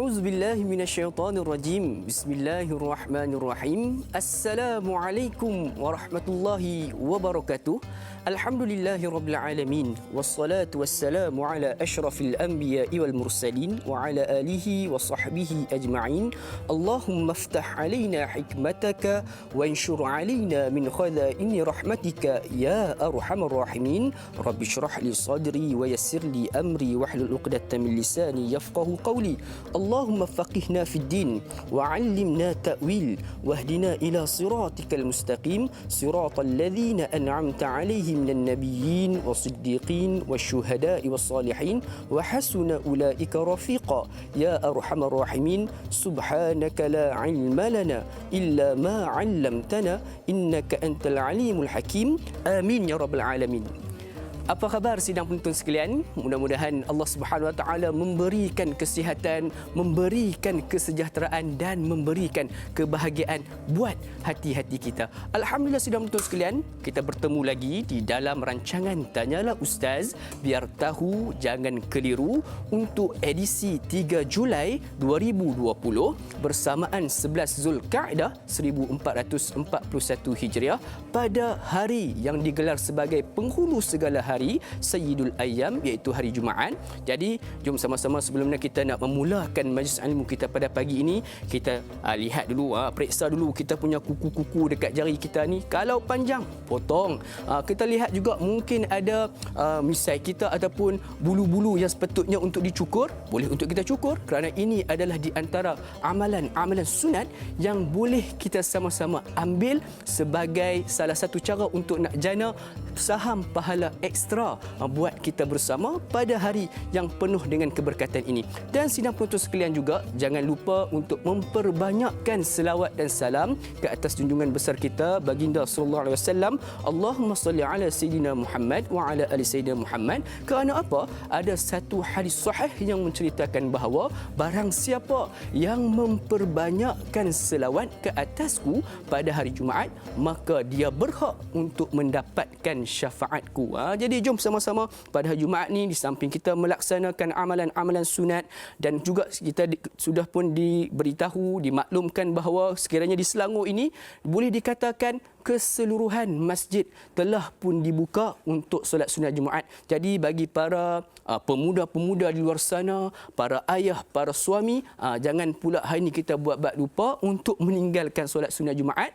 A'udzu billahi minasyaitonir rajim. Bismillahirrahmanirrahim. Assalamualaikum warahmatullahi wabarakatuh. Alhamdulillahirabbil alamin. Wassalatu wassalamu ala asyrafil anbiya'i wal mursalin wa ala alihi wa sahbihi ajma'in. Allahumma iftah 'alaina hikmataka wa anshur 'alaina min khaza'ini rahmatika ya arhamar rahimin. Rabbi shrah li sadri wa yassir li amri wahlul 'uqdatam min lisani yafqahu qawli. Allahumma faqihna fid din wa 'allimna ta'wil wahdina ila siratikal mustaqim siratal ladzina an'amta 'alaihim minan nabiyyin wasiddiqin wasyuhada'i wassalihin wa hasuna ulaika rafiqa ya arhamar rahimin. Subhanaka la 'ilma lana illa ma 'allamtana innaka antal alimul hakim. Amin ya rabbal alamin. Apa khabar sidang penonton sekalian? Mudah-mudahan Allah Subhanahu Wa Taala memberikan kesihatan, memberikan kesejahteraan dan memberikan kebahagiaan buat hati-hati kita. Alhamdulillah sidang penonton sekalian, kita bertemu lagi di dalam rancangan Tanyalah Ustaz, biar tahu jangan keliru untuk edisi 3 Julai 2020 bersamaan 11 Zulkaadah 1441 Hijriah pada hari yang digelar sebagai penghulu segala hari, Sayyidul Ayyam, iaitu hari Jumaat. Jadi jom sama-sama sebelumnya kita nak memulakan majlis ilmu kita pada pagi ini, kita lihat dulu, periksa dulu kita punya kuku-kuku dekat jari kita ni. Kalau panjang, potong. Kita lihat juga mungkin ada misai kita ataupun bulu-bulu yang sepatutnya untuk dicukur, boleh untuk kita cukur, kerana ini adalah di antara amalan-amalan sunat yang boleh kita sama-sama ambil sebagai salah satu cara untuk nak jana saham pahala ekstra buat kita bersama pada hari yang penuh dengan keberkatan ini. Dan sidang penonton sekalian juga, jangan lupa untuk memperbanyakkan selawat dan salam ke atas junjungan besar kita baginda sallallahu alaihi wasallam. Allahumma salli ala sayyidina Muhammad wa ala ali sayyidina Muhammad. Kerana apa? Ada satu hadis sahih yang menceritakan bahawa barang siapa yang memperbanyakkan selawat ke atasku pada hari Jumaat, maka dia berhak untuk mendapatkan syafaatku. Jadi jom sama-sama pada hari Jumaat ni, di samping kita melaksanakan amalan-amalan sunat, dan juga kita sudah pun diberitahu, dimaklumkan bahawa sekiranya di Selangor ini boleh dikatakan keseluruhan masjid telah pun dibuka untuk solat sunat Jumaat. Jadi bagi para pemuda-pemuda di luar sana, para ayah, para suami, jangan pula hari ini kita buat lupa untuk meninggalkan solat sunat Jumaat,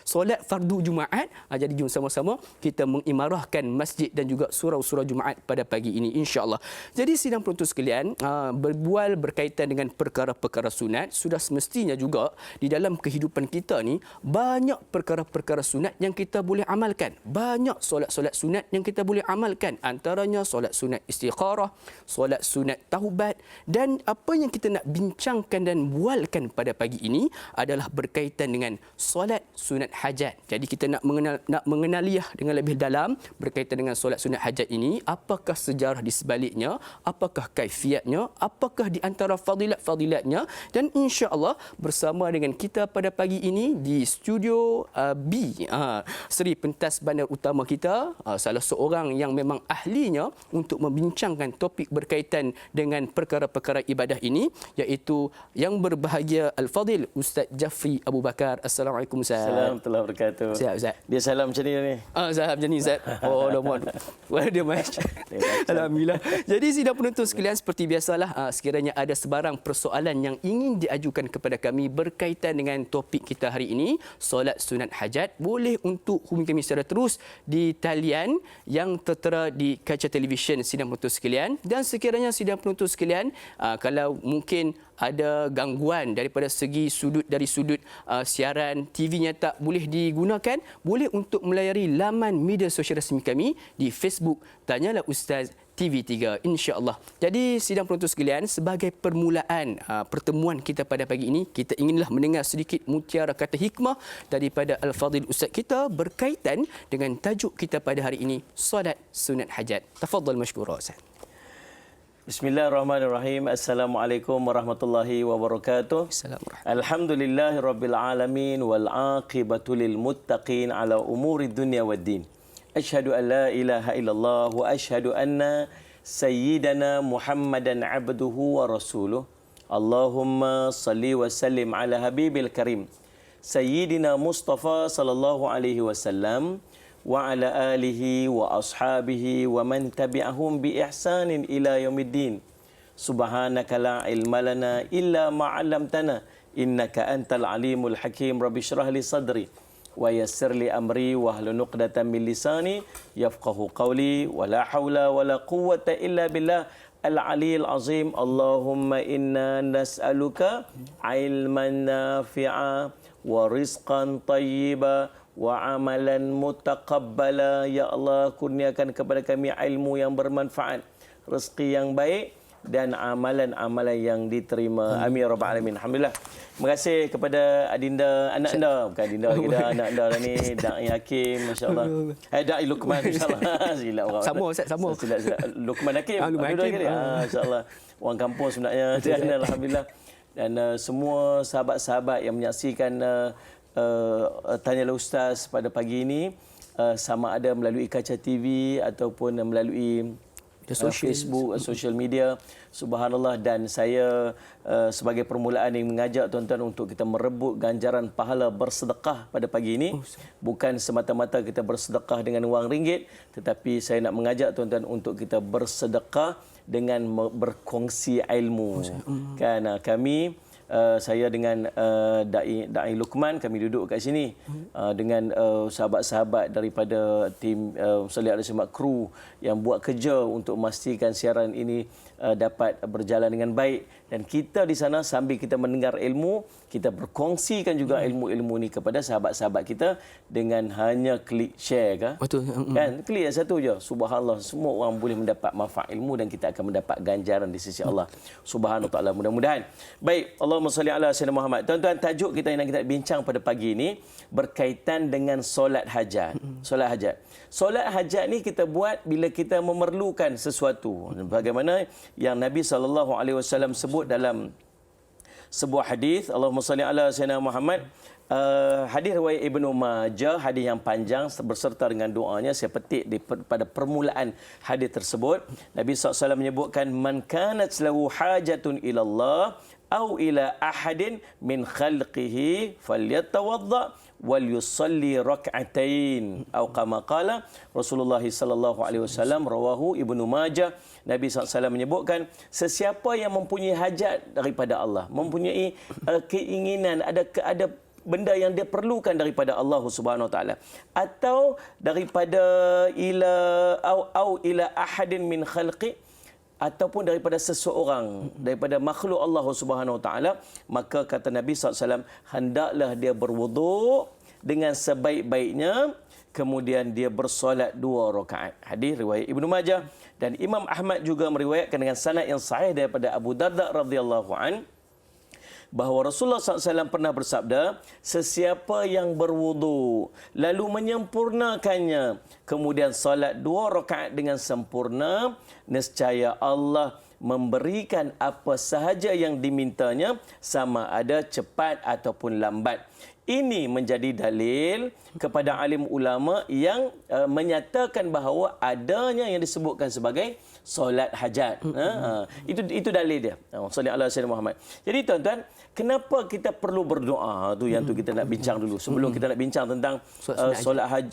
solat fardu Jumaat. Jadi jom sama-sama kita mengimarahkan masjid dan juga surau-surau Jumaat pada pagi ini, insya-Allah. Jadi sidang penonton sekalian, berbual berkaitan dengan perkara-perkara sunat, sudah semestinya juga di dalam kehidupan kita ni banyak perkara-perkara sunat yang kita boleh amalkan. Banyak solat-solat sunat yang kita boleh amalkan. Antaranya solat sunat istikharah, solat sunat taubat, dan apa yang kita nak bincangkan dan bualkan pada pagi ini adalah berkaitan dengan solat sunat hajat. Jadi kita nak mengenaliah dengan lebih dalam berkaitan dengan solat sunat hajat ini. Apakah sejarah di sebaliknya? Apakah kaifiatnya? Apakah di antara fadilat-fadilatnya? Dan insya-Allah bersama dengan kita pada pagi ini di studio B, Seri Pentas Bandar Utama kita, salah seorang yang memang ahlinya untuk membincangkan topik berkaitan dengan perkara-perkara ibadah ini, iaitu yang berbahagia Al-Fadil Ustaz Jafri Abu Bakar. Assalamualaikum Ustaz. Assalamualaikum warahmatullahi wabarakatuh. Siap Ustaz. Dia salam macam ni ni. Salam macam ni Ustaz. Oh, lama. Dia macam. Alhamdulillah. Jadi sidang penonton sekalian, seperti biasalah, sekiranya ada sebarang persoalan yang ingin diajukan kepada kami berkaitan dengan topik kita hari ini, solat sunat hajat, boleh untuk hubungi kami secara terus di talian yang tertera di kaca televisyen sidang penonton sekalian. Dan sekiranya sidang penonton sekalian, kalau mungkin ada gangguan daripada segi sudut siaran TV-nya tak boleh digunakan, boleh untuk melayari laman media sosial rasmi kami di Facebook Tanyalah Ustaz TV3, insya-Allah. Jadi sidang penonton sekalian, sebagai permulaan pertemuan kita pada pagi ini, kita inginlah mendengar sedikit mutiara kata hikmah daripada Al-Fadil Ustaz kita berkaitan dengan tajuk kita pada hari ini, solat sunat hajat. Tafadhal mashkura Ustaz. Bismillahirrahmanirrahim. Assalamualaikum warahmatullahi wabarakatuh. Alhamdulillahirabbil alamin wal aqibatu lil muttaqin ala umuri dunya waddin. Asyhadu an la ilaha illallah wa asyhadu anna sayyidana Muhammadan abduhu wa rasuluh. Allahumma salli wa sallim ala habibil karim Sayyidina Mustafa sallallahu alaihi wasallam wa ala alihi wa ashabihi wa man tabi'ahum bi ihsanin ila yaumiddin. Subhanaka la ilma lana illa ma 'allamtana innaka antal alimul hakim. Rabbi shrah li sadri wa yassir li amri wa hlul 'uqdatam min lisani yafqahu qawli wa la haula wa la quwwata illa billah al-'aliyyil 'azim. Allahumma inna nas'aluka 'ilman nafi'a wa rizqan tayyiba wa amalan mutaqabbala. Ya Allah, kurniakan kepada kami ilmu yang bermanfaat, rezeki yang baik dan amalan-amalan yang diterima. Amin ya rabbal alamin. Alhamdulillah. Terima kasih kepada adinda, anak anda, bukan adinda kita, anak anda ni Dai Hakim, masya-Allah. Dai Luqman, insya-Allah. Silap orang. Sama Ustaz, sama. Silap. Luqman Hakim. Luqman Hakim. Masya-Allah. Orang kampung sebenarnya. Dan alhamdulillah. Dan semua sahabat-sahabat yang menyaksikan Tanyalah Ustaz pada pagi ini, sama ada melalui Kaca TV ataupun melalui Facebook, social media, subhanallah. Dan saya sebagai permulaan yang mengajak tuan-tuan untuk kita merebut ganjaran pahala bersedekah pada pagi ini. Bukan semata-mata kita bersedekah dengan wang ringgit, tetapi saya nak mengajak tuan-tuan untuk kita bersedekah dengan berkongsi ilmu. Kan kami saya dengan Dai Luqman, kami duduk kat sini dengan sahabat-sahabat daripada tim Salih Alaihi Wasallam kru yang buat kerja untuk memastikan siaran ini dapat berjalan dengan baik. Dan kita di sana sambil kita mendengar ilmu, kita berkongsikan juga ilmu-ilmu ni kepada sahabat-sahabat kita dengan hanya klik share ke? Betul. Kan? Klik yang satu je. Subhanallah, semua orang boleh mendapat manfaat ilmu dan kita akan mendapat ganjaran di sisi Allah Subhanahu wa taala. Mudah-mudahan. Baik, Allahumma salli ala sayyidina Muhammad. Tuan-tuan, tajuk kita yang kita bincang pada pagi ini berkaitan dengan solat hajat. Solat hajat. Solat hajat ni kita buat bila kita memerlukan sesuatu. Bagaimana yang Nabi SAW sebut dalam sebuah hadis, Allahumma salli ala sayyidina Muhammad. Hadis riwayat Ibnu Majah, hadis yang panjang berserta dengan doanya. Saya petik pada permulaan hadis tersebut. Nabi SAW menyebutkan, man kanat lahu hajatun ilallah au ila ahadin min khalqihi falyatawadda wal yusalli rak'atain atau kama qala Rasulullah sallallahu alaihi wasallam, rawahu Ibnu Majah. Nabi SAW menyebutkan, sesiapa yang mempunyai hajat daripada Allah, mempunyai keinginan, ada benda yang dia perlukan daripada Allah Subhanahu Wa Taala, atau daripada ila ahadin min khalqi, ataupun daripada seseorang daripada makhluk Allah Subhanahu Wa Taala, maka kata Nabi SAW, hendaklah dia berwuduk dengan sebaik-baiknya, kemudian dia bersolat 2 rakaat. Hadis riwayat Ibnu Majah, dan Imam Ahmad juga meriwayatkan dengan sanad yang sahih daripada Abu Darda radhiyallahu an, bahawa Rasulullah SAW pernah bersabda, sesiapa yang berwudu lalu menyempurnakannya, kemudian solat 2 rakaat dengan sempurna, nescaya Allah memberikan apa sahaja yang dimintanya, sama ada cepat ataupun lambat. Ini menjadi dalil kepada alim ulama yang menyatakan bahawa adanya yang disebutkan sebagai solat hajat. Itu dalil dia. Sallallahu alaihi wasallam Muhammad. Jadi tuan-tuan, kenapa kita perlu berdoa? Tu yang tu kita nak bincang dulu sebelum kita nak bincang tentang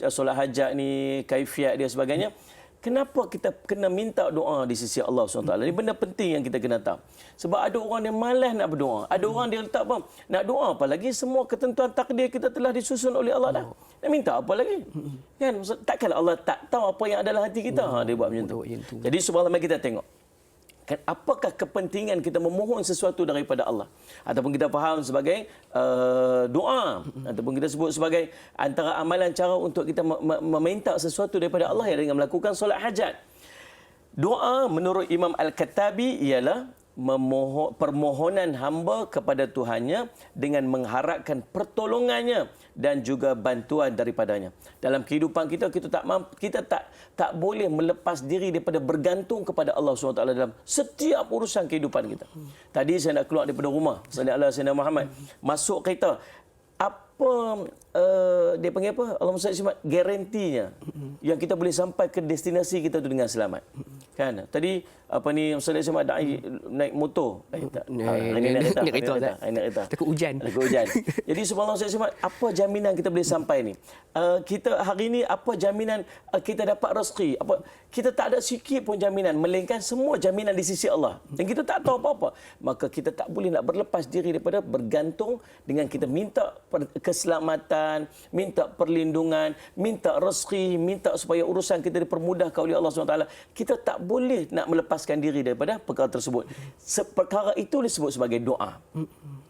solat hajat ni, kaifiat dia sebagainya. Kenapa kita kena minta doa di sisi Allah SWT? Ini benda penting yang kita kena tahu. Sebab ada orang yang malas nak berdoa. Ada orang dia letak apa? Nak doa apa lagi? Semua ketentuan takdir kita telah disusun oleh Allah dah. Nak minta apa lagi? Kan? Takkan Allah tak tahu apa yang ada dalam hati kita? Dia buat macam tu. Jadi subhanallah, kita tengok. Apakah kepentingan kita memohon sesuatu daripada Allah, ataupun kita faham sebagai doa, ataupun kita sebut sebagai antara amalan cara untuk kita meminta sesuatu daripada Allah yang dengan melakukan solat hajat. Doa menurut Imam Al-Khattabi ialah permohonan hamba kepada Tuhannya dengan mengharapkan pertolongannya dan juga bantuan daripadanya. Dalam kehidupan kita, kita tak boleh melepas diri daripada bergantung kepada Allah SWT dalam setiap urusan kehidupan kita. Tadi saya nak keluar daripada rumah, sallallahu alaihi wasallam Muhammad, masuk kereta, apa dia panggil apa? Allahumma salli garantinya yang kita boleh sampai ke destinasi kita tu dengan selamat. Kan? Tadi apa ni Ustaz Ismail naik motor. Naik kereta. Takut hujan. Jadi subhanallah Ustaz Ismail, apa jaminan kita boleh sampai ni? Kita hari ni apa jaminan kita dapat rezeki? Kita tak ada sikit pun jaminan, melainkan semua jaminan di sisi Allah. Dan kita tak tahu apa-apa. Maka kita tak boleh nak berlepas diri daripada bergantung dengan kita minta keselamatan, minta perlindungan, minta rezeki, minta supaya urusan kita dipermudahkan oleh Allah SWT. Kita tak boleh nak melepaskan diri daripada perkara tersebut. Perkara itu disebut sebagai doa.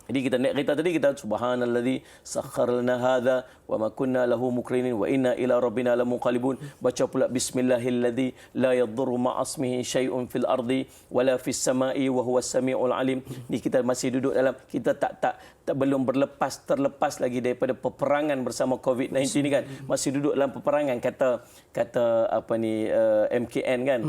Jadi kita naik kereta tadi, kita subhanallazi sakhkhara lana hadza wa ma kunna lahu muqrinin wa inna ila rabbina lamunqalibun. Baca pula bismillahilladzi la yadhurru ma'asmihi syai'un fil ardi wala fis sama'i wa huwas samiul alim. Ni kita masih duduk dalam, kita tak belum terlepas lagi daripada peperangan bersama COVID-19 ni kan. Masih duduk dalam peperangan, kata apa ni MKN kan.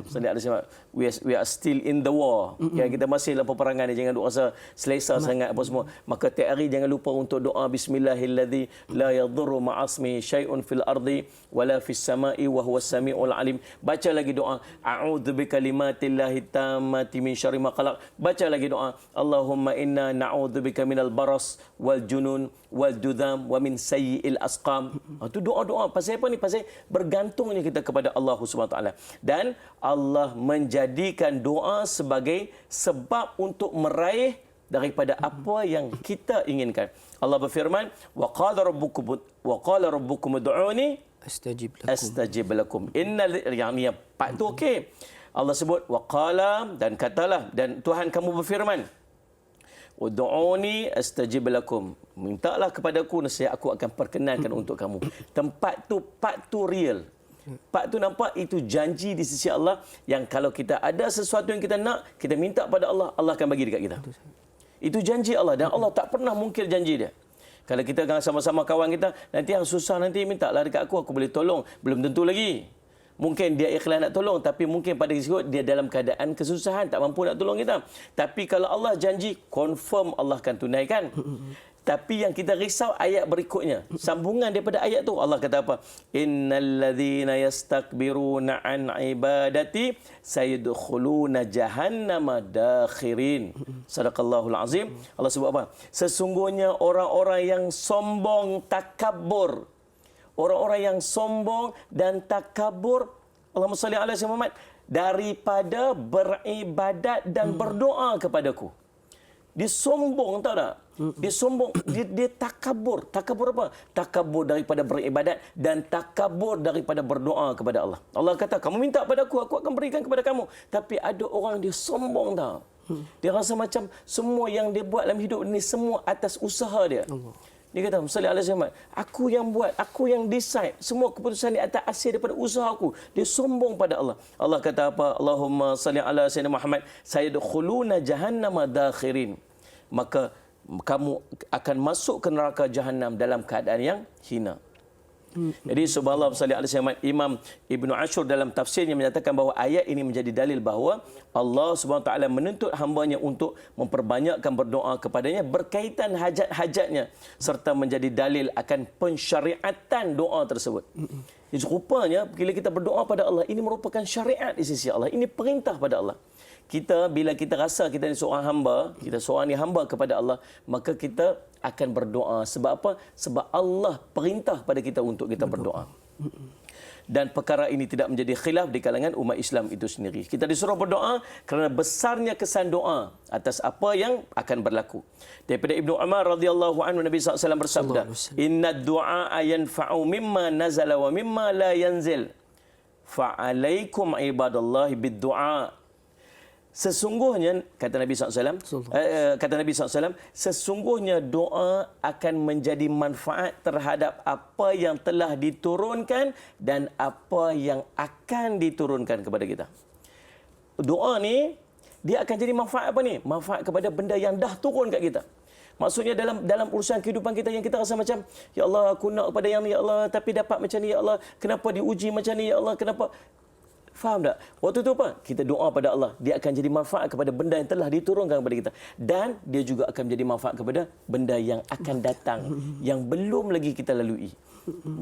We are still in the war. Ya, kita masih dalam peperangan ni, jangan duk rasa selesa sangat apa semua. Maka tiap hari jangan lupa untuk doa bismillahilladzi la yadhurru ma'asmihi syai'un fil ardi wala fis sama'i wa huwas samiul alim. Baca lagi doa a'udzu bikalimatillahi tammati min syarri ma khalaq. Baca lagi doa Allahumma inna na'udzubika minal baras wal junun wal judham wa min sayyi'il asqam. Itu doa-doa pasal apa ni? Pasal bergantungnya kita kepada Allah Subhanahu wa taala. Dan Allah menjadikan doa sebagai sebab untuk meraih daripada apa yang kita inginkan. Allah berfirman, wa qala rabbukum ud'uni astajib lakum. Innal yani part tu okey. Allah sebut wa qala, dan katalah, dan Tuhan kamu berfirman, ud'uni astajib lakum. Mintalah kepadaku, nescaya aku akan perkenankan untuk kamu. Part tu real. Part tu nampak itu janji di sisi Allah yang kalau kita ada sesuatu yang kita nak, kita minta pada Allah, Allah akan bagi dekat kita. Itu janji Allah, dan Allah tak pernah mungkir janji dia. Kalau kita akan sama-sama kawan kita, nanti yang susah nanti mintalah dekat aku boleh tolong. Belum tentu lagi. Mungkin dia ikhlas nak tolong, tapi mungkin pada kesempatan dia dalam keadaan kesusahan, tak mampu nak tolong kita. Tapi kalau Allah janji, confirm Allah akan tunaikan. Tapi yang kita risau ayat berikutnya. Sambungan daripada ayat tu, Allah kata apa? Innalladzina yastakbiruna an ibadati sayadkhuluna jahannama dakhirin. Sadaqallahul azim. Allah sebut apa? Sesungguhnya orang-orang yang sombong, takabur. Orang-orang yang sombong dan takabur, Allahumma salli ala sayyidina Muhammad, daripada beribadat dan berdoa kepadaku. Dia sombong, tahu tak? Dia sombong, dia takabur. Takabur apa? Takabur daripada beribadat dan takabur daripada berdoa kepada Allah. Allah kata, kamu minta padaku, aku akan berikan kepada kamu. Tapi ada orang dia sombong, tahu. Dia rasa macam semua yang dia buat dalam hidup ini semua atas usaha dia. Dia kata, Salih alaihi wasallam, aku yang buat, aku yang decide. Semua keputusan ni atas hasil daripada usaha aku. Dia sombong pada Allah. Allah kata apa? Allahumma salli ala sayyidina Muhammad, sayadkhuluna jahannama dakhirin. Maka kamu akan masuk ke neraka Jahannam dalam keadaan yang hina. Jadi subhanallah sallallahu alaihi wasallam, Imam Ibnu Ashur dalam tafsirnya menyatakan bahawa ayat ini menjadi dalil bahawa Allah Subhanahu taala menuntut hamba-Nya untuk memperbanyakkan berdoa kepadanya berkaitan hajat-hajatnya serta menjadi dalil akan pensyariatan doa tersebut. Jadi rupanya bila kita berdoa pada Allah, ini merupakan syariat di sisi Allah. Ini perintah pada Allah. Bila kita rasa kita ni seorang hamba, kita seorang ni hamba kepada Allah, maka kita akan berdoa. Sebab apa? Sebab Allah perintah pada kita untuk kita berdoa. Dan perkara ini tidak menjadi khilaf di kalangan umat Islam itu sendiri. Kita disuruh berdoa kerana besarnya kesan doa atas apa yang akan berlaku. Daripada Ibnu Umar radhiyallahu anhu, Nabi SAW bersabda, "Inna du'a yanfa'u mimma nazala wa mimma la yanzil. Fa'alaikum ibadallahi bid-du'a." Sesungguhnya, kata Nabi SAW, sesungguhnya doa akan menjadi manfaat terhadap apa yang telah diturunkan dan apa yang akan diturunkan kepada kita. Doa ni, dia akan jadi manfaat apa ni? Manfaat kepada benda yang dah turun kat kita. Maksudnya dalam urusan kehidupan kita yang kita rasa macam, ya Allah, aku nak kepada yang ni, ya Allah, tapi dapat macam ni, ya Allah, kenapa diuji macam ni, ya Allah, kenapa? Faham tak? Waktu itu apa? Kita doa pada Allah. Dia akan jadi manfaat kepada benda yang telah diturunkan kepada kita. Dan dia juga akan menjadi manfaat kepada benda yang akan datang, yang belum lagi kita lalui.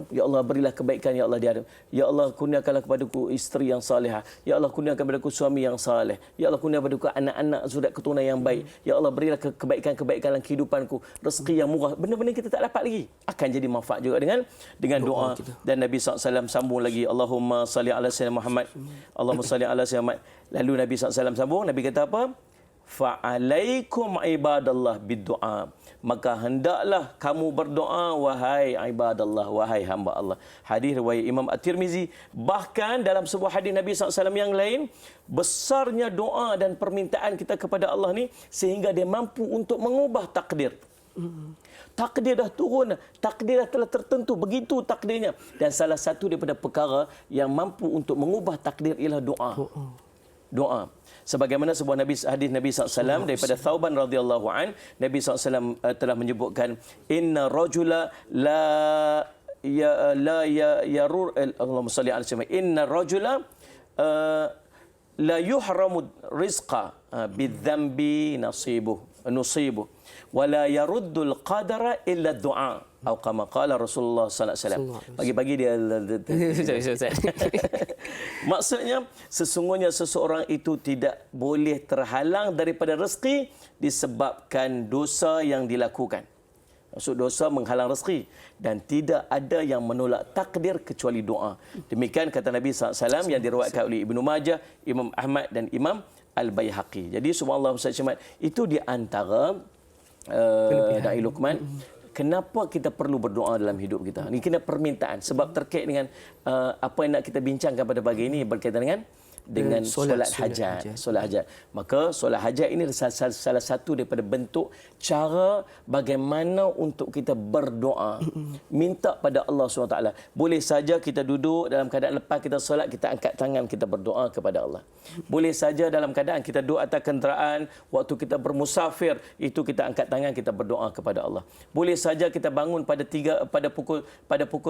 Ya Allah, berilah kebaikan ya Allah di hadapan. Ya Allah, kurniakanlah kepadaku isteri yang salihah. Ya Allah, kurniakan kepadaku suami yang saleh. Ya Allah, kurniakan kepadaku anak-anak zuriat keturunan yang baik. Ya Allah, berilah kebaikan-kebaikan dalam kehidupanku, rezeki yang murah. Benda-benda kita tak dapat lagi akan jadi manfaat juga dengan doa. Dan Nabi SAW sambung lagi, Allahumma salli ala sayyidina Muhammad. Allahumma salli ala sayyidina Muhammad. Lalu Nabi SAW sambung, Nabi kata apa? Fa'alaikum ibadallah bid-du'a. Maka hendaklah kamu berdoa, wahai ibadallah, wahai hamba Allah. Hadis riwayat Imam At-Tirmizi. Bahkan dalam sebuah hadis Nabi SAW yang lain, besarnya doa dan permintaan kita kepada Allah ni sehingga dia mampu untuk mengubah takdir. Takdir dah turun, takdir dah telah tertentu, begitu takdirnya. Dan salah satu daripada perkara yang mampu untuk mengubah takdir ialah doa. Doa. Sebagaimana sebuah hadis Nabi SAW daripada Thauban radhiyallahu an, Nabi SAW telah menyebutkan, inna rajula yarur Allahumma salli ala sayyidina, inna rajula la yuhramu rizqa bidzambi nusibuh wa la yaruddul qadara illa du'a. Atau kama qala Rasulullah sallallahu alaihi wasallam. Pagi-pagi dia maksudnya sesungguhnya seseorang itu tidak boleh terhalang daripada rezeki disebabkan dosa yang dilakukan. Maksud dosa menghalang rezeki dan tidak ada yang menolak takdir kecuali doa. Demikian kata Nabi SAW yang diriwayatkan oleh Ibnu Majah, Imam Ahmad dan Imam Al-Baihaqi. Jadi subhanallah Ustaz Syamad, itu di antara Da'i Luqman. Kenapa kita perlu berdoa dalam hidup kita? Ini kena permintaan sebab terkait dengan apa yang nak kita bincangkan pada pagi ini berkaitan dengan solat hajat. Solat hajat. Maka solat hajat ini salah satu daripada bentuk cara bagaimana untuk kita berdoa. Minta pada Allah SWT. Boleh saja kita duduk dalam keadaan lepas kita solat, kita angkat tangan, kita berdoa kepada Allah. Boleh saja dalam keadaan kita duduk atas kenderaan, waktu kita bermusafir, itu kita angkat tangan, kita berdoa kepada Allah. Boleh saja kita bangun pada pukul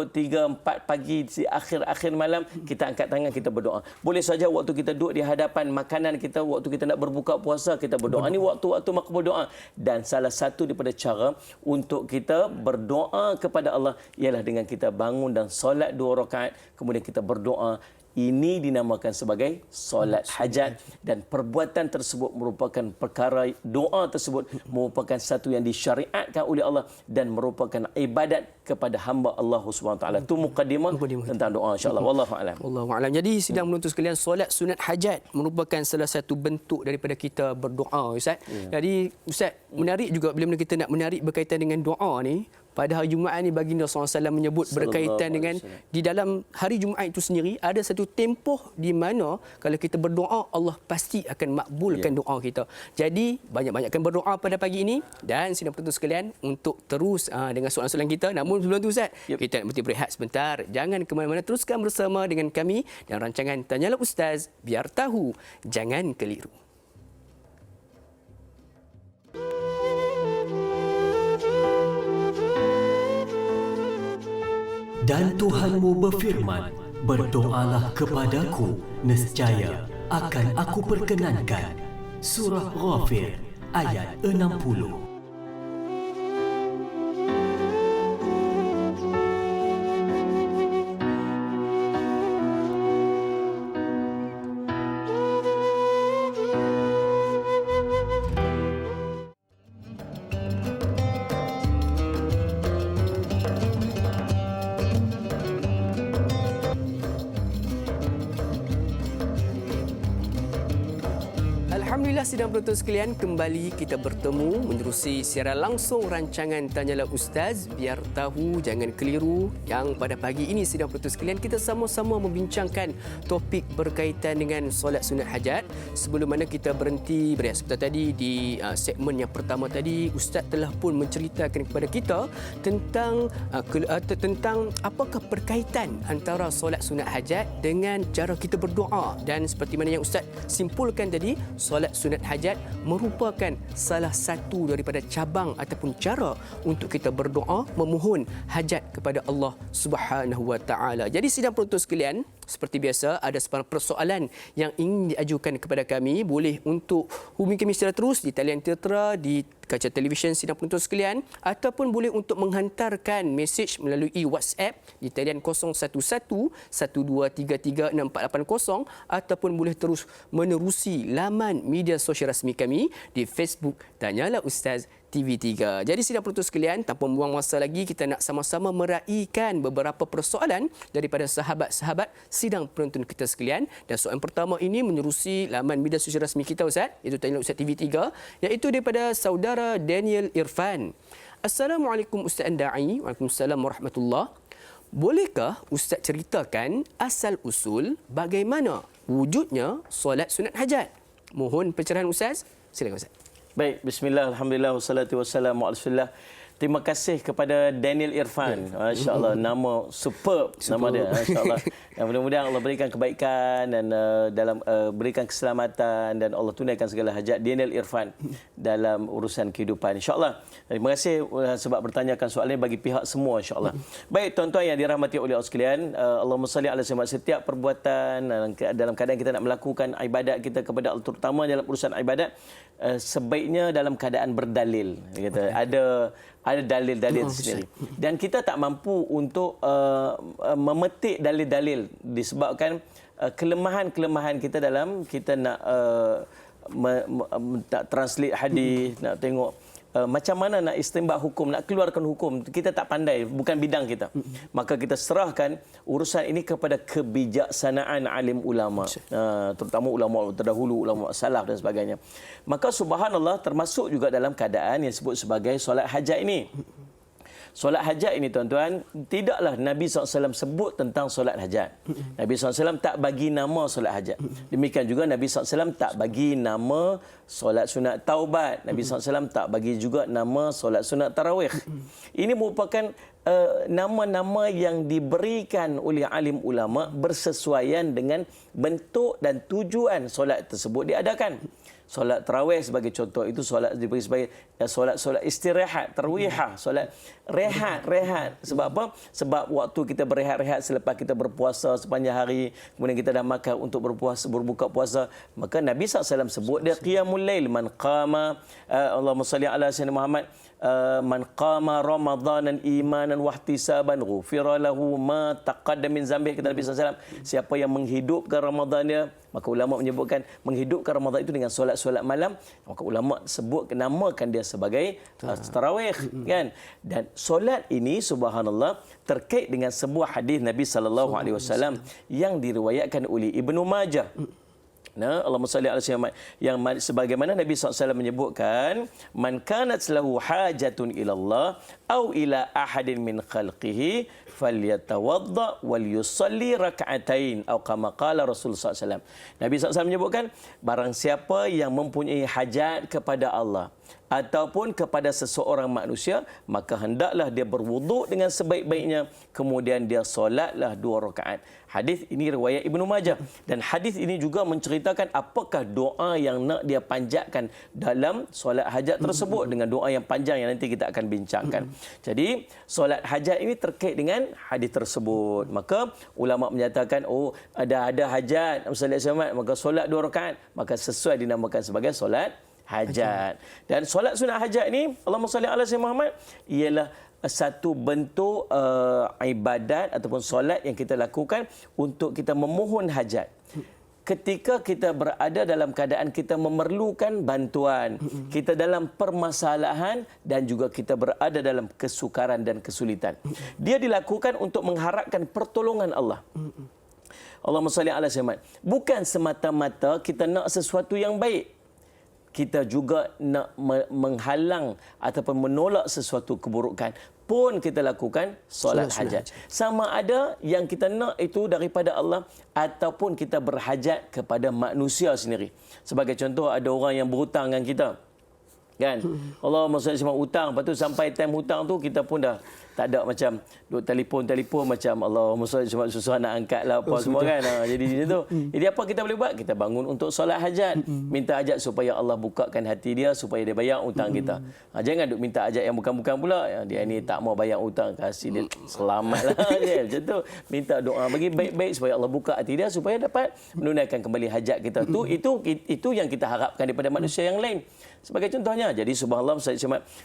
3-4 pagi di akhir malam, kita angkat tangan, kita berdoa. Boleh saja waktu kita duduk di hadapan makanan kita, waktu kita nak berbuka puasa, kita berdoa. Ini waktu-waktu makbul doa. Dan salah satu daripada cara untuk kita berdoa kepada Allah ialah dengan kita bangun dan solat 2 rakaat, kemudian kita berdoa. Ini dinamakan sebagai solat hajat, dan perbuatan tersebut merupakan perkara, doa tersebut merupakan satu yang disyariatkan oleh Allah dan merupakan ibadat kepada hamba Allah SWT. Itu mukadimah tentang doa, insya-Allah. Wallahu a'lam. Wallahu a'lam. Jadi sidang penonton sekalian, solat sunat hajat merupakan salah satu bentuk daripada kita berdoa, Ustaz. Jadi Ustaz, menarik juga bila kita nak menarik berkaitan dengan doa ni. Pada hari Jumaat ni baginda SAW menyebut berkaitan dengan di dalam hari Jumaat itu sendiri ada satu tempoh di mana kalau kita berdoa Allah pasti akan makbulkan doa kita. Jadi banyak-banyakkan berdoa pada pagi ini, dan sidang penonton sekalian untuk terus dengan soalan-soalan kita. Namun sebelum tu Ustaz, kita nak berehat sebentar. Jangan ke mana-mana, teruskan bersama dengan kami dan rancangan Tanyalah Ustaz, biar tahu jangan keliru. Dan Tuhanmu berfirman, berdoalah kepadaku, nescaya akan aku perkenankan. Surah Ghafir ayat 60. Alhamdulillah sidang penonton sekalian, kembali kita bertemu menerusi siaran langsung rancangan Tanyalah Ustaz, biar tahu jangan keliru, yang pada pagi ini sidang penonton sekalian kita sama-sama membincangkan topik berkaitan dengan solat sunat hajat. Sebelum mana kita berhenti berehat sebentar tadi di segmen yang pertama tadi, Ustaz telah pun menceritakan kepada kita tentang apakah perkaitan antara solat sunat hajat dengan cara kita berdoa. Dan seperti mana yang Ustaz simpulkan tadi, solat sunat hajat merupakan salah satu daripada cabang ataupun cara untuk kita berdoa memohon hajat kepada Allah Subhanahu Wa Taala. Jadi sidang penonton sekalian, seperti biasa ada sebarang persoalan yang ingin diajukan kepada kami, boleh untuk hubungi kami secara terus di talian tertera di kaca televisyen sidang penonton sekalian, ataupun boleh untuk menghantarkan mesej melalui WhatsApp di talian 011-1233-6480, ataupun boleh terus menerusi laman media sosial rasmi kami di Facebook Tanyalah Ustaz TV3. Jadi sidang penonton sekalian, tanpa membuang masa lagi, kita nak sama-sama meraihkan beberapa persoalan daripada sahabat-sahabat sidang penonton kita sekalian. Dan soalan pertama ini menerusi laman media sosial rasmi kita, Ustaz, iaitu Tanyalah Ustaz TV3, iaitu daripada saudara Daniel Irfan. Assalamualaikum Ustaz Andai. Waalaikumsalam warahmatullahi. Bolehkah Ustaz ceritakan asal-usul bagaimana wujudnya solat sunat hajat? Mohon pencerahan Ustaz. Silakan Ustaz. Baik, bismillah, alhamdulillah, wassalatu wassalamu ala rasulillah. Terima kasih kepada Daniel Irfan. Masya-Allah, nama superb nama dia. Masya-Allah. Yang mudah-mudahan Allah berikan kebaikan dan dalam berikan keselamatan dan Allah tunaikan segala hajat Daniel Irfan dalam urusan kehidupan. Insya-Allah. Terima kasih sebab bertanyakan soalan bagi pihak semua, insya-Allah. Baik, tuan-tuan yang dirahmati oleh Allah sekalian, Allahumma salli ala sayyidina, setiap perbuatan dalam keadaan kita nak melakukan ibadat kita kepada Allah, terutama dalam urusan ibadat, sebaiknya dalam keadaan berdalil. Kata ada dalil-dalil sendiri. Dan kita tak mampu untuk memetik dalil-dalil disebabkan kelemahan-kelemahan kita dalam kita nak translate hadis, nak tengok macam mana nak istinbat hukum, nak keluarkan hukum, kita tak pandai, bukan bidang kita. Maka kita serahkan urusan ini kepada kebijaksanaan alim ulama, terutama ulama terdahulu, ulama salaf dan sebagainya. Maka subhanallah, termasuk juga dalam keadaan yang disebut sebagai solat hajat ini. Solat hajat ini, tuan-tuan, tidaklah Nabi SAW sebut tentang solat hajat. Nabi SAW tak bagi nama solat hajat. Demikian juga Nabi SAW tak bagi nama solat sunat taubat. Nabi SAW tak bagi juga nama solat sunat tarawih. Ini merupakan nama-nama yang diberikan oleh alim ulama bersesuaian dengan bentuk dan tujuan solat tersebut diadakan. Solat tarawih sebagai contoh, itu solat diberi sebagai solat istirahat, tarwihah, solat rehat. Sebab apa? Sebab waktu kita berehat-rehat selepas kita berpuasa sepanjang hari, kemudian kita dah makan untuk berbuka puasa, maka Nabi SAW sebut dia qiyamul lail, man qama, Allahumma salli ala sayyidina Muhammad, man qama ramadanan imanan wahtisaban ghufira lahu ma taqaddama min zambi, kata Nabi SAW, siapa yang menghidupkan Ramadan dia, maka ulama menyebutkan menghidupkan Ramadan itu dengan solat-solat malam, maka ulama sebut namakan dia sebagai tarawih, kan. Dan solat ini subhanallah terkait dengan sebuah hadis Nabi sallallahu alaihi wasallam yang diriwayatkan oleh Ibnu Majah. Nah, Allahumma salli ala sayyidina, yang sebagaimana Nabi SAW menyebutkan, man kanat lahu hajatun ila Allah au ila ahadin min khalqihi falyatawadda wal yusalli rak'atain atau kama qala Rasulullah SAW. Nabi SAW menyebutkan, barang siapa yang mempunyai hajat kepada Allah ataupun kepada seseorang manusia, maka hendaklah dia berwuduk dengan sebaik-baiknya, kemudian dia solatlah 2 rakaat. Hadis ini riwayat Ibnu Majah, dan hadis ini juga menceritakan apakah doa yang nak dia panjatkan dalam solat hajat tersebut, dengan doa yang panjang yang nanti kita akan bincangkan. Jadi solat hajat ini terkait dengan hadis tersebut. Maka ulama menyatakan, oh ada hajat maka solat 2 rakaat, maka sesuai dinamakan sebagai solat hajat. Dan solat sunat hajat ini, Allahumma salli ala sayyidina Muhammad, ialah satu bentuk ibadat ataupun solat yang kita lakukan untuk kita memohon hajat. Ketika kita berada dalam keadaan kita memerlukan bantuan, kita dalam permasalahan dan juga kita berada dalam kesukaran dan kesulitan. Dia dilakukan untuk mengharapkan pertolongan Allah. Allahumma salli ala sayyidina Muhammad. Bukan semata-mata kita nak sesuatu yang baik, kita juga nak menghalang ataupun menolak sesuatu keburukan pun kita lakukan solat hajat. Sama ada yang kita nak itu daripada Allah ataupun kita berhajat kepada manusia sendiri. Sebagai contoh, ada orang yang berhutang dengan kita, kan? Allah maksudnya hutang, lepas tu sampai time hutang tu kita pun dah Tak ada macam duk telefon macam Allahumma salli susah nak angkat lah apa semua kan. Jadi macam tu. Jadi apa kita boleh buat? Kita bangun untuk solat hajat. Minta hajat supaya Allah bukakan hati dia supaya dia bayar hutang kita. Jangan duk minta hajat yang bukan-bukan pula. Dia ni tak mau bayar hutang, kasih dia selamatlah dia. Macam tu. Minta doa bagi baik-baik supaya Allah buka hati dia supaya dapat menunaikan kembali hajat kita. Itu yang kita harapkan daripada manusia yang lain. Sebagai contohnya, jadi subhanallah,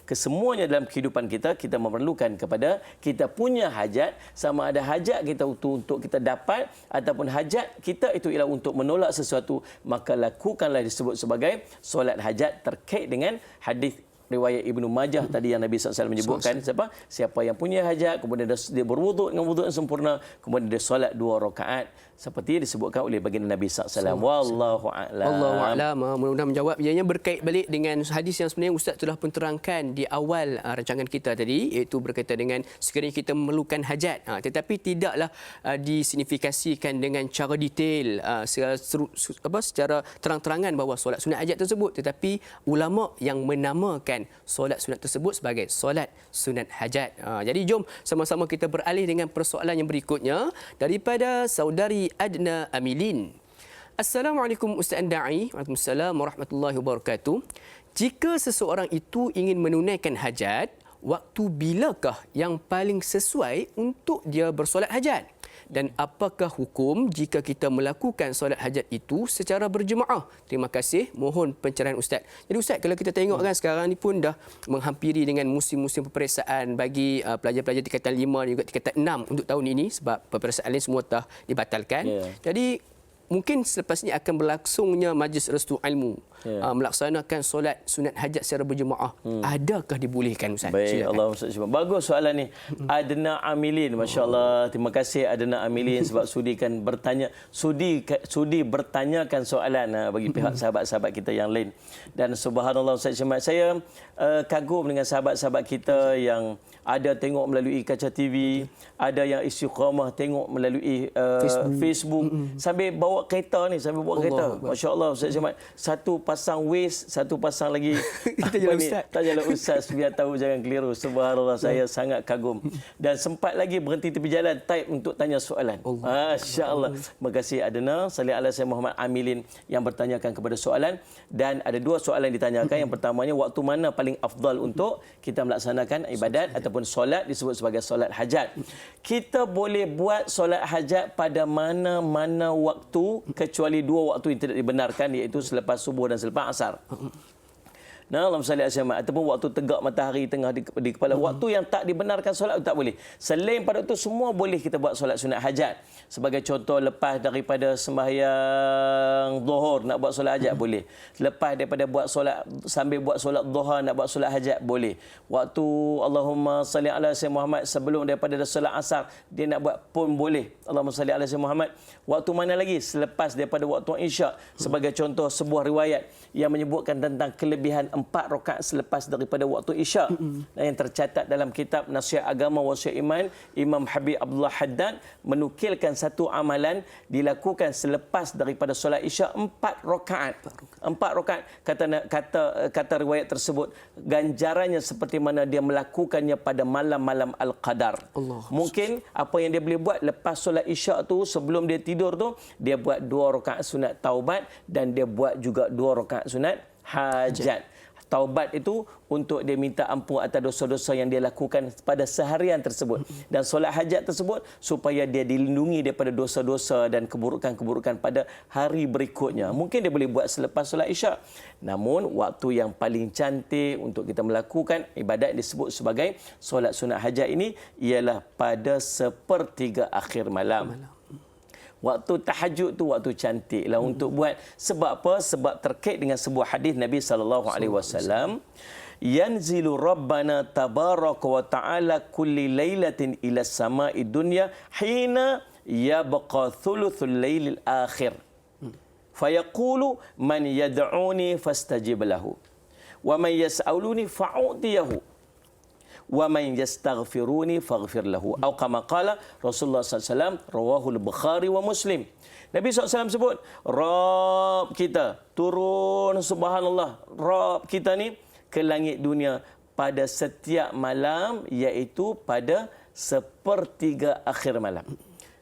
kesemuanya dalam kehidupan kita, kita memerlukan kepada kita punya hajat, sama ada hajat kita untuk kita dapat ataupun hajat kita itu ialah untuk menolak sesuatu, maka lakukanlah disebut sebagai solat hajat terkait dengan hadis riwayat Ibnu Majah tadi yang Nabi SAW menyebutkan siapa yang punya hajat kemudian dia berwuduk dengan wuduk yang sempurna kemudian dia solat 2 rakaat seperti disebutkan oleh baginda Nabi SAW. Wallahu a'lam. Wallahu a'lam. Mudah-mudahan menjawab. Ianya berkait balik dengan hadis yang sebenarnya Ustaz telah pun terangkan di awal rancangan kita tadi, iaitu berkaitan dengan sekiranya kita memerlukan hajat, tetapi tidaklah disignifikasikan dengan cara detail secara terang-terangan bahawa solat sunat hajat tersebut, tetapi ulama yang menamakan solat sunat tersebut sebagai solat sunat hajat. Jadi jom sama-sama kita beralih dengan persoalan yang berikutnya daripada saudari Adna Amilin. Assalamualaikum Ustaz Da'i. Waalaikumsalam warahmatullahi wabarakatuh. Jika seseorang itu ingin menunaikan hajat, waktu bilakah yang paling sesuai untuk dia bersolat hajat? Dan apakah hukum jika kita melakukan solat hajat itu secara berjemaah? Terima kasih. Mohon pencerahan Ustaz. Jadi Ustaz, kalau kita tengok kan sekarang ni pun dah menghampiri dengan musim-musim peperiksaan bagi pelajar-pelajar tingkatan 5 dan juga tingkatan 6 untuk tahun ini sebab peperiksaan lain semua telah dibatalkan. Jadi mungkin selepas ini akan berlangsungnya majlis restu ilmu, melaksanakan solat sunat hajat secara berjemaah. Adakah dibolehkan Ustaz? Baik, Allahumma. Bagus soalan ni. Adna Amilin, masya-Allah. Terima kasih Adna Amilin sebab sudikan bertanya, sudi bertanyakan soalan bagi pihak sahabat-sahabat kita yang lain. Dan subhanallah Ustaz Syamad, saya kagum dengan sahabat-sahabat kita yang ada tengok melalui kaca TV, ada yang istiqamah tengok melalui Facebook sambil bawa kereta ni, sambil bawa kereta. Masya-Allah Ustaz Syamad, satu pasang waist, satu pasang lagi tanyalah Ustaz biar tahu jangan keliru. Subhanallah, saya sangat kagum. Dan sempat lagi berhenti tepi jalan type untuk tanya soalan. Masya-Allah. Terima kasih Adna, salli ala Sayyidina Muhammad Amilin yang bertanyakan kepada soalan. Dan ada 2 soalan yang ditanyakan. Yang pertamanya, waktu mana paling afdal untuk kita melaksanakan ibadat ataupun solat disebut sebagai solat hajat. Kita boleh buat solat hajat pada mana-mana waktu kecuali 2 waktu yang tidak dibenarkan, iaitu selepas subuh dan selepas asar. Allahumma salli ala Muhammad, ataupun waktu tegak matahari tengah di kepala. Waktu yang tak dibenarkan solat tak boleh. Selain pada itu semua boleh kita buat solat sunat hajat. Sebagai contoh, lepas daripada sembahyang zuhur nak buat solat hajat boleh. Lepas daripada buat solat sambil buat solat duha nak buat solat hajat boleh. Waktu Allahumma salli ala Muhammad sebelum daripada solat asar dia nak buat pun boleh. Allahumma salli ala Muhammad. Waktu mana lagi? Selepas daripada waktu isyak. Sebagai contoh sebuah riwayat yang menyebutkan tentang kelebihan 4 rakaat selepas daripada waktu isyak. Yang tercatat dalam kitab Nasihat Agama Wasiat Iman, Imam Habib Abdullah Haddad menukilkan satu amalan dilakukan selepas daripada solat isyak 4 rakaat. 4 rakaat, kata riwayat tersebut, ganjarannya seperti mana dia melakukannya pada malam-malam Al-Qadar. Mungkin apa yang dia boleh buat lepas solat isyak tu, sebelum dia tidur tu, dia buat 2 rakaat sunat taubat dan dia buat juga 2 rakaat sunat hajat. Taubat itu untuk dia minta ampun atas dosa-dosa yang dia lakukan pada seharian tersebut. Dan solat hajat tersebut supaya dia dilindungi daripada dosa-dosa dan keburukan-keburukan pada hari berikutnya. Mungkin dia boleh buat selepas solat isyak. Namun waktu yang paling cantik untuk kita melakukan ibadat disebut sebagai solat sunat hajat ini ialah pada 1/3 akhir malam. Waktu tahajud tu waktu cantiklah untuk buat. Sebab apa? Sebab terkait dengan sebuah hadis Nabi SAW. Yanzilu Rabbana tabaraka wa ta'ala kulli lailatin ila sama'i dunya hina yabqa thuluthul lailil akhir. Fayaqulu man yad'uni fastajib lahu. Wa man yas'aluni fa'utiyahu. Wa man yastaghfiruni faghfir lahu. Atau kama qala Rasulullah SAW, rawahul Bukhari wa Muslim. Nabi SAW sebut, Rabb kita turun, subhanallah, Rabb kita ni ke langit dunia pada setiap malam, iaitu pada sepertiga akhir malam.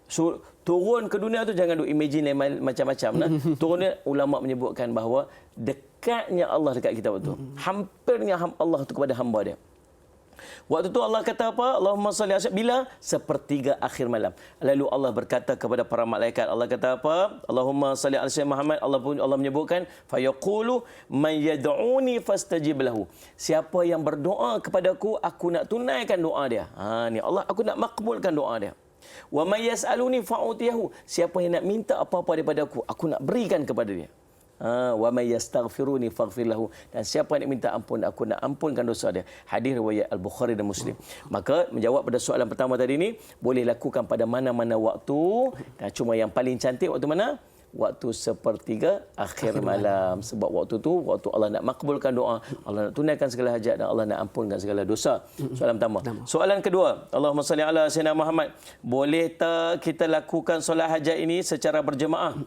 So, turun ke dunia tu jangan duk imagine macam-macam lah. Turunnya ulama menyebutkan bahawa dekatnya Allah dekat kita waktu. Hampirnya Allah tu kepada hamba dia. Waktu tu Allah kata apa? Allahumma salli ala bila sepertiga akhir malam. Lalu Allah berkata kepada para malaikat, Allah kata apa? Allahumma salli ala Muhammad. Allah menyebutkan fayaqulu man yad'uni fastajib lahu. Siapa yang berdoa kepadaku, aku nak tunaikan doa dia. Ni Allah, aku nak makbulkan doa dia. Wa may yas'aluni fa'utiyahu. Siapa yang nak minta apa-apa daripada aku nak berikan kepada dia. Wa may yastaghfiruni faghfir lahu. Dan siapa yang minta ampun, aku nak ampunkan dosa dia. Hadis riwayat Al-Bukhari dan Muslim. Maka menjawab pada soalan pertama tadi ni, boleh lakukan pada mana-mana waktu. Dan cuma yang paling cantik waktu mana? Waktu sepertiga akhir malam. Sebab waktu tu waktu Allah nak makbulkan doa, Allah nak tunaikan segala hajat dan Allah nak ampunkan segala dosa. Soalan pertama. Soalan kedua, Allahumma salli ala sayyidina Muhammad. Boleh tak kita lakukan solat hajat ini secara berjemaah?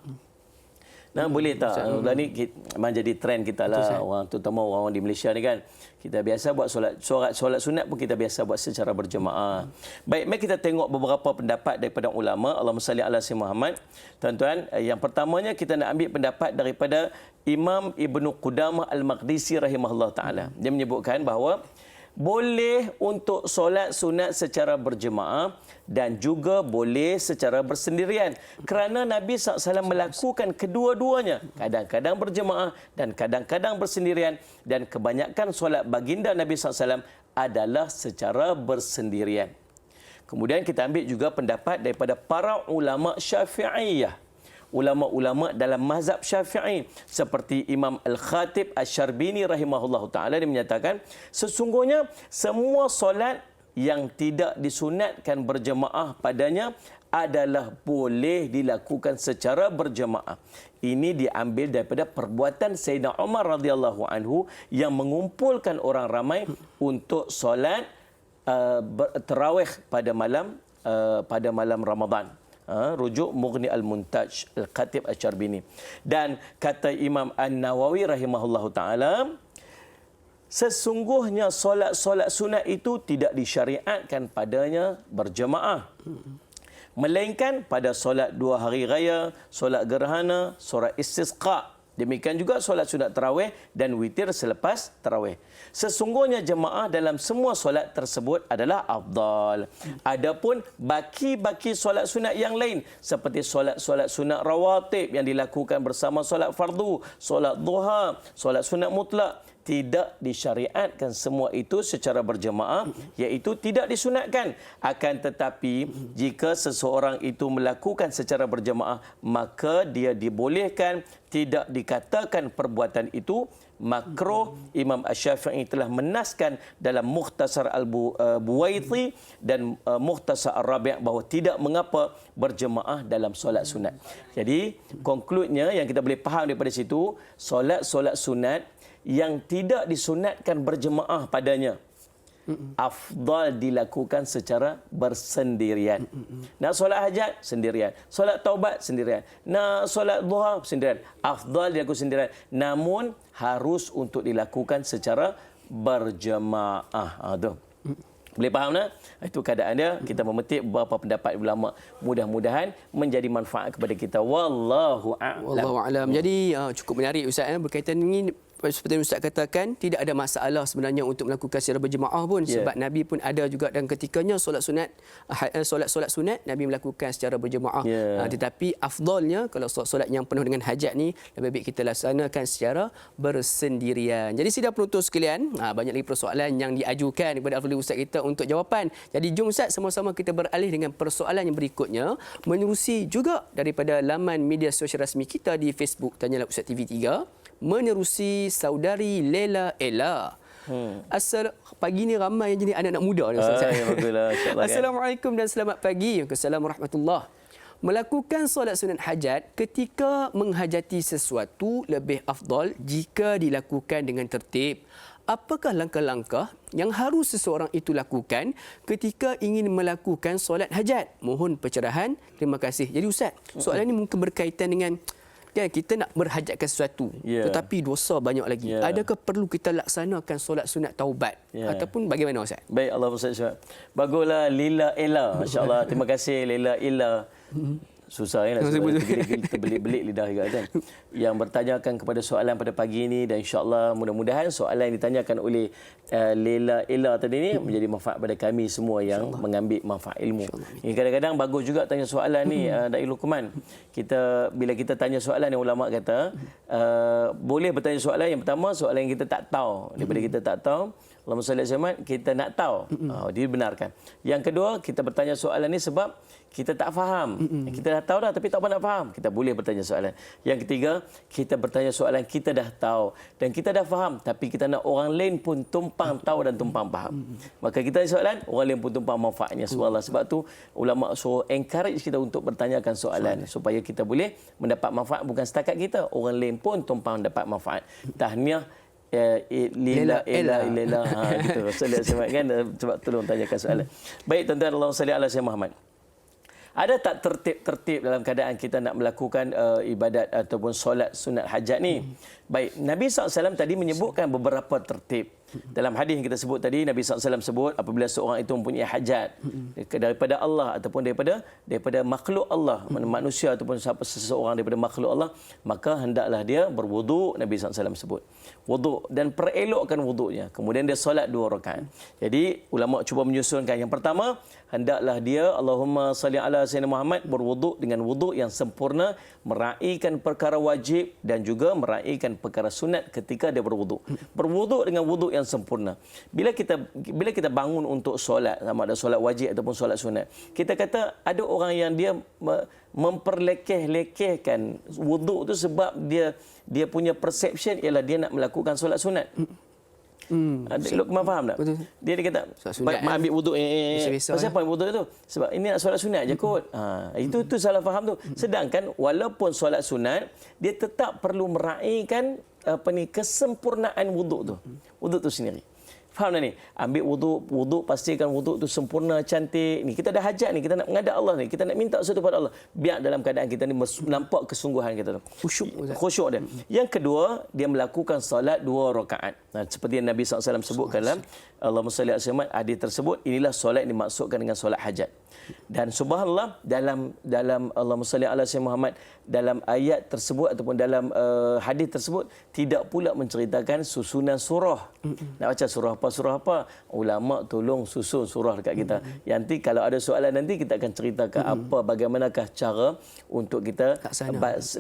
Nah, boleh tak? Bulan ni memang jadi trend kita lah. Orang terutama orang di Malaysia ni kan. Kita biasa buat solat sunat pun kita biasa buat secara berjemaah. Baik, mari kita tengok beberapa pendapat daripada ulama. Allahumma salli ala sayyidina Muhammad. Tuan-tuan, yang pertamanya kita nak ambil pendapat daripada Imam Ibnu Qudamah Al-Maqdisi rahimahullah taala. Dia menyebutkan bahawa boleh untuk solat sunat secara berjemaah dan juga boleh secara bersendirian. Kerana Nabi SAW melakukan kedua-duanya. Kadang-kadang berjemaah dan kadang-kadang bersendirian. Dan kebanyakan solat baginda Nabi SAW adalah secara bersendirian. Kemudian kita ambil juga pendapat daripada para ulama Syafi'iyah. Ulama-ulama dalam mazhab Syafi'i seperti Imam Al-Khatib Asy-Syarbini rahimahullahu taala, dia menyatakan sesungguhnya semua solat yang tidak disunatkan berjemaah padanya adalah boleh dilakukan secara berjemaah. Ini diambil daripada perbuatan Sayyidina Umar radhiyallahu anhu yang mengumpulkan orang ramai untuk solat tarawih pada malam Ramadan. Rujuk Mughni Al-Muntaj Al-Khatib Asy-Syarbini. Dan kata Imam An-Nawawi rahimahullahu taala, sesungguhnya solat sunat itu tidak disyariatkan padanya berjemaah, melainkan pada solat 2 hari raya, solat gerhana, solat istisqa. Demikian juga solat sunat tarawih dan witir selepas tarawih. Sesungguhnya jemaah dalam semua solat tersebut adalah afdal. Adapun baki-baki solat sunat yang lain seperti solat sunat rawatib yang dilakukan bersama solat fardu, solat duha, solat sunat mutlak, tidak disyariatkan semua itu secara berjemaah, iaitu tidak disunatkan. Akan tetapi jika seseorang itu melakukan secara berjemaah, maka dia dibolehkan, tidak dikatakan perbuatan itu makruh. Imam Asy-Syafi'i telah menaskan dalam Mukhtasar Al-Buwaiti dan Mukhtasar Ar-Rabi' bahawa tidak mengapa berjemaah dalam solat sunat. Jadi konkludnya yang kita boleh faham daripada situ, solat sunat yang tidak disunatkan berjemaah padanya afdal dilakukan secara bersendirian. Nak solat hajat sendirian, solat taubat sendirian, nak solat duha sendirian, afdal dilakukan sendirian, namun harus untuk dilakukan secara berjemaah. Tu boleh faham tak? Itu keadaan dia. Kita memetik beberapa pendapat ulama, mudah-mudahan menjadi manfaat kepada kita. Wallahu a'lam. Wallahu a'lam. Jadi cukup menarik Ustaz berkaitan ini. Seperti Ustaz katakan, tidak ada masalah sebenarnya untuk melakukan secara berjemaah pun, sebab Nabi pun ada juga dan ketikanya solat sunat Nabi melakukan secara berjemaah. Tetapi afdalnya kalau solat yang penuh dengan hajat ni lebih baik kita laksanakan secara bersendirian. Jadi sidang penonton sekalian, banyak lagi persoalan yang diajukan kepada Al-Fadhil Ustaz kita untuk jawapan. Jadi jom Ustaz sama-sama kita beralih dengan persoalan yang berikutnya, menerusi juga daripada laman media sosial rasmi kita di Facebook Tanyalah Ustaz TV3, menerusi saudari Lela Ella. Pagi ni ramai yang jadi anak-anak muda ni Ustaz. Assalamualaikum dan selamat pagi. Assalamualaikum warahmatullahi. Melakukan solat sunat hajat ketika menghajati sesuatu lebih afdal jika dilakukan dengan tertib. Apakah langkah-langkah yang harus seseorang itu lakukan ketika ingin melakukan solat hajat? Mohon pencerahan. Terima kasih. Jadi Ustaz, soalan ini mungkin berkaitan dengan kan kita nak berhajatkan sesuatu tetapi dosa banyak lagi. Adakah perlu kita laksanakan solat sunat taubat ataupun bagaimana Ustaz? Baik, Allah Ustaz. Baguslah Lila Ella. Masya-Allah. Terima kasih Lila Ella. Susah nak sebut, terbelit-belit lidah juga kan. Yang bertanyakan kepada soalan pada pagi ini, dan insya-Allah mudah-mudahan soalan yang ditanyakan oleh Lela Ella tadi ni menjadi manfaat pada kami semua yang mengambil manfaat ilmu. Kadang-kadang bagus juga tanya soalan ni Da'i Luqman. Bila kita tanya soalan yang ulama kata boleh bertanya soalan yang pertama, soalan yang kita tak tahu. Daripada kita tak tahu, Allahumma salli alaihi wasallam, kita nak tahu. Dibenarkan. Yang kedua, kita bertanya soalan ni sebab kita tak faham. Kita dah tahu dah tapi tak apa nak faham. Kita boleh bertanya soalan. Yang ketiga, kita bertanya soalan kita dah tahu dan kita dah faham tapi kita nak orang lain pun tumpang tahu dan tumpang faham. Maka kita tanya soalan, orang lain pun tumpang manfaatnya. Subhanallah. Sebab tu ulama suruh encourage kita untuk bertanyakan soalan supaya kita boleh mendapat manfaat bukan setakat kita, orang lain pun tumpang dapat manfaat. Tahniah Lila Ella gitu. Sebab kan sebab tolong tanyakan soalan. Baik tuan-tuan, Allahumma salli ala sayyidina Muhammad. Ada tak tertib dalam keadaan kita nak melakukan ibadat ataupun solat sunat hajat ni? Baik, Nabi SAW tadi menyebutkan beberapa tertib. Dalam hadis yang kita sebut tadi, Nabi SAW sebut apabila seorang itu mempunyai hajat daripada Allah ataupun daripada makhluk Allah, manusia ataupun seseorang daripada makhluk Allah, maka hendaklah dia berwuduk. Nabi SAW sebut wuduk dan perelokkan wuduknya. Kemudian dia solat 2 rakaat. Jadi ulama cuba menyusunkan. Yang pertama, hendaklah dia Allahumma salli ala sayyidina Muhammad berwuduk dengan wuduk yang sempurna, meraihkan perkara wajib dan juga meraihkan perkara sunat ketika dia berwuduk. Berwuduk dengan wuduk yang sempurna. Bila kita bangun untuk solat, sama ada solat wajib ataupun solat sunat, kita kata ada orang yang dia memperlekeh-lekehkan wuduk tu sebab dia punya perception ialah dia nak melakukan solat sunat. Luqman faham tak? Betul. Dia kata ambil wuduk pasal apa wuduk tu? Sebab ini nak solat sunat je kot. Itu salah faham tu. Sedangkan walaupun solat sunat, dia tetap perlu meraihkan kesempurnaan wuduk tu. Wuduk tu sendiri. Faham tak ni? Ambil wuduk, pastikan wuduk tu sempurna, cantik. Ni kita ada hajat ni, kita nak menghadap Allah ni, kita nak minta sesuatu pada Allah. Biar dalam keadaan kita ni nampak kesungguhan kita tu. Khusyuk dia. Yang kedua, dia melakukan solat 2 rakaat. Seperti yang Nabi SAW sebutkan dalam Allahumma salli ala sayyidina Muhammad, hadis tersebut, inilah solat yang dimaksudkan dengan solat hajat. Dan subhanallah, dalam Allahumma salli ala sayyidina Muhammad, dalam ayat tersebut ataupun dalam hadis tersebut tidak pula menceritakan susunan surah. Nak baca surah apa, ulama tolong susun surah dekat kita. Nanti kalau ada soalan nanti kita akan ceritakan bagaimanakah cara untuk kita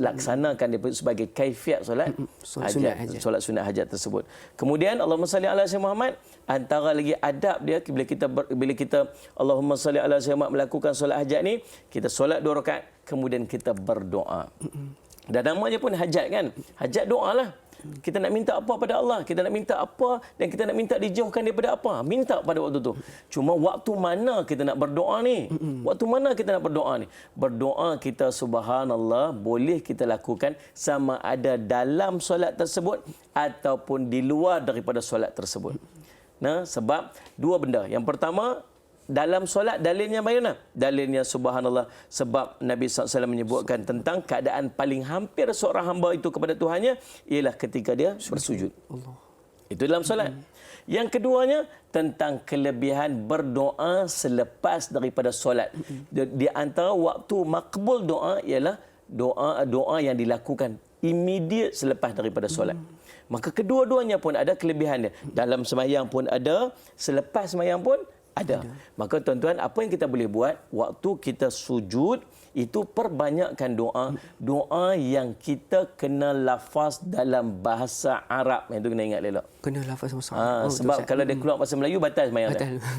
laksanakan sebagai kaifiat solat sunat hajat tersebut. Kemudian Allahumma salli ala sayyidina Muhammad, antara lagi adab dia bila kita Allahumma salli ala sayyidina Muhammad melakukan solat hajat ni, kita solat 2 rakaat kemudian kita berdoa. Dan namanya pun hajat kan? Hajat doa lah. Kita nak minta apa pada Allah, kita nak minta apa dan kita nak minta dijauhkan daripada apa. Minta pada waktu tu. Cuma waktu mana kita nak berdoa ni? Waktu mana kita nak berdoa ni? Berdoa kita subhanallah boleh kita lakukan sama ada dalam solat tersebut ataupun di luar daripada solat tersebut. Sebab 2 benda. Yang pertama, dalam solat dalilnya bagaimana? Dalilnya subhanallah sebab Nabi SAW menyebutkan tentang keadaan paling hampir seorang hamba itu kepada Tuhannya ialah ketika dia bersujud. Itu dalam solat. Yang keduanya tentang kelebihan berdoa selepas daripada solat. Di antara waktu makbul doa ialah doa yang dilakukan immediate selepas daripada solat. Maka kedua-duanya pun ada kelebihan dia. Dalam sembahyang pun ada, selepas sembahyang pun ada. Maka tuan-tuan, apa yang kita boleh buat waktu kita sujud itu perbanyakkan doa yang kita kena lafaz dalam bahasa Arab. Yang tu kena ingat elok. Kena lafaz bahasa Arab. Sebab kalau dia keluar bahasa Melayu batal sembahyang.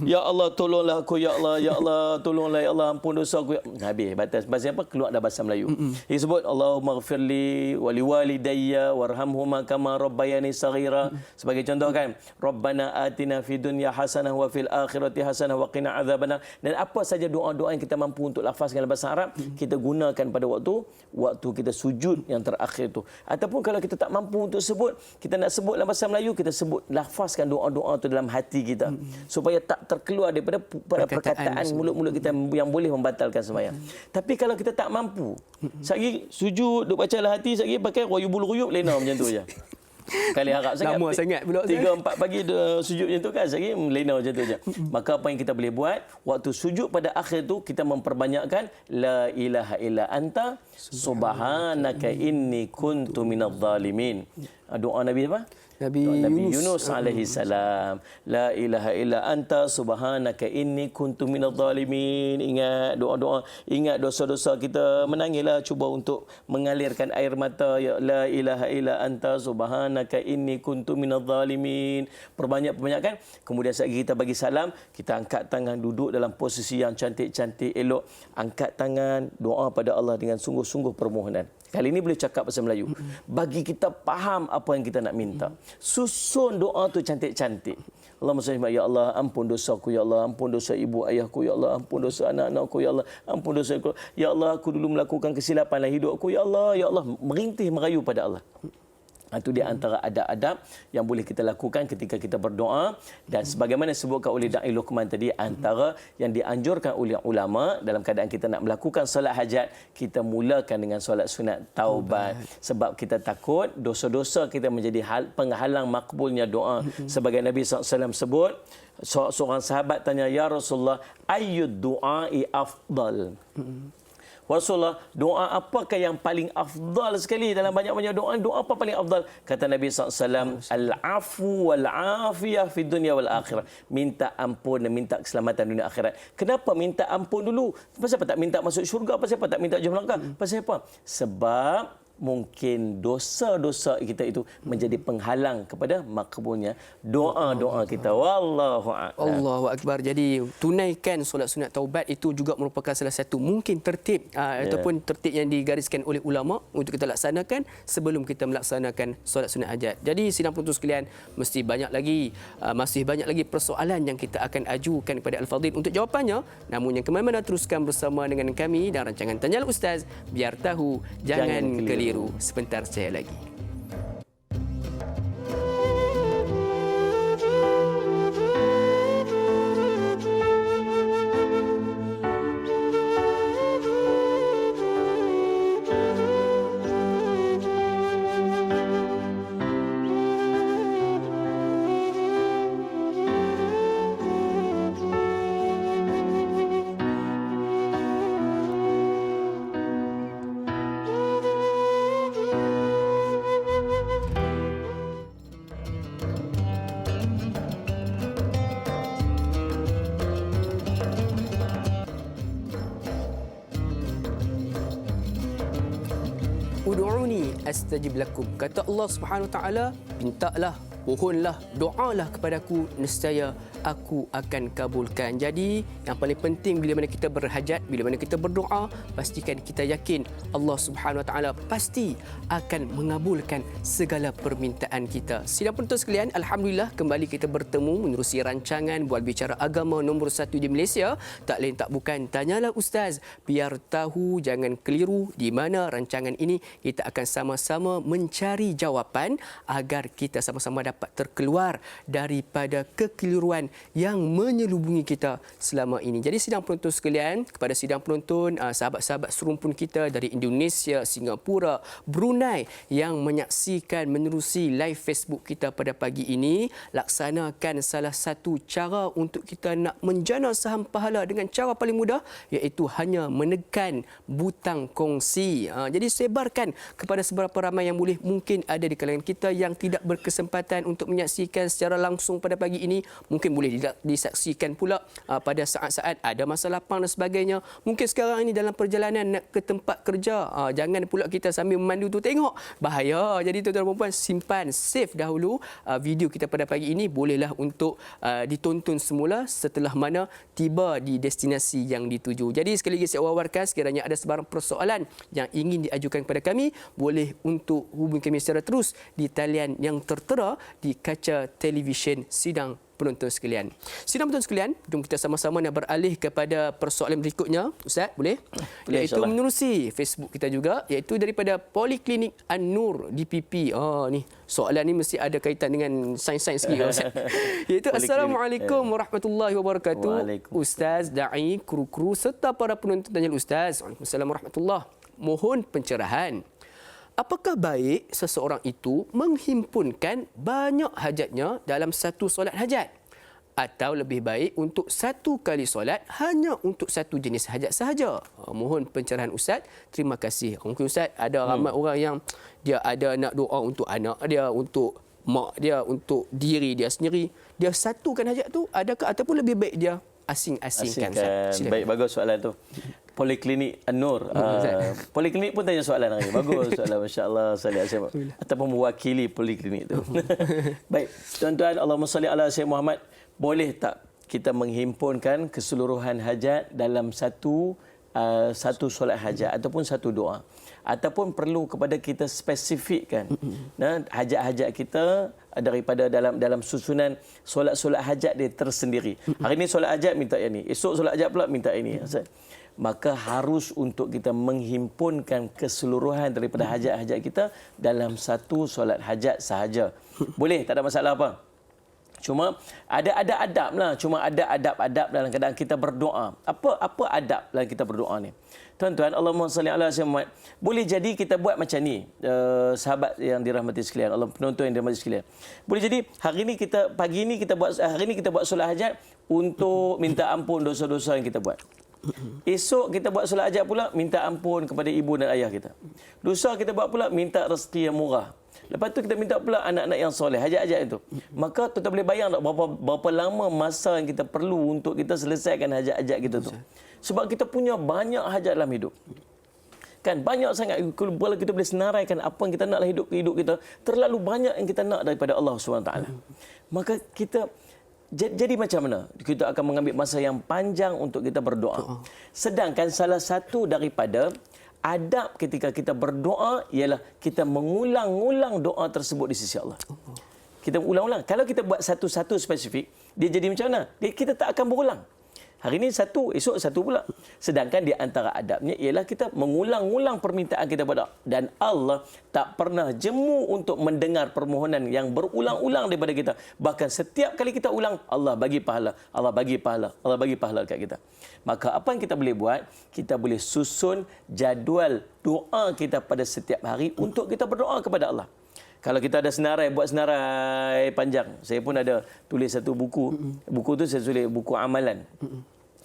Ya Allah tolonglah aku, ya Allah, ya Allah tolonglah, ya Allah ampun dosa aku. Habis batal. Bahasa apa? Keluar dah bahasa Melayu. Dia sebut Allahumma ghfirli wa liwalidayya warhamhuma kama rabbayani saghira. Sebagai contoh kan, Rabbana atina fid dunya hasanah wa fil akhirati hasanah wa qina adzabannar. Dan apa saja doa-doa yang kita mampu untuk lafazkan dalam bahasa Arab, kita gunakan pada waktu kita sujud yang terakhir tu. Ataupun kalau kita tak mampu untuk sebut, kita nak sebut dalam bahasa Melayu, kita sebut, lafazkan doa-doa tu dalam hati kita supaya tak terkeluar daripada perkataan mulut-mulut kita yang boleh membatalkan sembahyang. Tapi kalau kita tak mampu, sehari sujud duk baca dalam hati, sehari pakai ruyub lena macam tu je. Kali harap sangat. Lama sangat pula. 3-4 pagi sujud macam tu kan, sehari lena macam tu je. Maka apa yang kita boleh buat, waktu sujud pada akhir tu kita memperbanyakkan la ilaha illa anta subhanaka inni kuntu minadh zalimin. Doa Nabi apa? Nabi Yunus alaihi salam. La ilaha illa anta subhanaka inni kuntu minadh zalimin. Ingat doa-doa, ingat dosa-dosa kita, menangislah, cuba untuk mengalirkan air mata. Ya la ilaha illa anta subhanaka inni kuntu minadh zalimin. Perbanyak-perbanyakkan. Kemudian saat kita bagi salam, kita angkat tangan, duduk dalam posisi yang cantik-cantik, elok. Angkat tangan, doa pada Allah dengan sungguh-sungguh permohonan. Kali ini boleh cakap bahasa Melayu. Bagi kita faham apa yang kita nak minta. Susun doa tu cantik-cantik. Allahumma salli, ya Allah, ampun dosaku, ya Allah, ampun dosa ibu ayahku, ya Allah, ampun dosa anak-anakku, ya Allah, ampun dosa aku. Ya Allah, aku dulu melakukan kesilapan dalam hidupku, ya Allah, merintih merayu pada Allah. Itu di antara adab-adab yang boleh kita lakukan ketika kita berdoa. Dan sebagaimana disebutkan oleh Da'i Luqman tadi, antara yang dianjurkan oleh ulama dalam keadaan kita nak melakukan solat hajat, kita mulakan dengan solat sunat taubat. Sebab kita takut dosa-dosa kita menjadi penghalang makbulnya doa. Sebagai Nabi SAW sebut, seorang sahabat tanya, ya Rasulullah, ayyud du'ai afdal? Rasulullah, doa apakah yang paling afdal sekali dalam banyak-banyak doa? Doa apa paling afdal? Kata Nabi SAW, al-afu wal-afiyah fi dunia wal-akhirah. Minta ampun dan minta keselamatan dunia akhirat. Kenapa minta ampun dulu? Pasal apa tak minta masuk syurga? Pasal apa tak minta jauh neraka? Pasal apa? Sebab mungkin dosa-dosa kita itu menjadi penghalang kepada makbulnya doa-doa kita. Wallahu a'lam. Allahu akbar. Jadi tunaikan solat sunat taubat itu juga merupakan salah satu mungkin tertib ataupun tertib yang digariskan oleh ulama untuk kita laksanakan sebelum kita melaksanakan solat sunat hajat. Jadi sidang penonton sekalian, masih banyak lagi persoalan yang kita akan ajukan kepada Al-Fadhil untuk jawapannya. Namun yang ke mana-mana, teruskan bersama dengan kami dan rancangan Tanyalah Ustaz, biar tahu jangan keliru. Sebentar saya lagi. Ud'uni astajib lakum. Kata Allah Subhanahu Wa Taala, mintalah, mohonlah, doalah kepadaku, nescaya aku akan kabulkan. Jadi yang paling penting bila mana kita berhajat, bila mana kita berdoa, pastikan kita yakin Allah Subhanahu Wa Taala pasti akan mengabulkan segala permintaan kita. Sidang penonton sekalian, alhamdulillah kembali kita bertemu menerusi rancangan Bual Bicara Agama nombor 1 di Malaysia. Tak lain tak bukan Tanyalah Ustaz, biar tahu jangan keliru, di mana rancangan ini kita akan sama-sama mencari jawapan agar kita sama-sama dapat terkeluar daripada kekeliruan yang menyelubungi kita selama ini. Jadi sidang penonton sekalian, kepada sidang penonton, sahabat-sahabat serumpun kita dari Indonesia, Singapura, Brunei yang menyaksikan menerusi live Facebook kita pada pagi ini, laksanakan salah satu cara untuk kita nak menjana saham pahala dengan cara paling mudah, iaitu hanya menekan butang kongsi. Jadi sebarkan kepada seberapa ramai yang boleh. Mungkin ada di kalangan kita yang tidak berkesempatan untuk menyaksikan secara langsung pada pagi ini, mungkin boleh disaksikan pula pada saat-saat ada masa lapang dan sebagainya. Mungkin sekarang ini dalam perjalanan nak ke tempat kerja, jangan pula kita sambil memandu tu tengok, bahaya. Jadi tuan-tuan dan puan, simpan, save dahulu video kita pada pagi ini, bolehlah untuk ditonton semula setelah mana tiba di destinasi yang dituju. Jadi sekali lagi saya wawarkan, sekiranya ada sebarang persoalan yang ingin diajukan kepada kami, boleh untuk hubungi kami secara terus di talian yang tertera di kaca televisyen sidang penonton sekalian. Sidang penonton sekalian, jom kita sama-sama nak beralih kepada persoalan berikutnya. Ustaz, boleh? Iaitu menerusi Facebook kita juga, iaitu daripada Poliklinik An-Nur DPP. Ni soalan ni mesti ada kaitan dengan sains-sains sikit, Ustaz. Iaitu Assalamualaikum warahmatullahi wabarakatuh. Ustaz, da'i, kru-kru serta para penonton tanya Ustaz. Waalaikumsalam warahmatullahi. Mohon pencerahan. Apakah baik seseorang itu menghimpunkan banyak hajatnya dalam satu solat hajat? Atau lebih baik untuk satu kali solat hanya untuk satu jenis hajat sahaja? Mohon pencerahan Ustaz. Terima kasih. Mungkin Ustaz ada ramai orang yang dia ada nak doa untuk anak dia, untuk mak dia, untuk diri dia sendiri. Dia satukan hajat tu, adakah ataupun lebih baik dia asing-asingkan? Baik, bagus soalan tu. Poliklinik An-Nur. Poliklinik pun tanya soalan hari. Bagus soalan, masya-Allah, salih ataupun mewakili poliklinik tu. Baik, tuan-tuan, Allahumma salli ala Sayyidina Muhammad. Boleh tak kita menghimpunkan keseluruhan hajat dalam satu solat hajat ataupun satu doa? Ataupun perlu kepada kita spesifikkan hajat-hajat kita daripada dalam susunan solat-solat hajat dia tersendiri. Hari ini solat hajat minta yang ni, esok solat hajat pula minta ini. Maka harus untuk kita menghimpunkan keseluruhan daripada hajat-hajat kita dalam satu solat hajat sahaja. Boleh, tak ada masalah apa. Cuma ada adab lah. Cuma ada adab-adab dalam keadaan kita berdoa. Apa adab dalam kita berdoa ni? Tuan-tuan, Allahumma salli ala Sayyidina Muhammad. Boleh jadi kita buat macam ni, sahabat yang dirahmati sekalian, Allah penonton yang dirahmati sekalian. Boleh jadi hari ni kita buat solat hajat untuk minta ampun dosa-dosa yang kita buat. Esok kita buat solat hajat pula minta ampun kepada ibu dan ayah kita. Lusa kita buat pula minta rezeki yang murah. Lepas tu kita minta pula anak-anak yang soleh, hajat-hajat itu. Maka tuan boleh bayang tak berapa lama masa yang kita perlu untuk kita selesaikan hajat-hajat kita tu. Sebab kita punya banyak hajat dalam hidup. Kan banyak sangat, kalau kita boleh senaraikan apa yang kita nak dalam hidup kita, terlalu banyak yang kita nak daripada Allah SWT. Maka kita jadi macam mana? Kita akan mengambil masa yang panjang untuk kita berdoa. Sedangkan salah satu daripada adab ketika kita berdoa ialah kita mengulang-ulang doa tersebut di sisi Allah. Kita ulang-ulang. Kalau kita buat satu-satu spesifik, dia jadi macam mana? Kita tak akan berulang. Hari ini satu, esok satu pula. Sedangkan di antara adabnya ialah kita mengulang-ulang permintaan kita kepada Allah. Dan Allah tak pernah jemu untuk mendengar permohonan yang berulang-ulang daripada kita. Bahkan setiap kali kita ulang, Allah bagi pahala, Allah bagi pahala, Allah bagi pahala dekat kita. Maka apa yang kita boleh buat? Kita boleh susun jadual doa kita pada setiap hari untuk kita berdoa kepada Allah. Kalau kita ada senarai, buat senarai panjang. Saya pun ada tulis satu buku. Buku tu saya tulis buku amalan.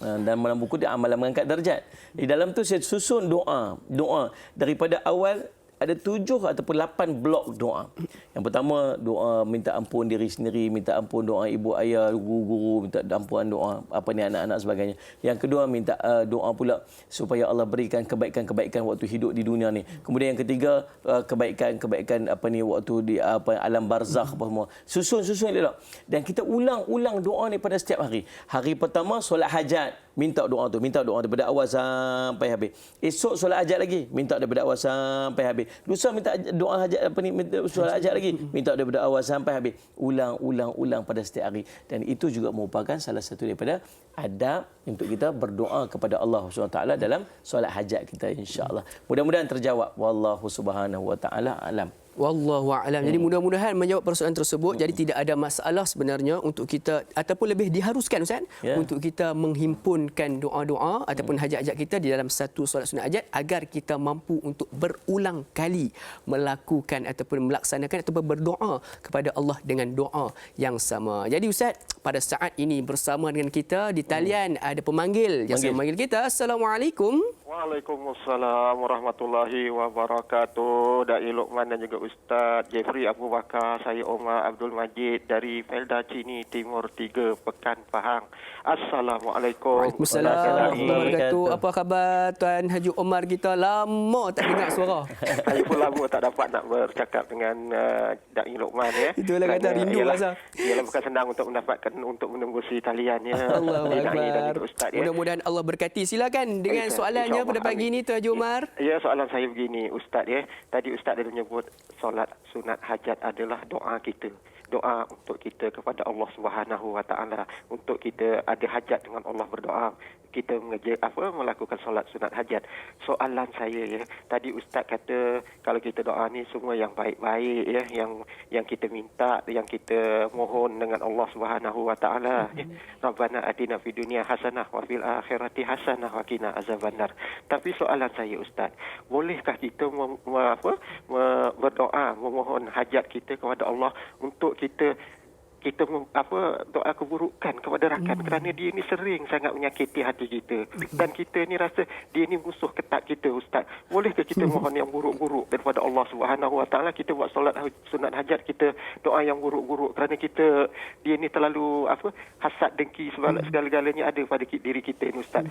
Dan dalam buku dia amalan mengangkat darjat. Di dalam tu saya susun doa daripada awal. Ada 7 ataupun 8 blok doa. Yang pertama, doa minta ampun diri sendiri, minta ampun doa ibu ayah, guru-guru, minta ampun doa anak-anak sebagainya. Yang kedua, minta doa pula supaya Allah berikan kebaikan-kebaikan waktu hidup di dunia ni. Kemudian yang ketiga, kebaikan-kebaikan waktu di alam barzakh apa semua. Susun dia. Dan kita ulang-ulang doa ni pada setiap hari. Hari pertama solat hajat, minta doa daripada awal sampai habis. Esok solat hajat lagi, minta daripada awal sampai habis. Lusa minta doa hajat solat hajat lagi, minta daripada awal sampai habis. Ulang pada setiap hari. Dan itu juga merupakan salah satu daripada adab untuk kita berdoa kepada Allah SWT dalam solat hajat kita, insya-Allah. Mudah-mudahan terjawab. Wallahu subhanahu wa ta'ala alam. Wallahu a'lam. Jadi mudah-mudahan menjawab persoalan tersebut. Jadi tidak ada masalah sebenarnya untuk kita, ataupun lebih diharuskan Ustaz, untuk kita menghimpunkan doa-doa ataupun hajat-hajat kita di dalam satu solat sunat hajat agar kita mampu untuk berulang kali melakukan ataupun melaksanakan ataupun berdoa kepada Allah dengan doa yang sama. Jadi Ustaz, pada saat ini bersama dengan kita di talian ada pemanggil yang memanggil kita. Assalamualaikum. Waalaikumsalam warahmatullahi wabarakatuh. Da'i Luqman dan juga Ustaz Jeffrey Abu Bakar. Saya Omar Abdul Majid dari Felda Cini Timur 3 Pekan Pahang. Assalamualaikum. Waalaikumsalam warahmatullahi wabarakatuh. Apa khabar Tuan Haji Omar kita? Lama tak dengar suara. Saya pun lama tak dapat nak bercakap dengan Da'i Luqman ya. Itulah kata rindu rasa. Ialah bukan senang untuk mendapatkan menembusi taliannya. Allahu Akbar. Mudah-mudahan Allah berkati. Silakan dengan soalannya pada pagi ini Tuan Haji Omar. Ya, soalan saya begini Ustaz ya. Tadi Ustaz ada menyebut solat sunat hajat adalah doa kita. doa untuk kita kepada Allah Subhanahu Wa Taala, untuk kita ada hajat dengan Allah berdoa, kita melakukan solat sunat hajat. Soalan saya ya, tadi Ustaz kata kalau kita doa ni semua yang baik-baik ya, yang kita minta, yang kita mohon dengan Allah Subhanahu Wa Taala. Rabbana atina fid dunya hasanah wa fil akhirati hasanah wa qina azabannar. Tapi soalan saya Ustaz, bolehkah kita berdoa memohon hajat kita kepada Allah untuk kita doa keburukan kepada rakan, kerana dia ni sering sangat menyakiti hati kita dan kita ni rasa dia ni musuh ketat kita Ustaz. Bolehkah kita mohon yang buruk-buruk daripada Allah Subhanahu Wa Taala? Kita buat solat sunat hajat, kita doa yang buruk-buruk kerana dia ni terlalu hasad, dengki, segala-galanya ada pada diri kita ni Ustaz.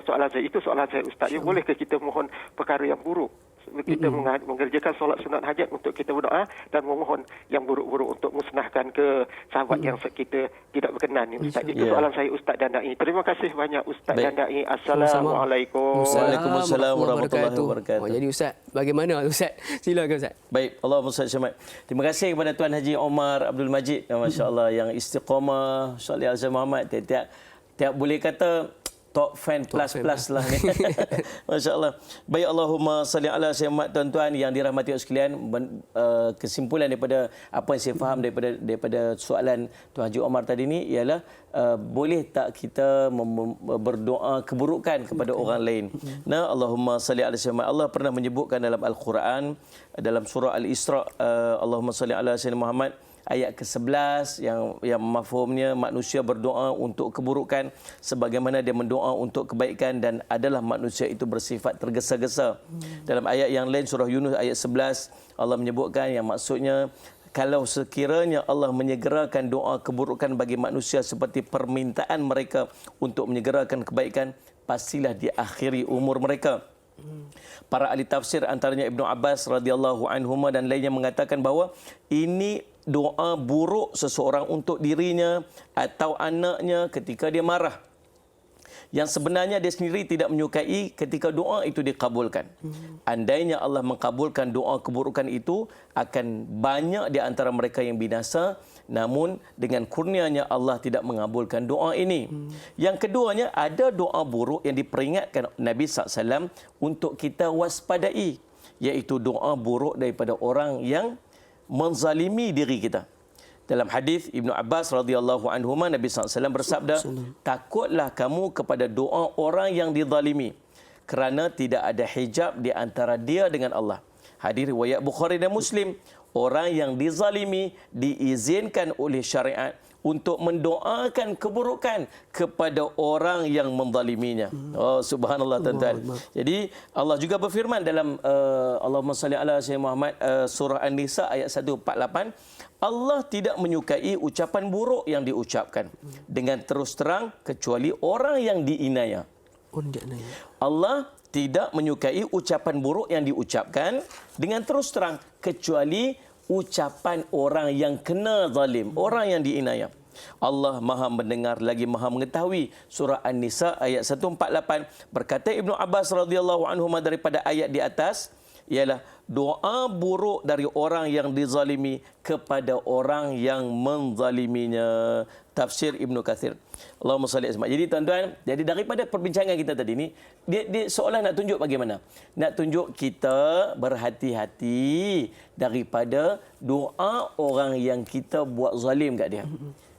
Soalan saya Ustaz, ya, bolehkah kita mohon perkara yang buruk? Kita mengerjakan solat sunat hajat untuk kita berdoa dan memohon yang buruk-buruk untuk musnahkan ke sahabat yang kita tidak berkenan ni Ustaz. Itu soalan saya Ustaz dan Dai. Terima kasih banyak Ustaz dan Dai. Assalamualaikum. Waalaikumsalam warahmatullahi wabarakatuh. Jadi Ustaz, bagaimana Ustaz? Silakan Ustaz. Baik, Allahumma salli alaihi. Terima kasih kepada Tuan Haji Omar Abdul Majid, masya-Allah, yang istiqamah salli alaihi Muhammad. Tiap boleh kata top fan plus lah ni. Masya-Allah. Baik, Allahumma salli ala sayyidina tuan-tuan yang dirahmati Allah sekalian. Kesimpulan daripada apa yang saya faham daripada soalan Tuan Haji Omar tadi ni ialah boleh tak kita berdoa keburukan kepada orang lain? Nah, Allahumma salli ala sayyidina. Allah pernah menyebutkan dalam Al-Quran, dalam surah Al-Isra, Allahumma salli ala sayyidina Muhammad, ayat ke-11 yang mafhumnya manusia berdoa untuk keburukan sebagaimana dia mendoa untuk kebaikan, dan adalah manusia itu bersifat tergesa-gesa. Dalam ayat yang lain surah Yunus ayat 11 Allah menyebutkan yang maksudnya kalau sekiranya Allah menyegerakan doa keburukan bagi manusia seperti permintaan mereka untuk menyegerakan kebaikan, pastilah diakhiri umur mereka. Para ahli tafsir antaranya Ibnu Abbas radhiyallahu anhuma dan lainnya mengatakan bahawa ini doa buruk seseorang untuk dirinya atau anaknya ketika dia marah, yang sebenarnya dia sendiri tidak menyukai ketika doa itu dikabulkan. Andainya Allah mengkabulkan doa keburukan itu, akan banyak di antara mereka yang binasa. Namun dengan kurnianya Allah tidak mengabulkan doa ini. Yang keduanya, ada doa buruk yang diperingatkan Nabi SAW untuk kita waspadai, iaitu doa buruk daripada orang yang menzalimi diri kita. Dalam hadis Ibnu Abbas radhiyallahu anhuma, Nabi SAW bersabda, takutlah kamu kepada doa orang yang dizalimi, kerana tidak ada hijab di antara dia dengan Allah. Hadis riwayat Bukhari dan Muslim. Orang yang dizalimi diizinkan oleh syariat untuk mendoakan keburukan kepada orang yang menzaliminya. Oh, subhanallah tuan-tuan. Jadi Allah juga berfirman dalam Allahumma salli ala sayyidina Muhammad, surah An-Nisa ayat 148, Allah tidak menyukai ucapan buruk yang diucapkan dengan terus terang kecuali orang yang diinaya. Allah tidak menyukai ucapan buruk yang diucapkan dengan terus terang kecuali ucapan orang yang kena zalim, orang yang diinaya. Allah Maha mendengar lagi Maha mengetahui. Surah An-Nisa ayat 148. Berkata Ibnu Abbas radhiyallahu anhu daripada ayat di atas, ialah doa buruk dari orang yang dizalimi kepada orang yang menzaliminya. Tafsir Ibnu Katsir. Allahumma salli alaihi. Jadi tuan-tuan, jadi daripada perbincangan kita tadi ni, dia seolah nak tunjuk bagaimana? Nak tunjuk kita berhati-hati daripada doa orang yang kita buat zalim kat dia.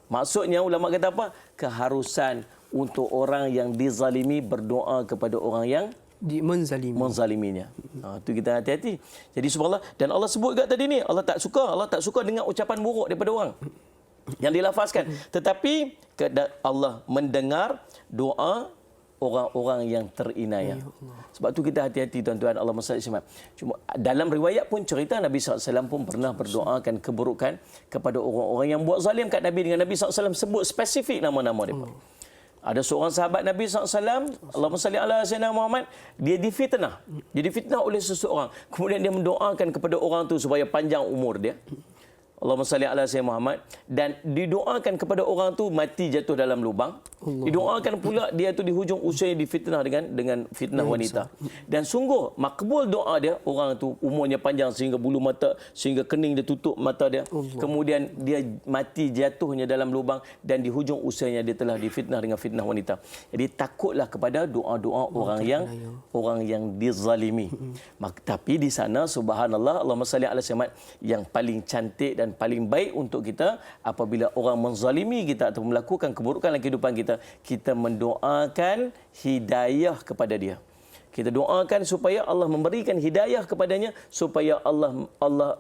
Maksudnya ulama kata apa? Keharusan untuk orang yang dizalimi berdoa kepada orang yang menzaliminya. Itu kita hati-hati. Jadi subhanallah, dan Allah sebut kat tadi ni, Allah tak suka dengan ucapan buruk daripada orang yang dilafazkan. Tetapi Allah mendengar doa orang-orang yang terinaya. Sebab tu kita hati-hati tuan-tuan. Allahumma salli alaihi. Cuma dalam riwayat pun cerita Nabi SAW pun pernah berdoakan keburukan kepada orang-orang yang buat zalim kat Nabi, dengan Nabi SAW sebut spesifik nama-nama mereka. Ada seorang sahabat Nabi SAW, Allahumma salli ala sayyidina Muhammad, dia difitnah. Dia difitnah oleh seseorang. Kemudian dia mendoakan kepada orang tu supaya panjang umur dia. Allahumma salli ala sayyidina Muhammad, dan didoakan kepada orang tu mati jatuh dalam lubang. Didoakan pula dia tu di hujung usianya difitnah dengan fitnah wanita. Dan sungguh makbul doa dia, orang tu umurnya panjang sehingga bulu mata, sehingga kening dia tutup mata dia. Kemudian dia mati jatuhnya dalam lubang dan di hujung usianya dia telah difitnah dengan fitnah wanita. Jadi takutlah kepada doa-doa orang yang dizalimi. Tapi di sana subhanallah, Allahumma salli ala Muhammad, yang paling cantik dan paling baik untuk kita apabila orang menzalimi kita atau melakukan keburukan dalam kehidupan kita, kita mendoakan hidayah kepada dia. Kita doakan supaya Allah memberikan hidayah kepadanya, supaya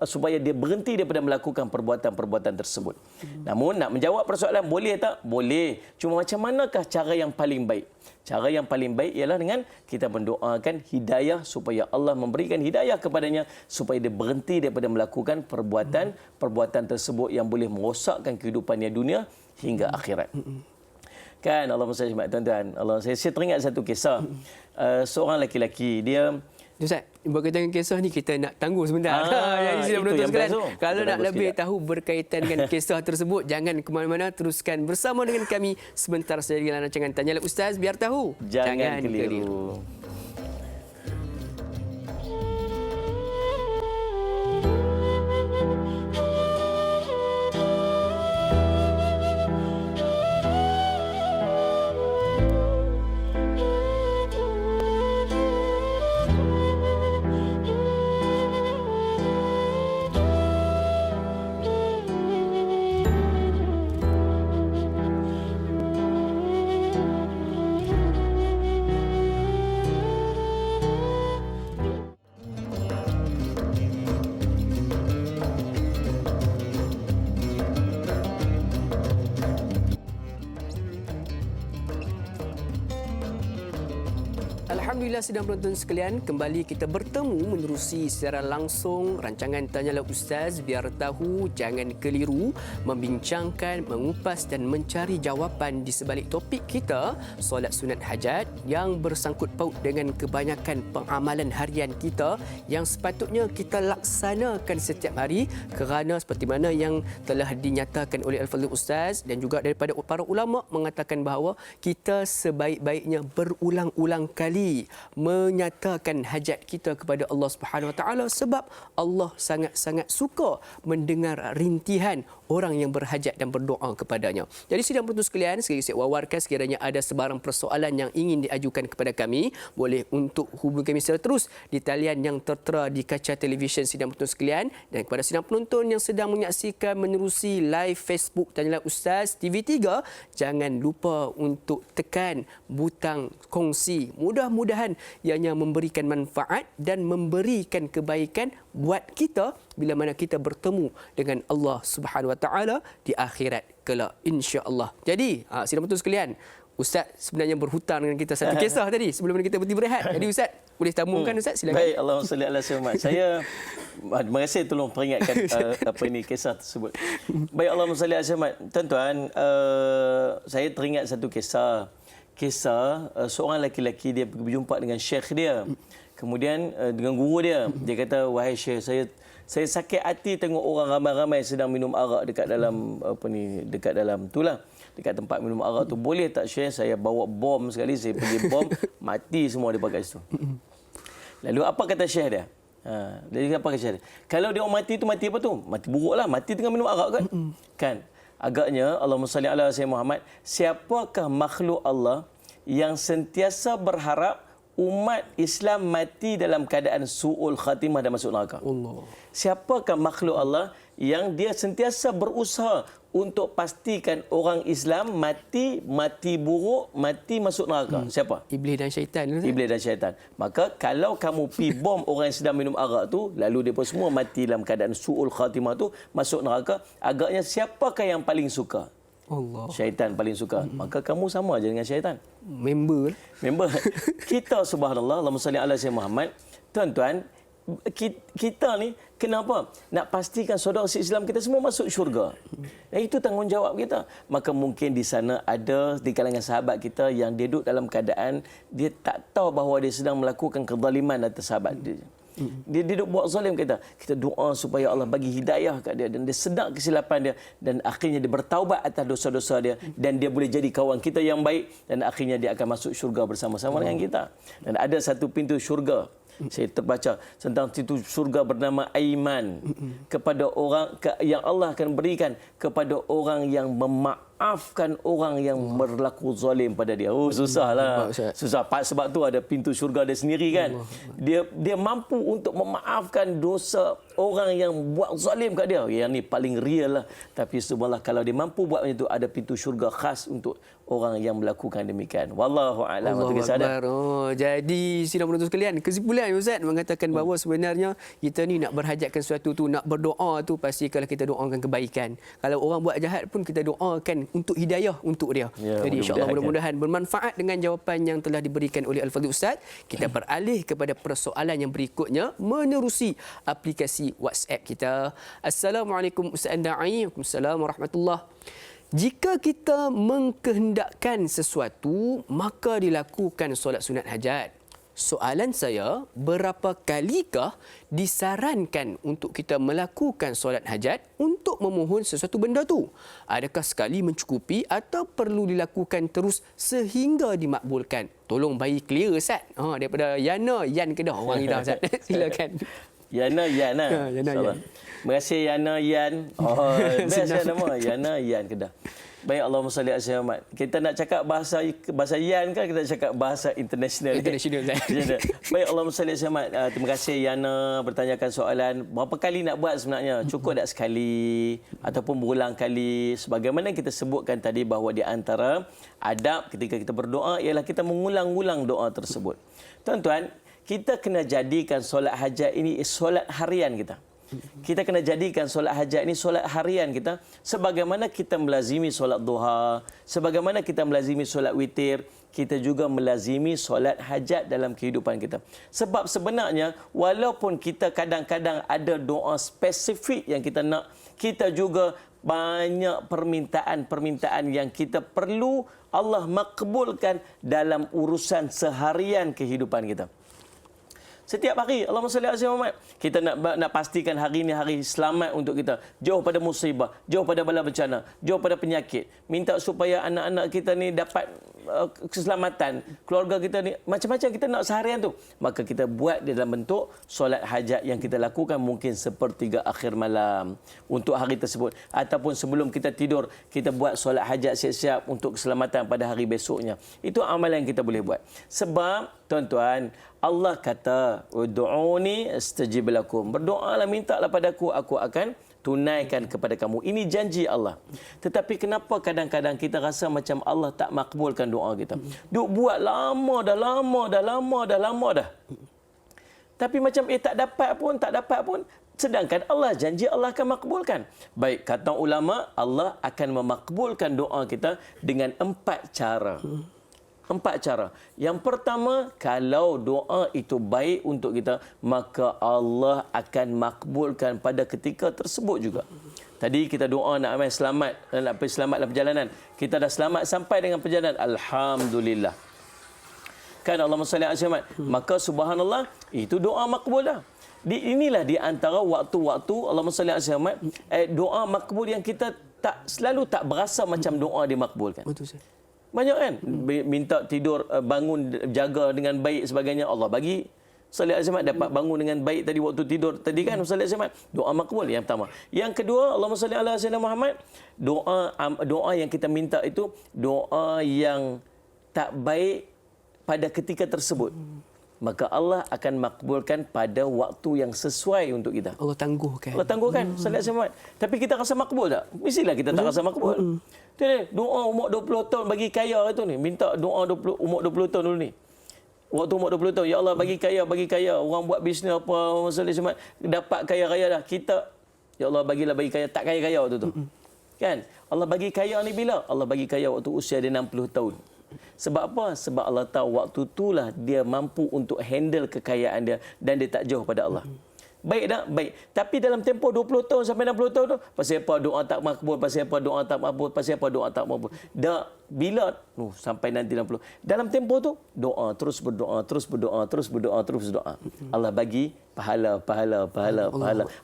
supaya dia berhenti daripada melakukan perbuatan-perbuatan tersebut. Namun nak menjawab persoalan boleh tak? Boleh. Cuma macam manakah cara yang paling baik? Cara yang paling baik ialah dengan kita mendoakan hidayah supaya Allah memberikan hidayah kepadanya supaya dia berhenti daripada melakukan perbuatan tersebut yang boleh merosakkan kehidupannya dunia hingga akhirat. Kan Allahumma salli alaihi tuan-tuan. Saya teringat satu kisah. Seorang lelaki dia Ustaz, berkaitan dengan kisah ni kita nak tangguh sebentar. Jadi sudah menonton sekalian. Kalau nak lebih tahu berkaitan dengan kisah tersebut, jangan ke mana-mana, teruskan bersama dengan kami sebentar saja dalam rancangan Tanyalah Ustaz biar tahu. Jangan keliru. Alhamdulillah sedang penonton sekalian, kembali kita bertemu menerusi secara langsung rancangan Tanyalah Ustaz biar tahu jangan keliru, membincangkan, mengupas dan mencari jawapan di sebalik topik kita solat sunat hajat yang bersangkut paut dengan kebanyakan pengamalan harian kita yang sepatutnya kita laksanakan setiap hari, kerana seperti mana yang telah dinyatakan oleh Al-Fadhil Ustaz dan juga daripada para ulama mengatakan bahawa kita sebaik-baiknya berulang-ulang kali menyatakan hajat kita kepada Allah Subhanahu Wa Taala, sebab Allah sangat-sangat suka mendengar rintihan orang yang berhajat dan berdoa kepadanya. Jadi sidang penonton sekalian, sekali saya wawarkan sekiranya ada sebarang persoalan yang ingin diajukan kepada kami, boleh untuk hubungi kami secara terus di talian yang tertera di kaca televisyen sidang penonton sekalian, dan kepada sidang penonton yang sedang menyaksikan menerusi live Facebook Tanyalah Ustaz TV3, jangan lupa untuk tekan butang kongsi. Mudah-mudahan ianya memberikan manfaat dan memberikan kebaikan buat kita bila mana kita bertemu dengan Allah Subhanahu Wa Taala di akhirat kelak, insya-Allah. Jadi, sidang penonton sekalian, Ustaz sebenarnya berhutang dengan kita satu kisah tadi sebelum kita berhenti berehat. Jadi Ustaz, boleh tamukan Ustaz, silakan. Baik, Allahumma salli ala Muhammad. Saya terima kasih tolong peringatkan kisah tersebut. Baik, Allahumma salli ala Muhammad. Tuan-tuan, saya teringat satu kisah seorang lelaki dia berjumpa dengan syekh dia. Kemudian dengan guru dia, dia kata, "Wahai syekh, saya sakit hati tengok orang ramai-ramai sedang minum arak dekat dalam dekat tempat minum arak tu. Boleh tak syekh saya bawa bom sekali, saya pergi bom, mati semua dia pakai situ." Lalu apa kata syekh dia? Dia apa kata syekh dia? Kalau dia orang mati tu mati apa tu? Mati buruklah, mati tengah minum arak kan? Kan? Agaknya Allahumma salli ala Sayyidina Muhammad, siapakah makhluk Allah yang sentiasa berharap umat Islam mati dalam keadaan su'ul khatimah dan masuk neraka? Allah. Siapakah makhluk Allah yang dia sentiasa berusaha untuk pastikan orang Islam mati buruk, mati masuk neraka? Siapa? Iblis dan syaitan. Iblis dan syaitan. Maka kalau kamu pi bom orang yang sedang minum arak tu, lalu mereka semua mati dalam keadaan su'ul khatimah tu, masuk neraka, agaknya siapakah yang paling suka? Allah. Syaitan paling suka. Maka kamu sama aja dengan syaitan. Member. Kita subhanallah, Allahumma salli ala Sayyidina Muhammad. Tuan-tuan, kita ni kenapa nak pastikan saudara Islam kita semua masuk syurga? Dan itu tanggungjawab kita. Maka mungkin di sana ada di kalangan sahabat kita yang dia duduk dalam keadaan dia tak tahu bahawa dia sedang melakukan kezaliman atas sahabat dia. Dia duk buat zalim kita. Kita doa supaya Allah bagi hidayah kat dia dan dia sedar kesilapan dia dan akhirnya dia bertaubat atas dosa-dosa dia dan dia boleh jadi kawan kita yang baik dan akhirnya dia akan masuk syurga bersama-sama dengan kita. Dan ada satu pintu syurga. Saya terbaca tentang pintu syurga bernama Aiman kepada orang yang Allah akan berikan kepada orang yang memaafkan orang yang berlaku zalim pada dia. Oh, susahlah. Susah. Sebab tu ada pintu syurga dia sendiri kan. Dia mampu untuk memaafkan dosa orang yang buat zalim kat dia. Yang ni paling real lah. Tapi subhanallah kalau dia mampu buat macam tu, ada pintu syurga khas untuk orang yang melakukan demikian. Wallahu a'lam. Oh, jadi sidang penonton sekalian, kesimpulan Ustaz mengatakan bahawa sebenarnya kita ni nak berhajatkan sesuatu tu, nak berdoa tu pasti kalau kita doakan kebaikan. Kalau orang buat jahat pun kita doakan untuk hidayah untuk dia. Ya, jadi insya-Allah mudah-mudahan bermanfaat dengan jawapan yang telah diberikan oleh Al-Fadhil Ustaz. Kita beralih kepada persoalan yang berikutnya menerusi aplikasi WhatsApp kita. Assalamualaikum Ustaz Da'i. Waalaikumsalam warahmatullahi. Jika kita mengkehendakkan sesuatu, maka dilakukan solat sunat hajat. Soalan saya, berapa kalikah disarankan untuk kita melakukan solat hajat untuk memohon sesuatu benda tu? Adakah sekali mencukupi atau perlu dilakukan terus sehingga dimakbulkan? Tolong bagi clear Ustaz. Daripada Yana Yan Kedah orang kita Ustaz. Silakan. Yana Yan lah. Yana Yan. Terima kasih Yana Yan. Oh, best nama Yana Yan Kedah. Baik, Allahumma salli ala sayyidina Muhammad. Kita nak cakap bahasa Yan kan, kita nak cakap bahasa international. International. Baik, Allahumma salli ala sayyidina Muhammad. Terima kasih Yana bertanyakan soalan, berapa kali nak buat sebenarnya? Cukup tak sekali ataupun berulang kali? Sebagaimana kita sebutkan tadi bahawa di antara adab ketika kita berdoa ialah kita mengulang-ulang doa tersebut. Tuan-tuan, kita kena jadikan solat hajat ini solat harian kita. Kita kena jadikan solat hajat ini solat harian kita. Sebagaimana kita melazimi solat duha, sebagaimana kita melazimi solat witir, kita juga melazimi solat hajat dalam kehidupan kita. Sebab sebenarnya, walaupun kita kadang-kadang ada doa spesifik yang kita nak, kita juga banyak permintaan-permintaan yang kita perlu Allah makbulkan dalam urusan seharian kehidupan kita. Setiap hari, Allahumma salli ala sayyidina Muhammad, kita nak pastikan hari ini hari selamat untuk kita. Jauh pada musibah, jauh pada bala bencana, jauh pada penyakit. Minta supaya anak-anak kita ni dapat keselamatan. Keluarga kita ni, macam-macam kita nak seharian tu. Maka kita buat di dalam bentuk solat hajat yang kita lakukan mungkin sepertiga akhir malam untuk hari tersebut. Ataupun sebelum kita tidur, kita buat solat hajat siap-siap untuk keselamatan pada hari besoknya. Itu amalan yang kita boleh buat. Sebab, tuan-tuan, Allah kata, "Ud'uni astajib lakum." Berdoalah, mintalah padaku, aku akan tunaikan kepada kamu. Ini janji Allah. Tetapi kenapa kadang-kadang kita rasa macam Allah tak makbulkan doa kita? Duk buat lama dah. Tapi macam tak dapat pun. Sedangkan Allah janji Allah akan makbulkan. Baik, kata ulama, Allah akan memakbulkan doa kita dengan 4 cara. 4 cara. Yang pertama, kalau doa itu baik untuk kita, maka Allah akan makbulkan pada ketika tersebut juga. Tadi kita doa nak ambil selamat, nak pergi selamat dalam perjalanan. Kita dah selamat sampai dengan perjalanan. Alhamdulillah. Kan Allahumma salli ala sayyidina Muhammad. Maka subhanallah, itu doa makbul dah. Inilah di antara waktu-waktu Allahumma salli ala sayyidina Muhammad, doa makbul yang kita selalu tak berasa macam doa dimakbulkan. Betul Ustaz. Banyak kan? Minta tidur, bangun, jaga dengan baik sebagainya. Allah bagi. Salih Azmat dapat bangun dengan baik tadi waktu tidur. Tadi kan Salih Azmat. Doa makbul yang pertama. Yang kedua, Allahumma salli ala sayyidina Muhammad. Doa yang kita minta itu, doa yang tak baik pada ketika tersebut. Maka Allah akan makbulkan pada waktu yang sesuai untuk kita. Allah tangguhkan. Salih Azmat. Tapi kita rasa makbul tak? Mestilah kita tak rasa makbul. Doa umur 20 tahun bagi kaya itu ni. Minta doa umur 20 tahun dulu ni. Waktu umur 20 tahun, ya Allah bagi kaya. Orang buat bisnes apa, Salih dapat kaya-kaya dah. Kita, ya Allah bagi kaya. Tak kaya-kaya waktu tu. Kan? Allah bagi kaya ni bila? Allah bagi kaya waktu usia dia 60 tahun. Sebab apa? Sebab Allah tahu waktu itulah dia mampu untuk handle kekayaan dia dan dia tak jauh pada Allah. Baik tak? Baik. Tapi dalam tempoh 20 tahun sampai 60 tahun tu, pasal apa doa tak makbul, pasal apa doa tak makbul, pasal apa doa tak makbul. Dah bila sampai nanti 60. Dalam tempoh tu doa, terus berdoa, terus berdoa, terus berdoa, terus berdoa. Allah bagi pahala.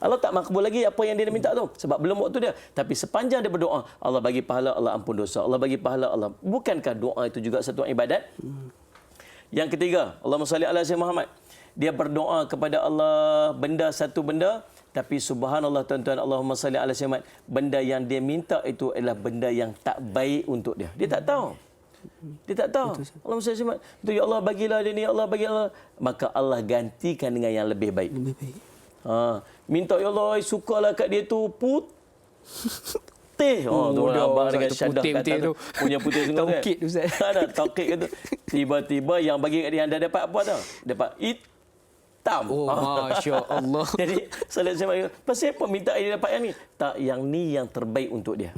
Allah tak makbul lagi apa yang dia minta tu sebab belum waktu dia. Tapi sepanjang dia berdoa, Allah bagi pahala, Allah ampun dosa. Allah bagi pahala, Allah. Bukankah doa itu juga satu ibadat? Yang ketiga, Allahumma salli ala sayyidina Muhammad. Dia berdoa kepada Allah satu benda, tapi subhanallah tuan-tuan, Allahumma salli ala sayyidina Muhammad, benda yang dia minta itu adalah benda yang tak baik untuk dia. Dia tak tahu. Dia tak tahu. Allahumma salli ala sayyidina Muhammad, ya Allah bagilah dia ni, Allah bagilah. Maka Allah gantikan dengan yang lebih baik. Minta ya Allah sukalah kat dia tu putih. Tu abang dengan syadah kata tu. Punya putih semua kan. Taukid Ustaz. Ada taukid kata. Tiba-tiba yang bagi kat dia anda dapat apa tau? Dapat hitam. Masya Allah. Jadi salat saya pasal apa minta dia dapat yang ni? Tak, yang ni yang terbaik untuk dia.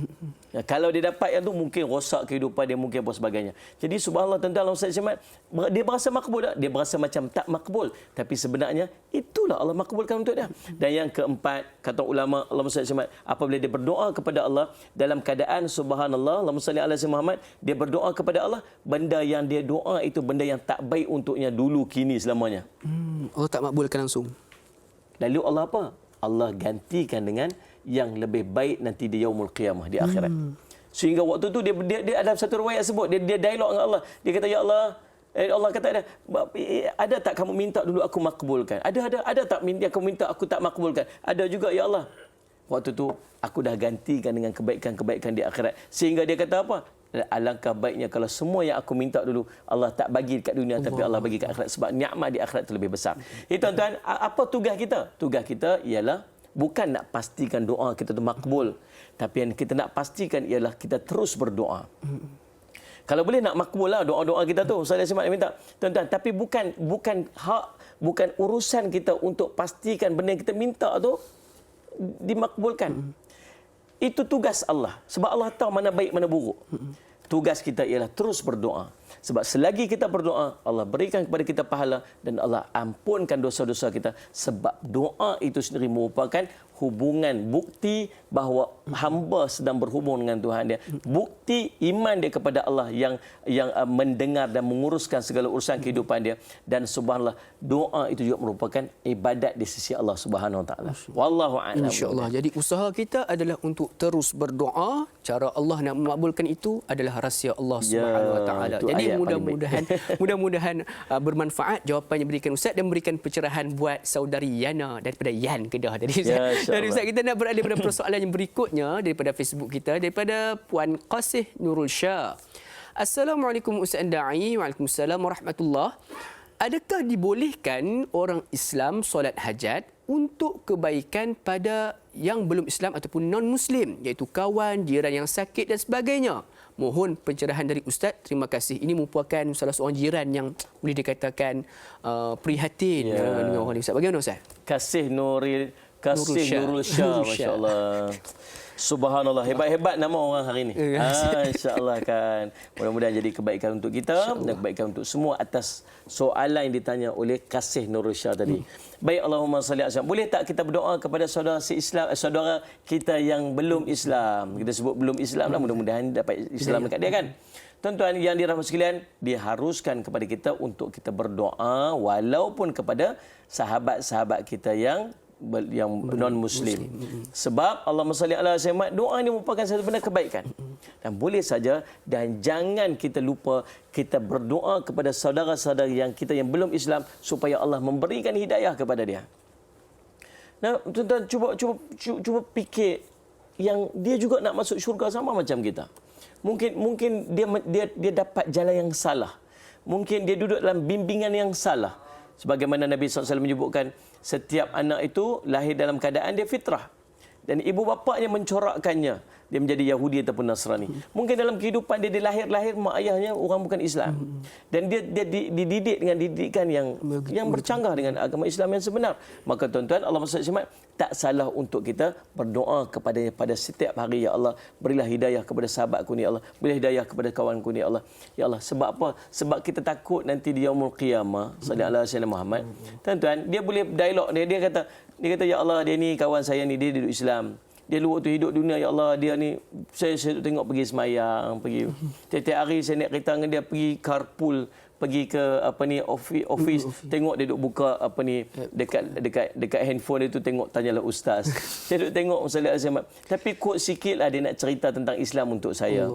Ya, kalau dia dapat yang tu mungkin rosak kehidupan dia, mungkin apa sebagainya. Jadi subhanallah tuan-tuan, Allah Subhanahu dia berasa makbul tak? Dia berasa macam tak makbul, tapi sebenarnya itulah Allah makbulkan untuk dia. Dan yang keempat, kata ulama Allah Subhanahu apabila dia berdoa kepada Allah dalam keadaan subhanallah, Allahumma salli ala sayyidina Muhammad, dia berdoa kepada Allah, benda yang dia doa itu benda yang tak baik untuknya dulu, kini, selamanya. Allah tak makbulkan langsung. Lalu Allah apa? Allah gantikan dengan yang lebih baik nanti di yaumul qiyamah, di akhirat. Sehingga waktu tu dia ada satu riwayat sebut, dia dialog dengan Allah. Dia kata, ya Allah, Allah kata ada tak kamu minta dulu aku makbulkan? Ada tak yang kamu minta aku tak makbulkan? Ada juga ya Allah. Waktu tu aku dah gantikan dengan kebaikan-kebaikan di akhirat. Sehingga dia kata apa? Alangkah baiknya kalau semua yang aku minta dulu Allah tak bagi dekat dunia, tapi Allah bagi kat akhirat, sebab nikmat di akhirat itu lebih besar. Tuan-tuan, apa tugas kita? Tugas kita ialah bukan nak pastikan doa kita tu makbul, tapi yang kita nak pastikan ialah kita terus berdoa. Kalau boleh nak makbul lah doa-doa kita tu. Saya nak minta, tuan-tuan, tapi bukan urusan kita untuk pastikan benda yang kita minta tu dimakbulkan. Itu tugas Allah. Sebab Allah tahu mana baik, mana buruk. Tugas kita ialah terus berdoa. Sebab selagi kita berdoa, Allah berikan kepada kita pahala dan Allah ampunkan dosa-dosa kita. Sebab doa itu sendiri merupakan hubungan, bukti bahawa hamba sedang berhubung dengan Tuhan dia. Bukti iman dia kepada Allah yang mendengar dan menguruskan segala urusan kehidupan dia. Dan subhanallah, doa itu juga merupakan ibadat di sisi Allah Subhanahu Wa Taala. Wallahu a'lam. Insya-Allah. Jadi usaha kita adalah untuk terus berdoa. Cara Allah nak memakbulkan itu adalah rahsia Allah Subhanahu Wa Taala. Jadi mudah-mudahan bermanfaat jawapan yang diberikan Ustaz dan memberikan pencerahan buat saudari Yana daripada Yan Kedah tadi. Dari Ustaz, kita nak beralih pada persoalan yang berikutnya daripada Facebook kita, daripada Puan Qasih Nurul Shah. Assalamualaikum Ustaz Da'i. Waalaikumsalam warahmatullahi. Adakah dibolehkan orang Islam solat hajat untuk kebaikan pada yang belum Islam ataupun non-Muslim, iaitu kawan, jiran yang sakit dan sebagainya? Mohon pencerahan dari Ustaz. Terima kasih. Ini merupakan salah seorang jiran yang boleh dikatakan prihatin dengan orang Ustaz. Bagaimana Ustaz? Kasih Nurul Shah, masya-Allah. Subhanallah, hebat-hebat nama orang hari ini. Insya-Allah kan. Mudah-mudahan jadi kebaikan untuk kita dan kebaikan untuk semua atas soalan yang ditanya oleh Kasih Nurul Shah tadi. Baik, Allahumma salli ala. Boleh tak kita berdoa kepada saudara saudara kita yang belum Islam? Kita sebut belum Islam lah, mudah-mudahan dapat Islam dekat dia kan. Tuan-tuan yang dirahmati sekalian, diharuskan kepada kita untuk kita berdoa walaupun kepada sahabat-sahabat kita yang non-Muslim. Sebab Allahumma salli ala sayyidina, doa ini merupakan satu benda kebaikan. Dan boleh saja, dan jangan kita lupa kita berdoa kepada saudara-saudara yang kita yang belum Islam supaya Allah memberikan hidayah kepada dia. Nah, tuan-tuan, cuba fikir yang dia juga nak masuk syurga sama macam kita. Mungkin dia dapat jalan yang salah. Mungkin dia duduk dalam bimbingan yang salah. Sebagaimana Nabi SAW menyebutkan, setiap anak itu lahir dalam keadaan dia fitrah. Dan ibu bapaknya mencorakkannya. Dia menjadi Yahudi ataupun Nasrani. Mungkin dalam kehidupan dia lahir mak ayahnya orang bukan Islam. Dan dia dididik dengan didikan yang bercanggah dengan agama Islam yang sebenar. Maka tuan-tuan, Allah SWT tak salah untuk kita berdoa kepadanya pada setiap hari. Ya Allah, berilah hidayah kepada sahabatku ni, ya Allah. Berilah hidayah kepada kawanku ni, ya Allah. Ya Allah, sebab apa? Sebab kita takut nanti di yaumul qiyamah, sallallahu alaihi wasallam Muhammad. Tuan-tuan, dia boleh dialog dia kata, Dia kata, ya Allah, dia ni kawan saya ni, dia duduk Islam. Dia dulu waktu hidup dunia, ya Allah, dia ni, saya tengok pergi semayang, pergi. Tiap-tiap hari saya naik kereta dengan dia pergi carpool, pergi ke office tengok dia duk buka dekat handphone dia tu, tengok tanyalah ustaz. Saya duk tengok Ustaz Azam. Tapi kod sikitlah dia nak cerita tentang Islam untuk saya.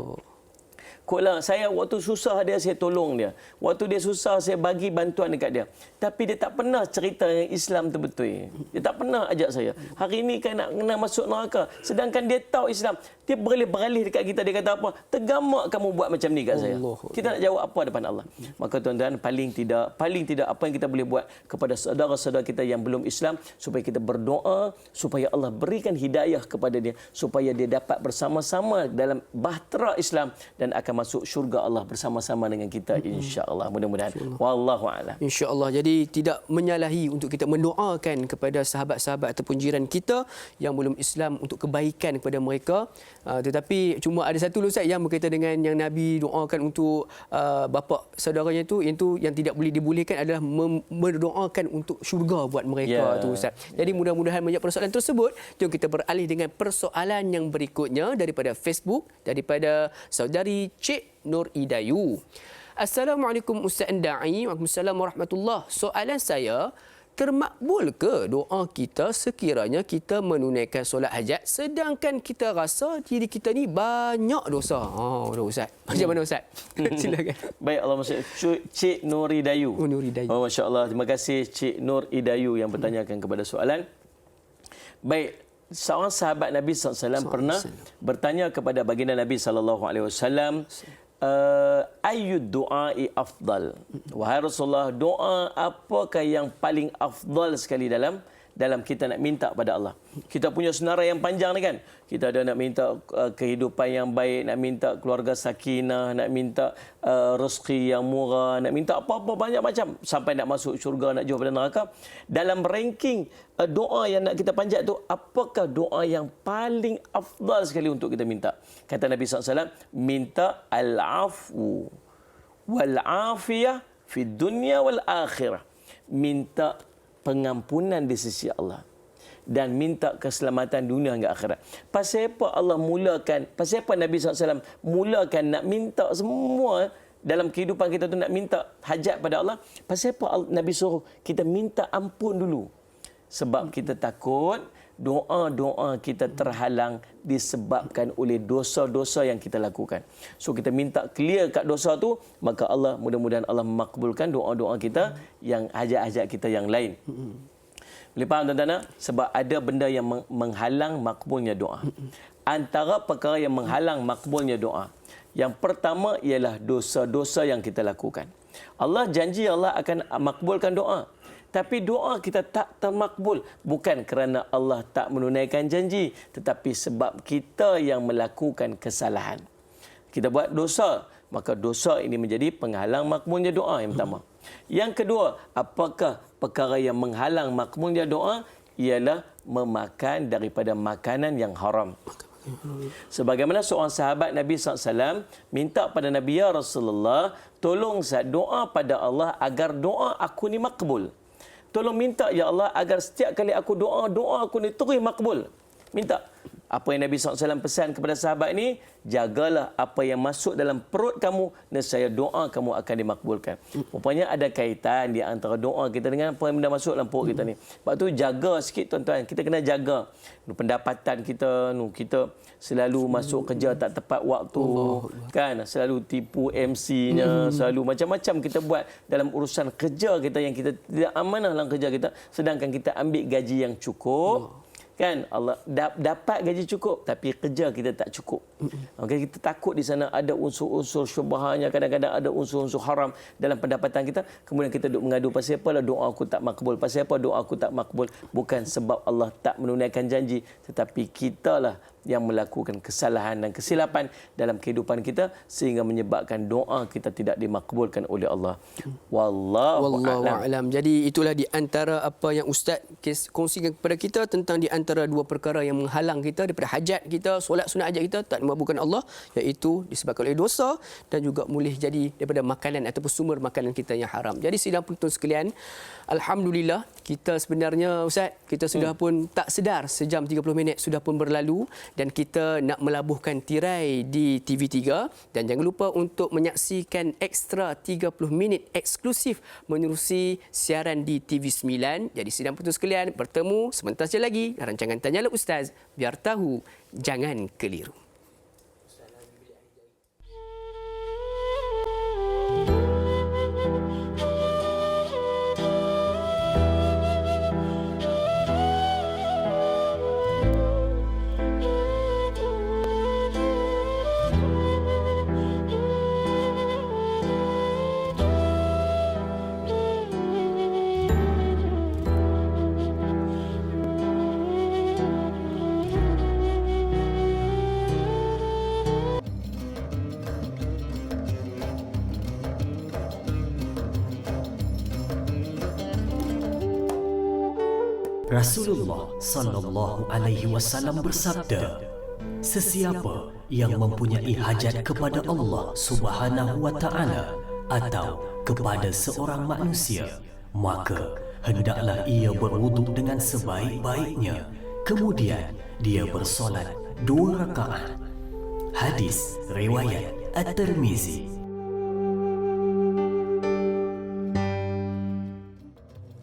Kodlah saya waktu susah dia, saya tolong dia. Waktu dia susah, saya bagi bantuan dekat dia. Tapi dia tak pernah cerita yang Islam tu betul. Dia tak pernah ajak saya. Hari ni kan nak kena masuk neraka. Sedangkan dia tahu Islam. Dia beralih dekat kita. Dia kata apa? Tergamak kamu buat macam ni kat saya. Kita nak jawab apa depan Allah? Maka tuan-tuan, paling tidak apa yang kita boleh buat kepada saudara-saudara kita yang belum Islam, supaya kita berdoa supaya Allah berikan hidayah kepada dia, supaya dia dapat bersama-sama dalam bahtera Islam dan akan masuk syurga Allah bersama-sama dengan kita, insya-Allah. Mudah-mudahan. Wallahu a'lam. Insya-Allah. Jadi tidak menyalahi untuk kita mendoakan kepada sahabat-sahabat ataupun jiran kita yang belum Islam untuk kebaikan kepada mereka. Tetapi cuma ada satu Ustaz yang berkaitan dengan yang Nabi doakan untuk bapa saudaranya itu, yang tidak boleh dibolehkan adalah mendoakan untuk syurga buat mereka tu Ustaz. Jadi mudah-mudahan menjawab persoalan tersebut. Jom kita beralih dengan persoalan yang berikutnya daripada Facebook, daripada saudari Cik Nur Idayu. Assalamualaikum Ustaz Da'i. Waalaikumsalam warahmatullahi. Soalan saya, termakbul ke doa kita sekiranya kita menunaikan solat hajat sedangkan kita rasa diri kita ni banyak dosa? Ustaz. Macam mana Ustaz? Silakan. Baik, Allah maksud Cik Nur Idayu. Nur Idayu. Masya-Allah. Terima kasih Cik Nur Idayu yang bertanyakan kepada soalan. Baik, seorang sahabat Nabi SAW pernah bertanya kepada baginda Nabi SAW, ayyud du'ai afdal. Wahai Rasulullah, doa apakah yang paling afdal sekali dalam kita nak minta pada Allah? Kita punya senarai yang panjang ni kan. Kita ada nak minta kehidupan yang baik, nak minta keluarga sakinah, nak minta rezeki yang murah, nak minta apa-apa banyak macam sampai nak masuk syurga, nak jauh pada neraka. Dalam ranking doa yang nak kita panjat tu, apakah doa yang paling afdal sekali untuk kita minta? Kata Nabi SAW, minta al-afu wal-afiyah fi dunya wal-akhirah. Minta pengampunan di sisi Allah dan minta keselamatan dunia hingga akhirat. Pasal apa Allah mulakan, pasal apa Nabi SAW mulakan nak minta semua dalam kehidupan kita tu, nak minta hajat pada Allah? Pasal apa Nabi suruh kita minta ampun dulu? Sebab kita takut doa-doa kita terhalang disebabkan oleh dosa-dosa yang kita lakukan. So kita minta clear kat dosa tu, maka Allah, mudah-mudahan Allah makbulkan doa-doa kita yang hajat-hajat kita yang lain. Boleh faham tuan-tuan? Sebab ada benda yang menghalang makbulnya doa. Antara perkara yang menghalang makbulnya doa, yang pertama ialah dosa-dosa yang kita lakukan. Allah janji Allah akan makbulkan doa. Tapi doa kita tak termakbul bukan kerana Allah tak menunaikan janji, tetapi sebab kita yang melakukan kesalahan. Kita buat dosa, maka dosa ini menjadi penghalang makbulnya doa yang pertama. Yang kedua, apakah perkara yang menghalang makbulnya doa? Ialah memakan daripada makanan yang haram. Sebagaimana seorang sahabat Nabi SAW minta pada Nabi, ya Rasulullah, tolong saya doa pada Allah agar doa aku ni makbul. Tolong minta, ya Allah, agar setiap kali aku doa aku ni terus makbul. Minta. Apa yang Nabi SAW pesan kepada sahabat ini, jagalah apa yang masuk dalam perut kamu, nescaya doa kamu akan dimakbulkan. Rupanya ada kaitan di antara doa kita dengan apa yang benda masuk dalam perut kita ni. Sebab tu jaga sikit tuan-tuan. Kita kena jaga pendapatan kita. Kita selalu masuk kerja tak tepat waktu. Kan? Selalu tipu MC-nya. Selalu macam-macam kita buat dalam urusan kerja kita yang kita tidak amanah dalam kerja kita. Sedangkan kita ambil gaji yang cukup. Kan, Allah dapat gaji cukup tapi kerja kita tak cukup. Okay, kita takut di sana ada unsur-unsur syubhahnya, kadang-kadang ada unsur-unsur haram dalam pendapatan kita. Kemudian kita duk mengadu, pasal apalah doa aku tak makbul, pasal apa doa aku tak makbul? Bukan sebab Allah tak menunaikan janji, tetapi kitalah yang melakukan kesalahan dan kesilapan dalam kehidupan kita sehingga menyebabkan doa kita tidak dimakbulkan oleh Allah. Wallahu a'lam. Jadi itulah di antara apa yang Ustaz kongsikan kepada kita tentang di antara dua perkara yang menghalang kita daripada hajat kita, solat sunat hajat kita tak dimabukkan Allah, iaitu disebabkan oleh dosa dan juga boleh jadi daripada makanan ataupun sumber makanan kita yang haram. Jadi sidang penonton sekalian, alhamdulillah kita sebenarnya Ustaz, kita sudah pun tak sedar sejam 30 minit sudah pun berlalu dan kita nak melabuhkan tirai di TV3 dan jangan lupa untuk menyaksikan ekstra 30 minit eksklusif menerusi siaran di TV9. Jadi sidang penonton sekalian, bertemu sebentar saja lagi rancangan Tanyalah Ustaz, biar tahu jangan keliru. Rasulullah sallallahu alaihi wasallam bersabda, sesiapa yang mempunyai hajat kepada Allah Subhanahu wa taala atau kepada seorang manusia, maka hendaklah ia berwuduk dengan sebaik-baiknya, kemudian dia bersolat 2 rakaat. Hadis riwayat At-Tirmizi.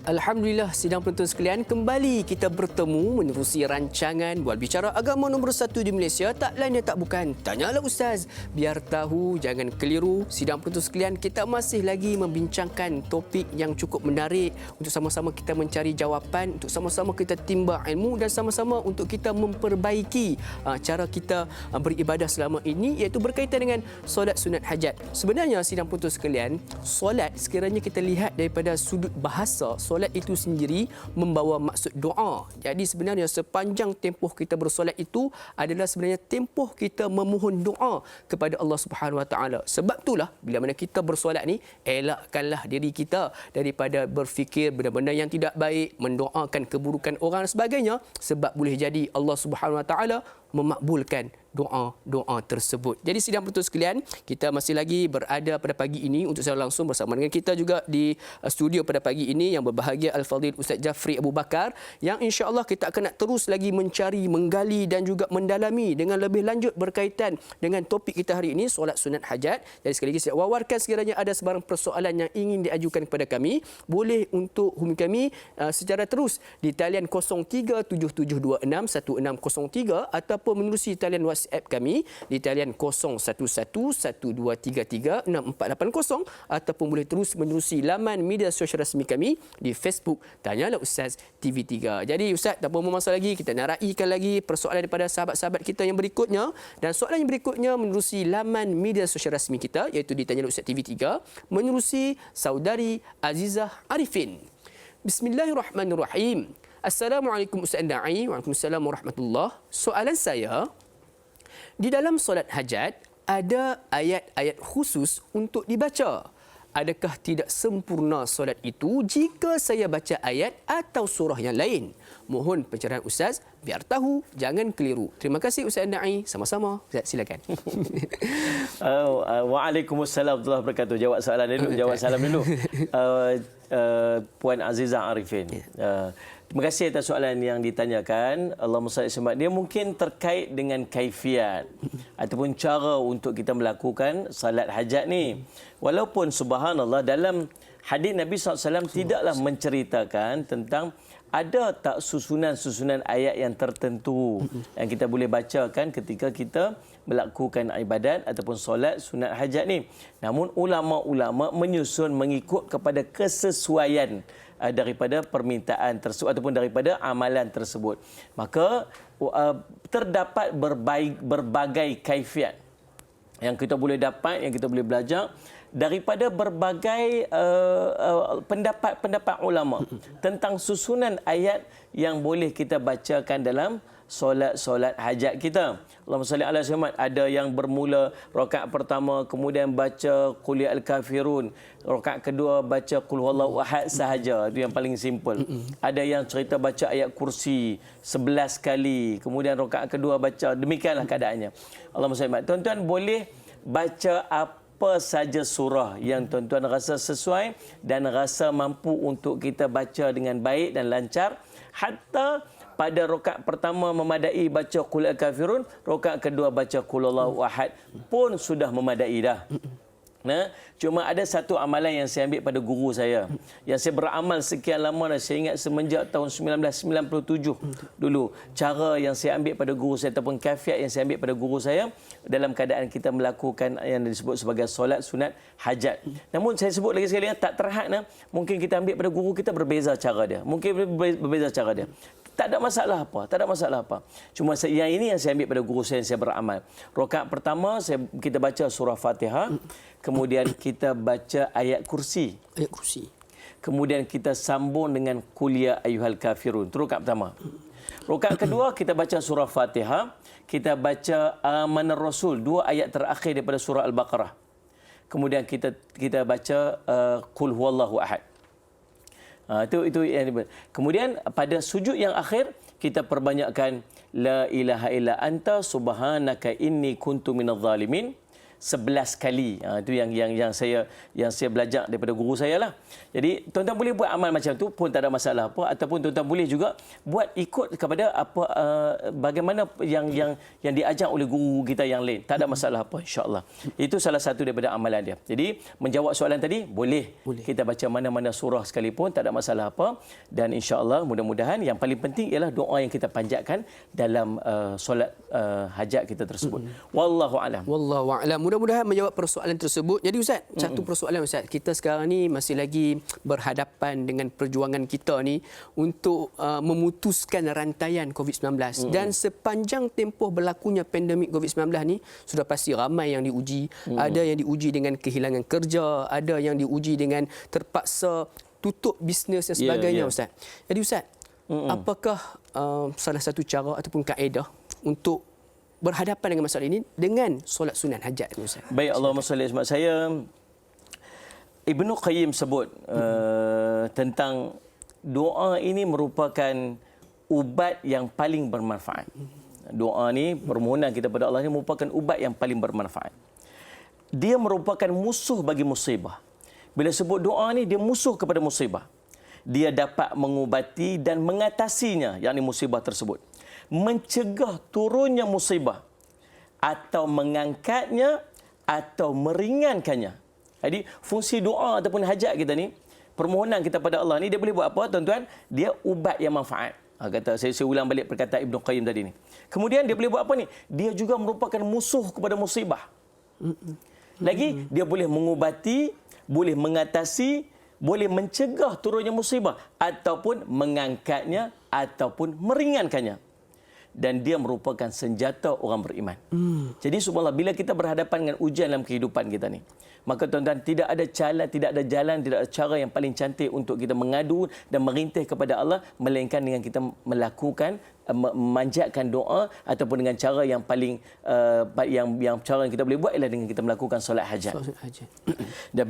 Alhamdulillah sidang penonton sekalian, kembali kita bertemu menerusi rancangan Bual Bicara Agama nombor 1 di Malaysia, tak lain dan tak bukan Tanyalah Ustaz, biar tahu jangan keliru. Sidang penonton sekalian, kita masih lagi membincangkan topik yang cukup menarik untuk sama-sama kita mencari jawapan, untuk sama-sama kita timba ilmu dan sama-sama untuk kita memperbaiki cara kita beribadah selama ini, iaitu berkaitan dengan solat sunat hajat. Sebenarnya sidang penonton sekalian, solat sekiranya kita lihat daripada sudut bahasa, solat itu sendiri membawa maksud doa. Jadi sebenarnya sepanjang tempoh kita bersolat itu adalah sebenarnya tempoh kita memohon doa kepada Allah Subhanahu Wa Taala. Sebab itulah bila mana kita bersolat ni, elakkanlah diri kita daripada berfikir benda-benda yang tidak baik, mendoakan keburukan orang dan sebagainya, sebab boleh jadi Allah Subhanahu Wa Taala memakbulkan doa-doa tersebut. Jadi sidang penonton sekalian, kita masih lagi berada pada pagi ini untuk secara langsung bersama dengan kita juga di studio pada pagi ini yang berbahagia Al-Fadhil Ustaz Jafri Abu Bakar, yang insya-Allah kita akan nak terus lagi mencari, menggali dan juga mendalami dengan lebih lanjut berkaitan dengan topik kita hari ini, solat sunat hajat. Jadi sekali lagi saya wawarkan, sekiranya ada sebarang persoalan yang ingin diajukan kepada kami, boleh untuk hubungi kami secara terus di talian 0377261603 ataupun menerusi talian WhatsApp kami di talian 011123364480 ataupun boleh terus menerusi laman media sosial rasmi kami di Facebook Tanyalah Ustaz TV3. Jadi Ustaz, tak apa masa lagi, kita nak raikan lagi persoalan daripada sahabat-sahabat kita yang berikutnya, dan soalan yang berikutnya menerusi laman media sosial rasmi kita iaitu di Tanyalah Ustaz TV3 menerusi saudari Azizah Arifin. Bismillahirrahmanirrahim. Assalamualaikum Ustaz Da'i. Waalaikumsalam warahmatullahi. Soalan saya, di dalam solat hajat ada ayat-ayat khusus untuk dibaca. Adakah tidak sempurna solat itu jika saya baca ayat atau surah yang lain? Mohon pencerahan Ustaz, biar tahu jangan keliru. Terima kasih Ustaz Da'i. Sama-sama. Ustaz, silakan. Waalaikumsalam warahmatullahi wabarakatuh. Jawab soalan dulu, jawab salam dulu. Puan Azizah Arifin. Terima kasih atas soalan yang ditanyakan. Allahumma salli alaihi. Dia mungkin terkait dengan kaifiat ataupun cara untuk kita melakukan salat hajat ni. Walaupun subhanallah dalam hadis Nabi SAW tidaklah menceritakan tentang ada tak susunan-susunan ayat yang tertentu yang kita boleh bacakan ketika kita melakukan ibadat ataupun solat sunat hajat ni. Namun ulama-ulama menyusun mengikut kepada kesesuaian daripada permintaan tersebut ataupun daripada amalan tersebut. Maka terdapat berbagai kaifiat yang kita boleh dapat, yang kita boleh belajar daripada berbagai pendapat-pendapat ulama tentang susunan ayat yang boleh kita bacakan dalam solat hajat kita. Allahumma salli ala Muhammad. Ada yang bermula rakaat pertama kemudian baca qul ya al-kafirun, rakaat kedua baca qul huwallahu ahad sahaja, itu yang paling simple. Ada yang cerita baca ayat kursi 11 kali, kemudian rakaat kedua baca, demikianlah keadaannya. Allahumma salli ala Muhammad. Tuan-tuan boleh baca apa saja surah yang tuan-tuan rasa sesuai dan rasa mampu untuk kita baca dengan baik dan lancar. Hatta pada rakaat pertama memadai baca qul al-kafirun, rakaat kedua baca qul huwallahu ahad pun sudah memadai dah. Nah, cuma ada satu amalan yang saya ambil pada guru saya. Yang saya beramal sekian lama dah, saya ingat semenjak tahun 1997 dulu. Cara yang saya ambil pada guru saya ataupun kafiat yang saya ambil pada guru saya dalam keadaan kita melakukan yang disebut sebagai solat sunat hajat. Namun saya sebut lagi sekali, tak terhad, mungkin kita ambil pada guru kita berbeza cara dia. Mungkin berbeza cara dia. Tak ada masalah apa, tak ada masalah apa. Cuma yang ini yang saya ambil pada guru saya yang saya beramal. Rakaat pertama kita baca surah Fatihah, kemudian kita baca ayat kursi. Ayat kursi. Kemudian kita sambung dengan qul ya ayyuhal kafirun. Itu rakaat pertama. Rakaat kedua kita baca surah Fatihah, kita baca amanar rasul, 2 ayat terakhir daripada surah Al-Baqarah. Kemudian kita baca qul huwallahu ahad. Itu yang kemudian pada sujud yang akhir kita perbanyakkan la ilaha illa anta subhanaka inni kuntu minadh zalimin 11 kali. Itu yang saya belajar daripada guru saya lah. Jadi tuan-tuan boleh buat amal macam tu pun tak ada masalah apa, ataupun tuan-tuan boleh juga buat ikut kepada apa bagaimana yang diajar oleh guru kita yang lain. Tak ada masalah apa, insya-Allah. Itu salah satu daripada amalan dia. Jadi menjawab soalan tadi, boleh. Kita baca mana-mana surah sekalipun, tak ada masalah apa, dan insya-Allah mudah-mudahan yang paling penting ialah doa yang kita panjatkan dalam solat hajat kita tersebut. Wallahu a'lam. Wallahu a'lam. Mudah-mudahan menjawab persoalan tersebut. Jadi Ustaz, satu persoalan Ustaz. Kita sekarang ni masih lagi berhadapan dengan perjuangan kita ni untuk memutuskan rantaian COVID-19. Dan sepanjang tempoh berlakunya pandemik COVID-19 ni, sudah pasti ramai yang diuji. Ada yang diuji dengan kehilangan kerja, ada yang diuji dengan terpaksa tutup bisnes dan sebagainya, Ustaz. Jadi Ustaz, apakah salah satu cara ataupun kaedah untuk berhadapan dengan masalah ini dengan solat sunat hajat ni, Ustaz? Baik, Allahumma salli ala saya. Ibnu Qayyim sebut tentang doa ini merupakan ubat yang paling bermanfaat. Doa ni, permohonan kita pada Allah ni merupakan ubat yang paling bermanfaat. Dia merupakan musuh bagi musibah. Bila sebut doa ni, dia musuh kepada musibah. Dia dapat mengubati dan mengatasinya, yakni musibah tersebut. Mencegah turunnya musibah atau mengangkatnya atau meringankannya. Jadi fungsi doa ataupun hajat kita ni, permohonan kita pada Allah ni, dia boleh buat apa, tuan-tuan? Dia ubat yang manfaat. Kata saya ulang balik perkataan Ibnu Qayyim tadi ni. Kemudian dia boleh buat apa ni? Dia juga merupakan musuh kepada musibah. Lagi dia boleh mengubati, boleh mengatasi, boleh mencegah turunnya musibah ataupun mengangkatnya ataupun meringankannya. Dan dia merupakan senjata orang beriman. Jadi subhanallah, bila kita berhadapan dengan ujian dalam kehidupan kita ni, maka tuan-tuan, tidak ada jalan, tidak ada cara yang paling cantik untuk kita mengadu dan merintih kepada Allah melainkan dengan kita melakukan memanjatkan doa ataupun dengan cara yang paling yang cara yang kita boleh buat ialah dengan kita melakukan solat hajat. Dan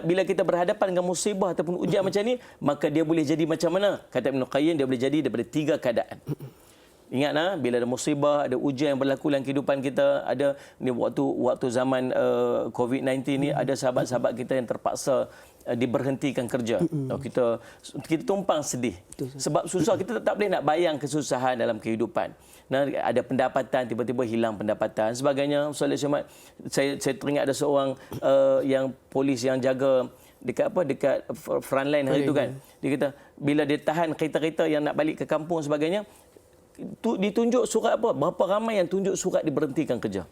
bila kita berhadapan dengan musibah ataupun ujian macam ni, maka dia boleh jadi macam mana? Kata Ibnu Qayyim, dia boleh jadi daripada 3 keadaan. Ingatlah, bila ada musibah, ada ujian yang berlaku dalam kehidupan kita, ada ni waktu zaman COVID-19 ni, ada sahabat-sahabat kita yang terpaksa diberhentikan kerja. Kita tumpang sedih. Sebab susah, kita tak boleh nak bayang kesusahan dalam kehidupan. Ada pendapatan, tiba-tiba hilang pendapatan, sebagainya. Saya teringat ada seorang yang polis yang jaga dekat frontline hari itu kan. Dia kata bila dia tahan kereta-kereta yang nak balik ke kampung sebagainya, ditunjuk surat apa? Berapa ramai yang tunjuk surat diberhentikan kerja.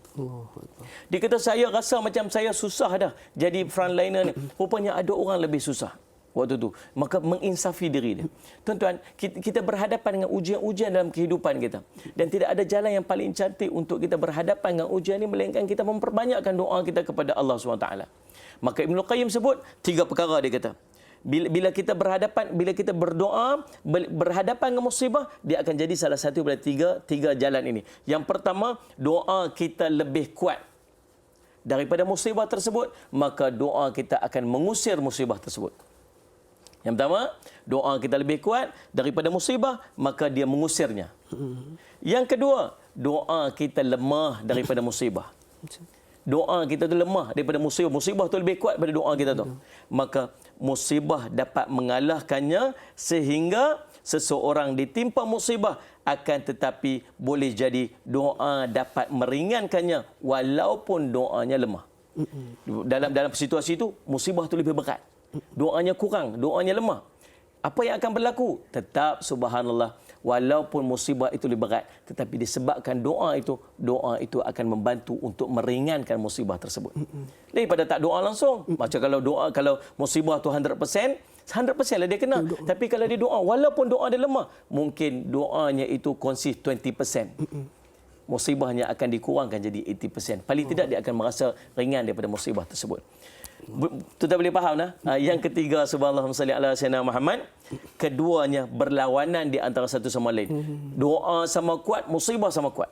Dia kata saya rasa macam saya susah dah jadi frontliner ni. Rupanya ada orang lebih susah waktu tu. Maka menginsafi diri dia. Tuan-tuan, kita berhadapan dengan ujian-ujian dalam kehidupan kita. Dan tidak ada jalan yang paling cantik untuk kita berhadapan dengan ujian ini melainkan kita memperbanyakkan doa kita kepada Allah SWT. Maka Ibnu Qayyim sebut 3 perkara dia kata. Bila kita berdoa berhadapan dengan musibah, dia akan jadi salah satu daripada tiga jalan ini. Yang pertama, doa kita lebih kuat daripada musibah tersebut, maka doa kita akan mengusir musibah tersebut. Yang pertama, doa kita lebih kuat daripada musibah, maka dia mengusirnya. Yang kedua, doa kita lemah daripada musibah. Doa kita tu lemah daripada musibah. Musibah tu lebih kuat daripada doa kita tu. Maka musibah dapat mengalahkannya sehingga seseorang ditimpa musibah, akan tetapi boleh jadi doa dapat meringankannya walaupun doanya lemah. Dalam situasi itu, musibah tu lebih berat. Doanya kurang, doanya lemah. Apa yang akan berlaku? Tetap subhanallah, walaupun musibah itu lebih berat, tetapi disebabkan doa itu akan membantu untuk meringankan musibah tersebut. Daripada tak doa langsung. Macam kalau musibah tu 100%, 100% lah dia kena. Tapi kalau dia doa, walaupun doa dia lemah, mungkin doanya itu kongsi 20%. Musibahnya akan dikurangkan jadi 80%. Paling tidak dia akan merasa ringan daripada musibah tersebut. Tuan boleh faham nah? Yang ketiga, subhanallah salli ala sayyidina Muhammad, keduanya berlawanan di antara satu sama lain. Doa sama kuat, musibah sama kuat.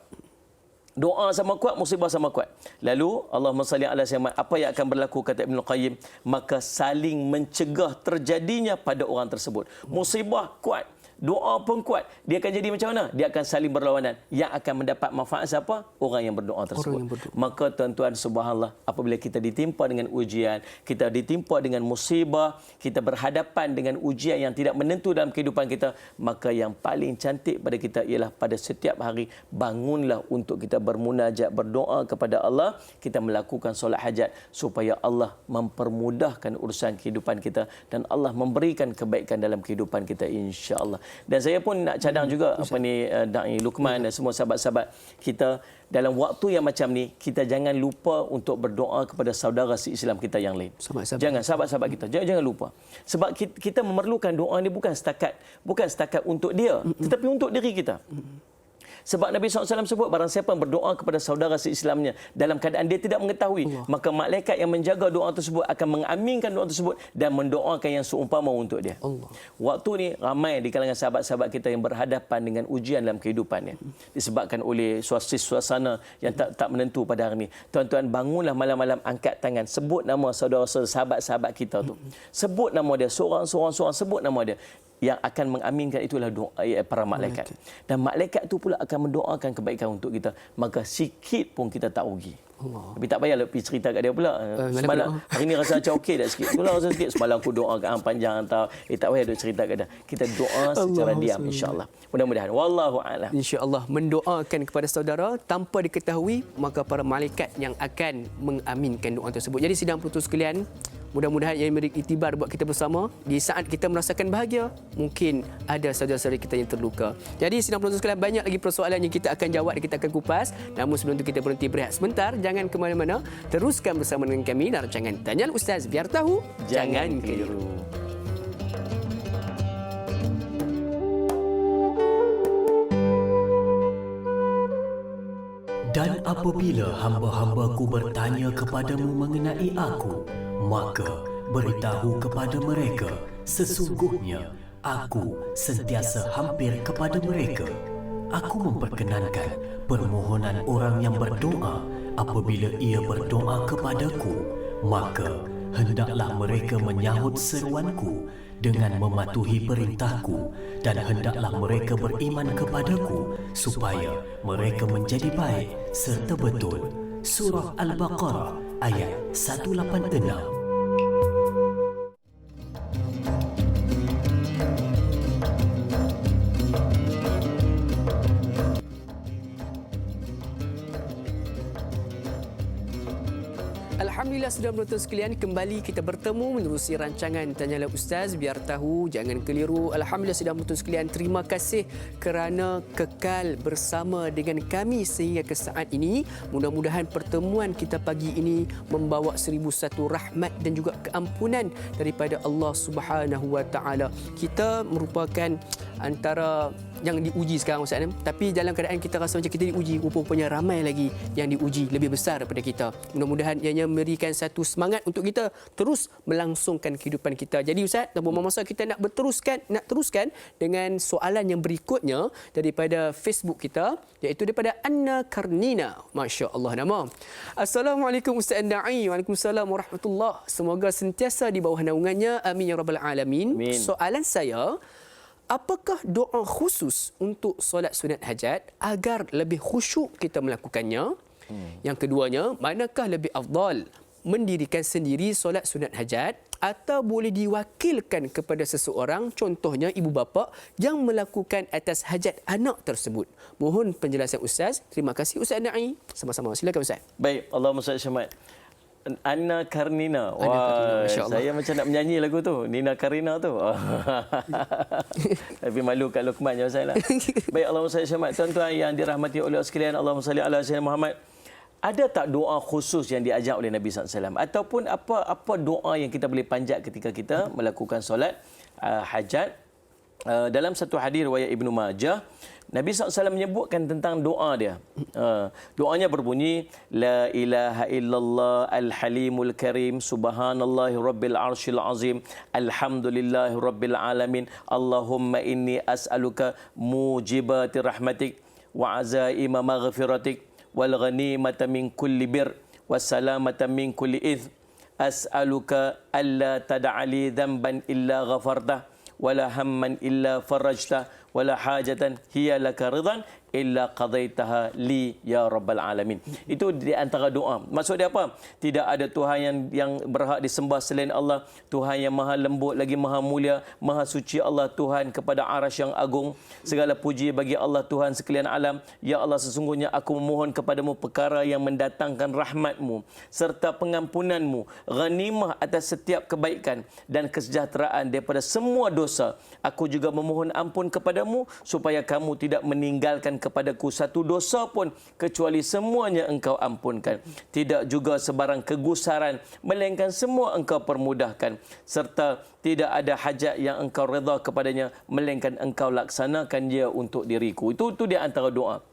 Doa sama kuat, musibah sama kuat. Lalu Allahumma salli ala sayyidina, apa yang akan berlaku kata Ibn Qayyim, maka saling mencegah terjadinya pada orang tersebut. Musibah kuat, doa pun kuat, dia akan jadi macam mana? Dia akan saling berlawanan. Yang akan mendapat manfaat siapa? Orang yang berdoa tersebut. Maka tuan-tuan subhanallah, apabila kita ditimpa dengan ujian, kita ditimpa dengan musibah, kita berhadapan dengan ujian yang tidak menentu dalam kehidupan kita, maka yang paling cantik pada kita ialah pada setiap hari bangunlah untuk kita bermunajat, berdoa kepada Allah, kita melakukan solat hajat supaya Allah mempermudahkan urusan kehidupan kita dan Allah memberikan kebaikan dalam kehidupan kita, insya-Allah. Dan saya pun nak cadang juga Da'i Luqman dan semua sahabat-sahabat kita, dalam waktu yang macam ni, kita jangan lupa untuk berdoa kepada saudara se-Islam kita yang lain. Jangan, sahabat-sahabat kita, jangan lupa. Sebab kita memerlukan doa ni bukan setakat untuk dia, tetapi untuk diri kita. Sebab Nabi SAW sebut, barang siapa yang berdoa kepada saudara se-Islamnya dalam keadaan dia tidak mengetahui, maka malaikat yang menjaga doa tersebut akan mengaminkan doa tersebut dan mendoakan yang seumpama untuk dia. Waktu ni ramai di kalangan sahabat-sahabat kita yang berhadapan dengan ujian dalam kehidupannya, disebabkan oleh suasana yang tak menentu pada hari ini. Tuan-tuan, bangunlah malam-malam, angkat tangan, sebut nama saudara-saudara, sahabat-sahabat kita tu. Sebut nama dia, seorang-seorang sebut nama dia. Yang akan mengaminkan itulah doa para malaikat. Dan malaikat itu pula akan mendoakan kebaikan untuk kita. Maka sikit pun kita tak rugi. Tapi tak payahlah pergi cerita kat dia pula. Semalam, hari ni rasa macam okey tak sikit. Itulah rasa sikit. Semalam aku doa kat hang panjang atau tak payah duk cerita kat dia. Kita doa secara diam, insya-Allah. Mudah-mudahan. Wallahu a'lam. Insya-Allah, mendoakan kepada saudara tanpa diketahui, maka para malaikat yang akan mengaminkan doa tersebut. Jadi sidang penonton sekalian, mudah-mudahan ia memberi iktibar buat kita bersama. Di saat kita merasakan bahagia, mungkin ada saudara-saudara kita yang terluka. Jadi sidang penonton sekalian, banyak lagi persoalan yang kita akan jawab dan kita akan kupas. Namun sebelum itu kita berhenti berehat sebentar. Jangan ke mana-mana. Teruskan bersama dengan kami dalam rancangan Tanyalah Ustaz, biar tahu, jangan keliru. Dan apabila hamba-hambaku bertanya kepadamu mengenai aku, maka beritahu kepada mereka, sesungguhnya aku sentiasa hampir kepada mereka. Aku memperkenankan permohonan orang yang berdoa apabila ia berdoa kepadaku, maka hendaklah mereka menyahut seruanku dengan mematuhi perintahku, dan hendaklah mereka beriman kepadaku supaya mereka menjadi baik serta betul. Surah Al-Baqarah ayat 186. Alhamdulillah, saudara penonton sekalian, kembali kita bertemu menerusi rancangan Tanyalah Ustaz, biar tahu, jangan keliru. Alhamdulillah, saudara penonton sekalian, terima kasih kerana kekal bersama dengan kami sehingga ke saat ini. Mudah-mudahan pertemuan kita pagi ini membawa 1001 rahmat dan juga keampunan daripada Allah Subhanahu Wa Taala. Kita merupakan antara yang diuji sekarang Ustaz. Tapi dalam keadaan kita rasa macam kita diuji, rupanya ramai lagi yang diuji lebih besar daripada kita. Mudah-mudahan ianya memberikan satu semangat untuk kita terus melangsungkan kehidupan kita. Jadi Ustaz, tanpa masa kita nak teruskan dengan soalan yang berikutnya daripada Facebook kita, iaitu daripada Anna Karnina. Masya Allah nama. Assalamualaikum Ustaz Da'i. Waalaikumsalam warahmatullahi. Semoga sentiasa di bawah naungannya. Amin ya rabbal alamin. Amin. Soalan saya, apakah doa khusus untuk solat sunat hajat agar lebih khusyuk kita melakukannya? Yang keduanya, manakah lebih afdal, mendirikan sendiri solat sunat hajat atau boleh diwakilkan kepada seseorang, contohnya ibu bapa yang melakukan atas hajat anak tersebut? Mohon penjelasan Ustaz. Terima kasih Ustaz Na'i. Sama-sama. Silakan Ustaz. Baik, Allahumma salli Muhammad. Anna Karnina. Wah, saya macam nak menyanyi lagu tu. Nina Karina tu. Tapi malu kat Luqman je saya lah. Baik, Allahumma salli Muhammad. Tuan-tuan yang dirahmati oleh sekalian, Allahumma salli ala sayyidina Muhammad. Ada tak doa khusus yang diajar oleh Nabi SAW? Ataupun apa doa yang kita boleh panjat ketika kita melakukan solat hajat? Dalam satu hadis riwayat Ibnu Majah, Nabi SAW menyebutkan tentang doa dia. Doanya berbunyi, La ilaha illallah al-halimul karim, subhanallahi rabbil arshil azim, alhamdulillahi rabbil alamin, Allahumma inni as'aluka mujibati rahmatik wa azaima maghfiratik wal ghanimata min kulli bir wassalamata min kulli idh, as'aluka alla tad'ali dhanban illa ghafartah wala hamman illa farajtah wala hajatan hiya laka ridan illa qadaitaha li ya rabbal alamin. Itu di antara doa. Maksud dia apa? Tidak ada Tuhan yang berhak disembah selain Allah. Tuhan yang maha lembut lagi maha mulia, maha suci Allah Tuhan kepada arasy yang agung. Segala puji bagi Allah Tuhan sekalian alam. Ya Allah, sesungguhnya aku memohon kepadamu perkara yang mendatangkan rahmatmu serta pengampunanmu, ghanimah atas setiap kebaikan dan kesejahteraan daripada semua dosa. Aku juga memohon ampun kepadamu supaya kamu tidak meninggalkan kepadaku satu dosa pun kecuali semuanya engkau ampunkan. Tidak juga sebarang kegusaran melainkan semua engkau permudahkan, serta tidak ada hajat yang engkau redha kepadanya melainkan engkau laksanakan dia untuk diriku. Itu dia antara doa.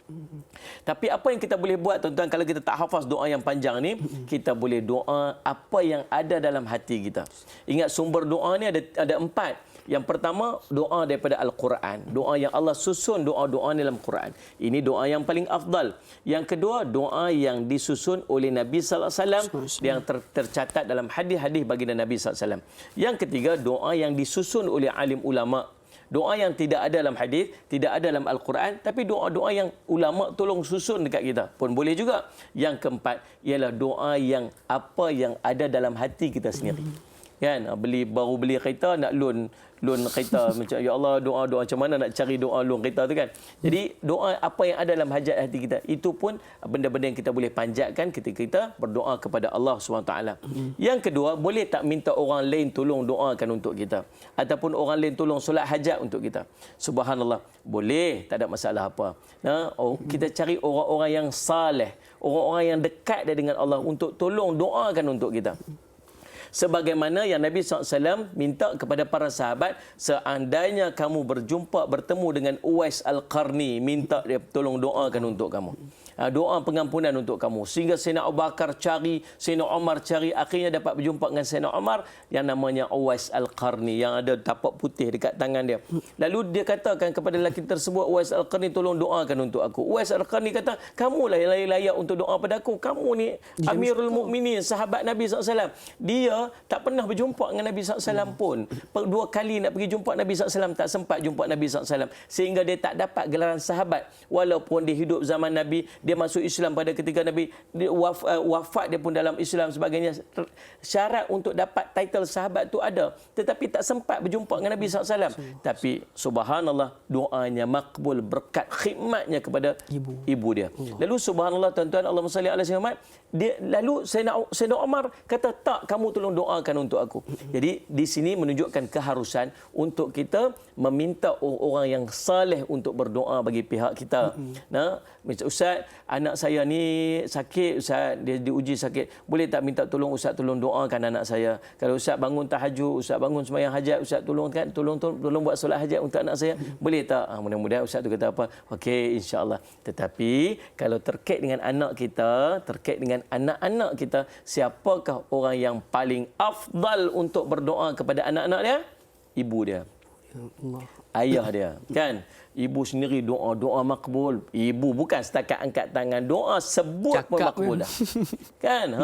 Tapi apa yang kita boleh buat tuan-tuan kalau kita tak hafaz doa yang panjang ni? Kita boleh doa apa yang ada dalam hati kita. Ingat sumber doa ni ada 4. Yang pertama, doa daripada Al-Quran. Doa yang Allah susun doa-doa dalam Quran. Ini doa yang paling afdal. Yang kedua, doa yang disusun oleh Nabi sallallahu alaihi wasallam yang tercatat dalam hadis-hadis baginda Nabi sallallahu alaihi wasallam. Yang ketiga, doa yang disusun oleh alim ulama. Doa yang tidak ada dalam hadis, tidak ada dalam Al-Quran, tapi doa-doa yang ulama tolong susun dekat kita pun boleh juga. Yang keempat ialah doa yang apa yang ada dalam hati kita sendiri. Kan, baru beli kereta nak loan kereta, macam ya Allah, doa macam mana nak cari doa loan kereta tu kan. Jadi doa apa yang ada dalam hajat hati kita, itu pun benda-benda yang kita boleh panjatkan ketika kita berdoa kepada Allah SWT. Yang kedua, boleh tak minta orang lain tolong doakan untuk kita, ataupun orang lain tolong solat hajat untuk kita? Subhanallah, boleh, tak ada masalah apa. Kita cari orang-orang yang saleh, orang-orang yang dekat dengan Allah untuk tolong doakan untuk kita. Sebagaimana yang Nabi SAW minta kepada para sahabat, seandainya kamu bertemu dengan Uwais Al-Qarni, minta dia tolong doakan untuk kamu. Doa pengampunan untuk kamu. Sehingga Sayyidina Abu Bakar cari, Sayyidina Umar cari, akhirnya dapat berjumpa dengan Sayyidina Umar yang namanya Uwais Al-Qarni, yang ada tapak putih dekat tangan dia. Lalu dia katakan kepada lelaki tersebut, Uwais Al-Qarni, tolong doakan untuk aku. Uwais Al-Qarni kata, kamulah yang layak untuk doa pada aku. Kamu ni Amirul Mukminin, sahabat Nabi SAW. Dia tak pernah berjumpa dengan Nabi SAW pun. 2 kali nak pergi jumpa Nabi SAW, tak sempat jumpa Nabi SAW. Sehingga dia tak dapat gelaran sahabat. Walaupun dia hidup zaman Nabi, dia masuk Islam pada ketika Nabi wafat, dia pun dalam Islam sebagainya. Syarat untuk dapat title sahabat tu ada, tetapi tak sempat berjumpa dengan Nabi SAW. Tapi subhanallah, doanya makbul berkat khidmatnya kepada ibu dia. Lalu subhanallah tuan-tuan, Allahumma salli ala Muhammad, lalu Sayyidina Umar kata, tak, kamu tolong tolong doakan untuk aku. Jadi di sini menunjukkan keharusan untuk kita meminta orang yang saleh untuk berdoa bagi pihak kita. Nah, Ustaz, anak saya ni sakit, Ustaz, dia diuji sakit. Boleh tak minta tolong Ustaz tolong doakan anak saya. Kalau Ustaz bangun tahajud, Ustaz bangun sembahyang hajat, Ustaz tolong buat solat hajat untuk anak saya. Boleh tak? Mudah-mudahan Ustaz tu kata apa? Okey, insya-Allah. Tetapi kalau terkait dengan anak kita, terkait dengan anak-anak kita, siapakah orang yang paling afdal untuk berdoa kepada anak-anak dia? Ibu dia. Ya Allah. Ayah dia, kan? Ibu sendiri doa makbul. Ibu bukan setakat angkat tangan, doa sebut Cakap pun makbul dah. Kan?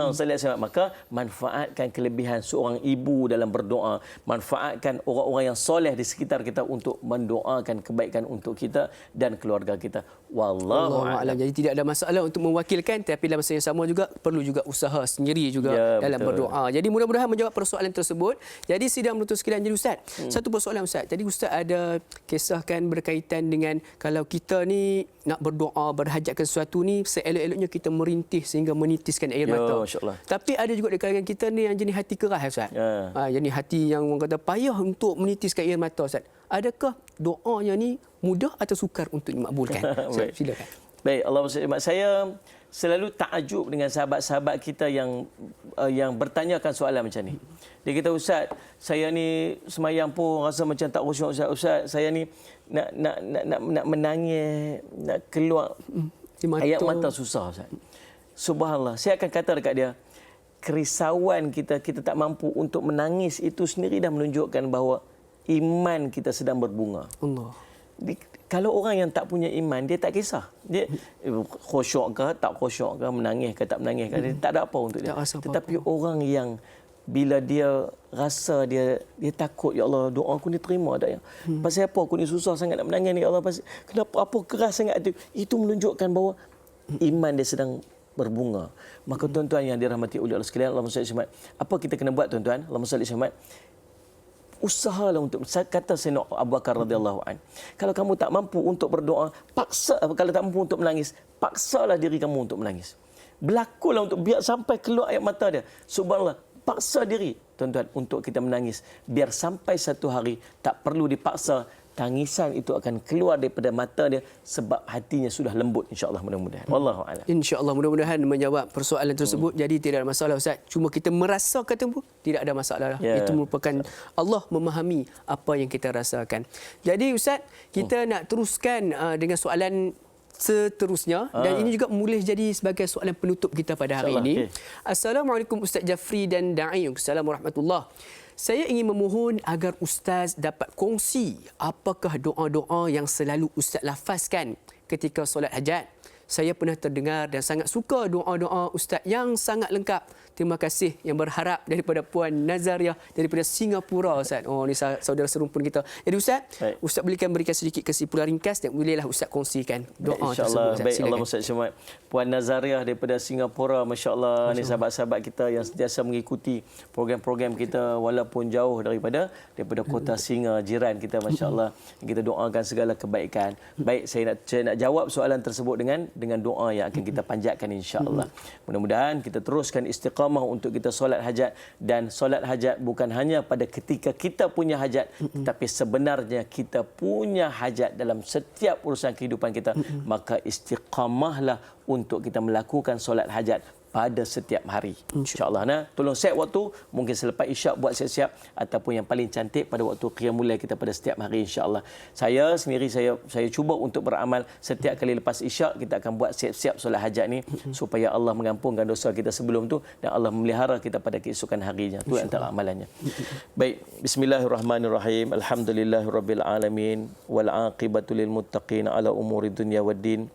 Maka manfaatkan kelebihan seorang ibu dalam berdoa, manfaatkan orang-orang yang soleh di sekitar kita untuk mendoakan kebaikan untuk kita dan keluarga kita. Wallahu a'lam. Jadi tidak ada masalah untuk mewakilkan, tapi dalam masa yang sama juga perlu juga usaha sendiri juga dalam berdoa. Jadi mudah-mudahan menjawab persoalan tersebut. Jadi sidang menutup sekalian, jadi Ustaz, satu persoalan Ustaz. Jadi Ustaz ada kisahkan berkaitan dengan kalau kita ni nak berdoa, berhajatkan sesuatu ni, seelok-eloknya kita merintih sehingga menitiskan air mata. Tapi ada juga di kalangan kita ni yang jenis hati keras Ustaz. Jenis hati yang orang kata payah untuk menitiskan air mata Ustaz. Adakah doanya ni mudah atau sukar untuk dimakbulkan? Silakan. Baik, saya selalu takjub dengan sahabat-sahabat kita yang bertanyakan soalan macam ni. Dia kata, Ustaz, saya ni semayang pun rasa macam tak khusyuk, Ustaz. Saya ni nak menangis, nak keluar air mata susah, Ustaz. Subhanallah, saya akan kata dekat dia, kerisauan kita tak mampu untuk menangis itu sendiri dah menunjukkan bahawa iman kita sedang berbunga. Allah. Kalau orang yang tak punya iman, dia tak kisah. Dia khusyuk ke, tak khusyuk ke, menangis ke, tak menangis ke, dia tak ada apa untuk dia. Tetapi orang yang bila dia rasa dia takut, ya Allah, doa aku ni terima tak ya? Pasal apa aku ni susah sangat nak menangis ni, ya Allah, kenapa apa keras sangat tu? Itu menunjukkan bahawa iman dia sedang berbunga. Maka tuan-tuan yang dirahmati oleh Allah sekalian, Allahumma salli alaihi wasallam. Apa kita kena buat tuan-tuan? Allahumma salli alaihi wasallam. Usahalah untuk, kata Sayyidina Abu Bakar radhiyallahu an, kalau kamu tak mampu untuk berdoa, kalau tak mampu untuk menangis, paksalah diri kamu untuk menangis. Berlakulah untuk biar sampai keluar air mata dia. Subhanallah, paksa diri tuan-tuan untuk kita menangis, biar sampai satu hari tak perlu dipaksa, tangisan itu akan keluar daripada mata dia sebab hatinya sudah lembut, insya-Allah, mudah-mudahan. Wallahu a'lam. Insya-Allah mudah-mudahan menjawab persoalan tersebut. Jadi tidak ada masalah Ustaz. Cuma kita merasakan itu tidak ada masalah. Itu merupakan Allah memahami apa yang kita rasakan. Jadi Ustaz, kita nak teruskan dengan soalan seterusnya dan ini juga boleh jadi sebagai soalan penutup kita pada hari ini. Assalamualaikum Ustaz Jafri dan Da'i. Assalamualaikum warahmatullahi. Saya ingin memohon agar Ustaz dapat kongsi apakah doa-doa yang selalu Ustaz lafazkan ketika solat hajat. Saya pernah terdengar dan sangat suka doa-doa Ustaz yang sangat lengkap. Terima kasih yang berharap daripada Puan Nazariah daripada Singapura, Ustaz. Oh, ni saudara serumpun kita. Jadi Ustaz, Ustaz berikan sedikit kesimpulan ringkas dan bolehlah Ustaz kongsikan doa tersebut. Baik, Allahumma salli alaihi. Puan Nazariah daripada Singapura, masya-Allah, ni sahabat-sahabat kita yang sentiasa mengikuti program-program kita walaupun jauh daripada kota Singa, jiran kita, masya-Allah. Kita doakan segala kebaikan. Baik, saya nak jawab soalan tersebut dengan doa yang akan kita panjatkan, insya-Allah. Mudah-mudahan kita teruskan istiqamah untuk kita solat hajat, dan solat hajat bukan hanya pada ketika kita punya hajat, tetapi sebenarnya kita punya hajat dalam setiap urusan kehidupan kita. Maka istiqamahlah untuk kita melakukan solat hajat pada setiap hari, insya-Allah. Tolong set waktu, mungkin selepas isyak buat siap-siap, ataupun yang paling cantik pada waktu qiyamul lail kita pada setiap hari, insya-Allah. Saya sendiri saya cuba untuk beramal setiap kali lepas isyak kita akan buat siap-siap solat hajat ni supaya Allah mengampunkan dosa kita sebelum tu dan Allah memelihara kita pada keesokan harinya. Itu antara amalannya. Baik, bismillahirrahmanirrahim. Alhamdulillahirabbil alamin wal aqibatu lil muttaqin ala umuri dunya waddin.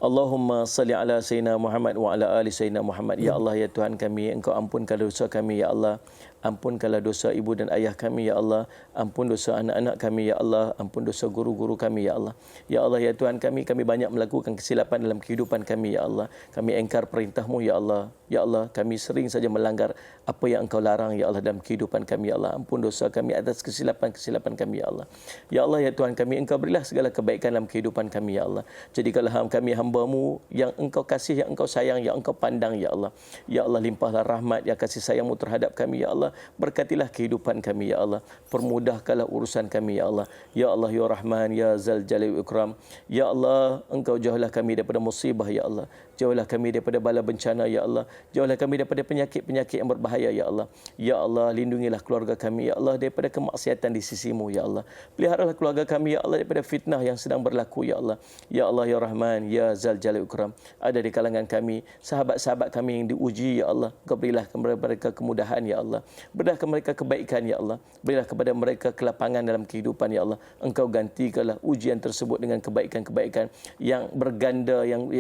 Allahumma salli ala Sayyidina Muhammad wa ala ali Sayyidina Muhammad. Ya Allah, ya Tuhan kami, Engkau ampunkan dosa kami, ya Allah. Ampunkanlah dosa ibu dan ayah kami, ya Allah. Ampun dosa anak-anak kami, ya Allah. Ampun dosa guru-guru kami, ya Allah. Ya Allah, ya Tuhan kami banyak melakukan kesilapan dalam kehidupan kami, ya Allah. Kami engkar perintah-Mu, ya Allah. Ya Allah, kami sering saja melanggar apa yang Engkau larang, ya Allah, dalam kehidupan kami, ya Allah. Ampun dosa kami atas kesilapan-kesilapan kami, ya Allah. Ya Allah, ya Tuhan kami, Engkau berilah segala kebaikan dalam kehidupan kami, ya Allah. Jadikanlah kami hamba hamba-Mu yang Engkau kasih, yang Engkau sayang, yang Engkau pandang, ya Allah. Ya Allah, limpahlah rahmat yang kasih sayang-Mu terhadap kami, ya Allah. Berkatilah kehidupan kami, ya Allah. Permudahkanlah urusan kami, ya Allah. Ya Allah, ya Rahman, ya Zal Jalali wal Ikram. Ya Allah, Engkau jauhlah kami daripada musibah, ya Allah. Jauhlah kami daripada bala bencana, ya Allah. Jauhlah kami daripada penyakit-penyakit yang berbahaya, ya Allah. Ya Allah, lindungilah keluarga kami, ya Allah, daripada kemaksiatan di sisi-Mu, ya Allah. Peliharalah keluarga kami, ya Allah, daripada fitnah yang sedang berlaku, ya Allah. Ya Allah, ya Rahman, ya Zal Jalali wal Ikram. Ada di kalangan kami sahabat-sahabat kami yang diuji, ya Allah. Kau berilah kepada mereka kemudahan, ya Allah. Berilah kepada mereka kebaikan, ya Allah. Berilah kepada mereka kelapangan dalam kehidupan, ya Allah. Engkau gantikanlah ujian tersebut dengan kebaikan-kebaikan yang berganda, yang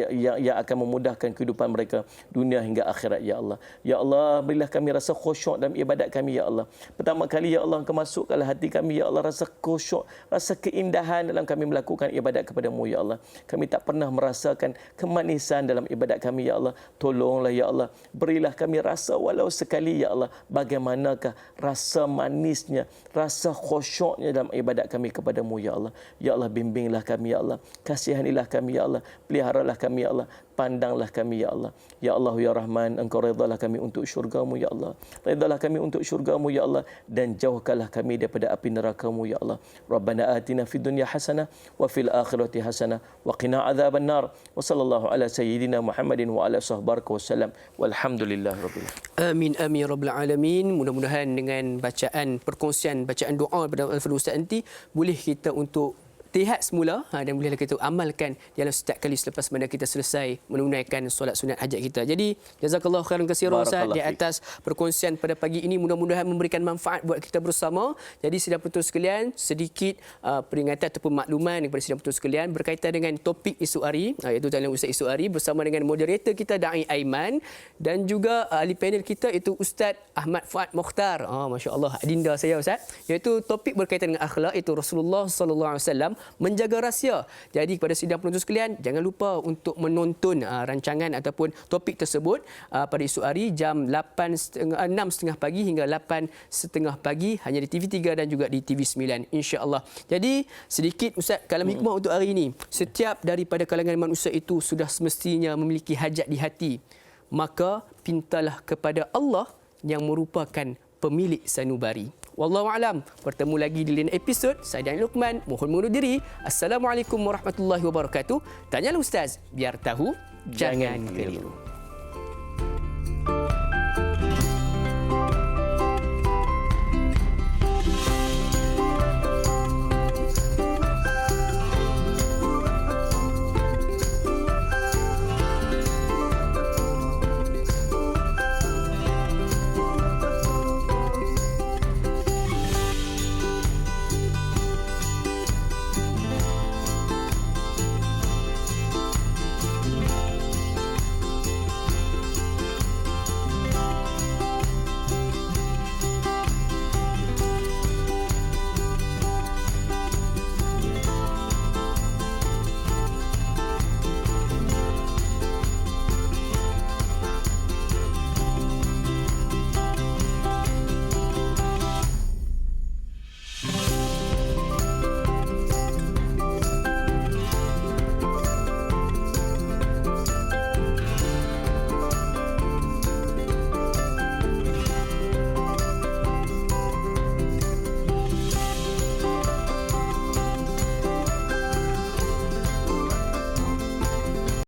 akan memudahkan kehidupan mereka dunia hingga akhirat, ya Allah. Ya Allah, berilah kami rasa khusyuk dalam ibadat kami, ya Allah. Pertama kali, ya Allah, Engkau masukkanlah hati kami, ya Allah, rasa khusyuk, rasa keindahan dalam kami melakukan ibadat kepada-Mu, ya Allah. Kami tak pernah merasakan kemanisan dalam ibadat kami, ya Allah. Tolonglah, ya Allah, berilah kami rasa walau sekali, ya Allah, bagaimanakah rasa manisnya, rasa khusyuknya dalam ibadat kami kepada-Mu, ya Allah. Ya Allah, bimbinglah kami, ya Allah. Kasihanilah kami, ya Allah. Peliharalah kami, ya Allah. Pandanglah kami, ya Allah. Ya Allah, ya Rahman, Engkau redalah kami untuk syurga-Mu, ya Allah. Redalah kami untuk syurga-Mu, ya Allah. Dan jauhkanlah kami daripada api neraka-Mu, ya Allah. Rabbana atina fid dunya hasanah wa fil akhirati hasanah wa qina adzaban nar. Wa sallallahu ala sayyidina Muhammadin wa ala sahbihi wasallam. Walhamdulillahirabbil Amin amin rabbil alamin. Mudah-mudahan dengan bacaan perkongsian bacaan doa daripada Al-Fadhil Ustaz nanti boleh kita untuk lihat semula dan bolehlah kita amalkan dalam setiap kali selepas mana kita selesai menunaikan solat sunat hajat kita. Jadi jazakallahu khairan katsiran Ustaz di atas perkongsian pada pagi ini, mudah-mudahan memberikan manfaat buat kita bersama. Jadi sidang penonton sekalian, sedikit peringatan ataupun makluman daripada sidang penonton sekalian berkaitan dengan topik isu hari, iaitu dalam Ustaz Isu Hari bersama dengan moderator kita Da'i Aiman dan juga ahli panel kita itu Ustaz Ahmad Fuad Mokhtar. Masya-Allah, adinda saya Ustaz. Iaitu topik berkaitan dengan akhlak, itu Rasulullah sallallahu alaihi wasallam menjaga rahsia. Jadi kepada sidang penonton sekalian, jangan lupa untuk menonton rancangan ataupun topik tersebut pada esok hari jam 6.30 pagi hingga 8.30 pagi hanya di TV3 dan juga di TV9 insya-Allah. Jadi sedikit Ustaz kalam hikmah untuk hari ini. Setiap daripada kalangan manusia itu sudah semestinya memiliki hajat di hati. Maka pintalah kepada Allah yang merupakan pemilik sanubari. Wallahu alam. Bertemu lagi di lain episod. Saya Dan Luqman mohon mengundur diri. Assalamualaikum warahmatullahi wabarakatuh. Tanyalah Ustaz, biar tahu jangan keliru.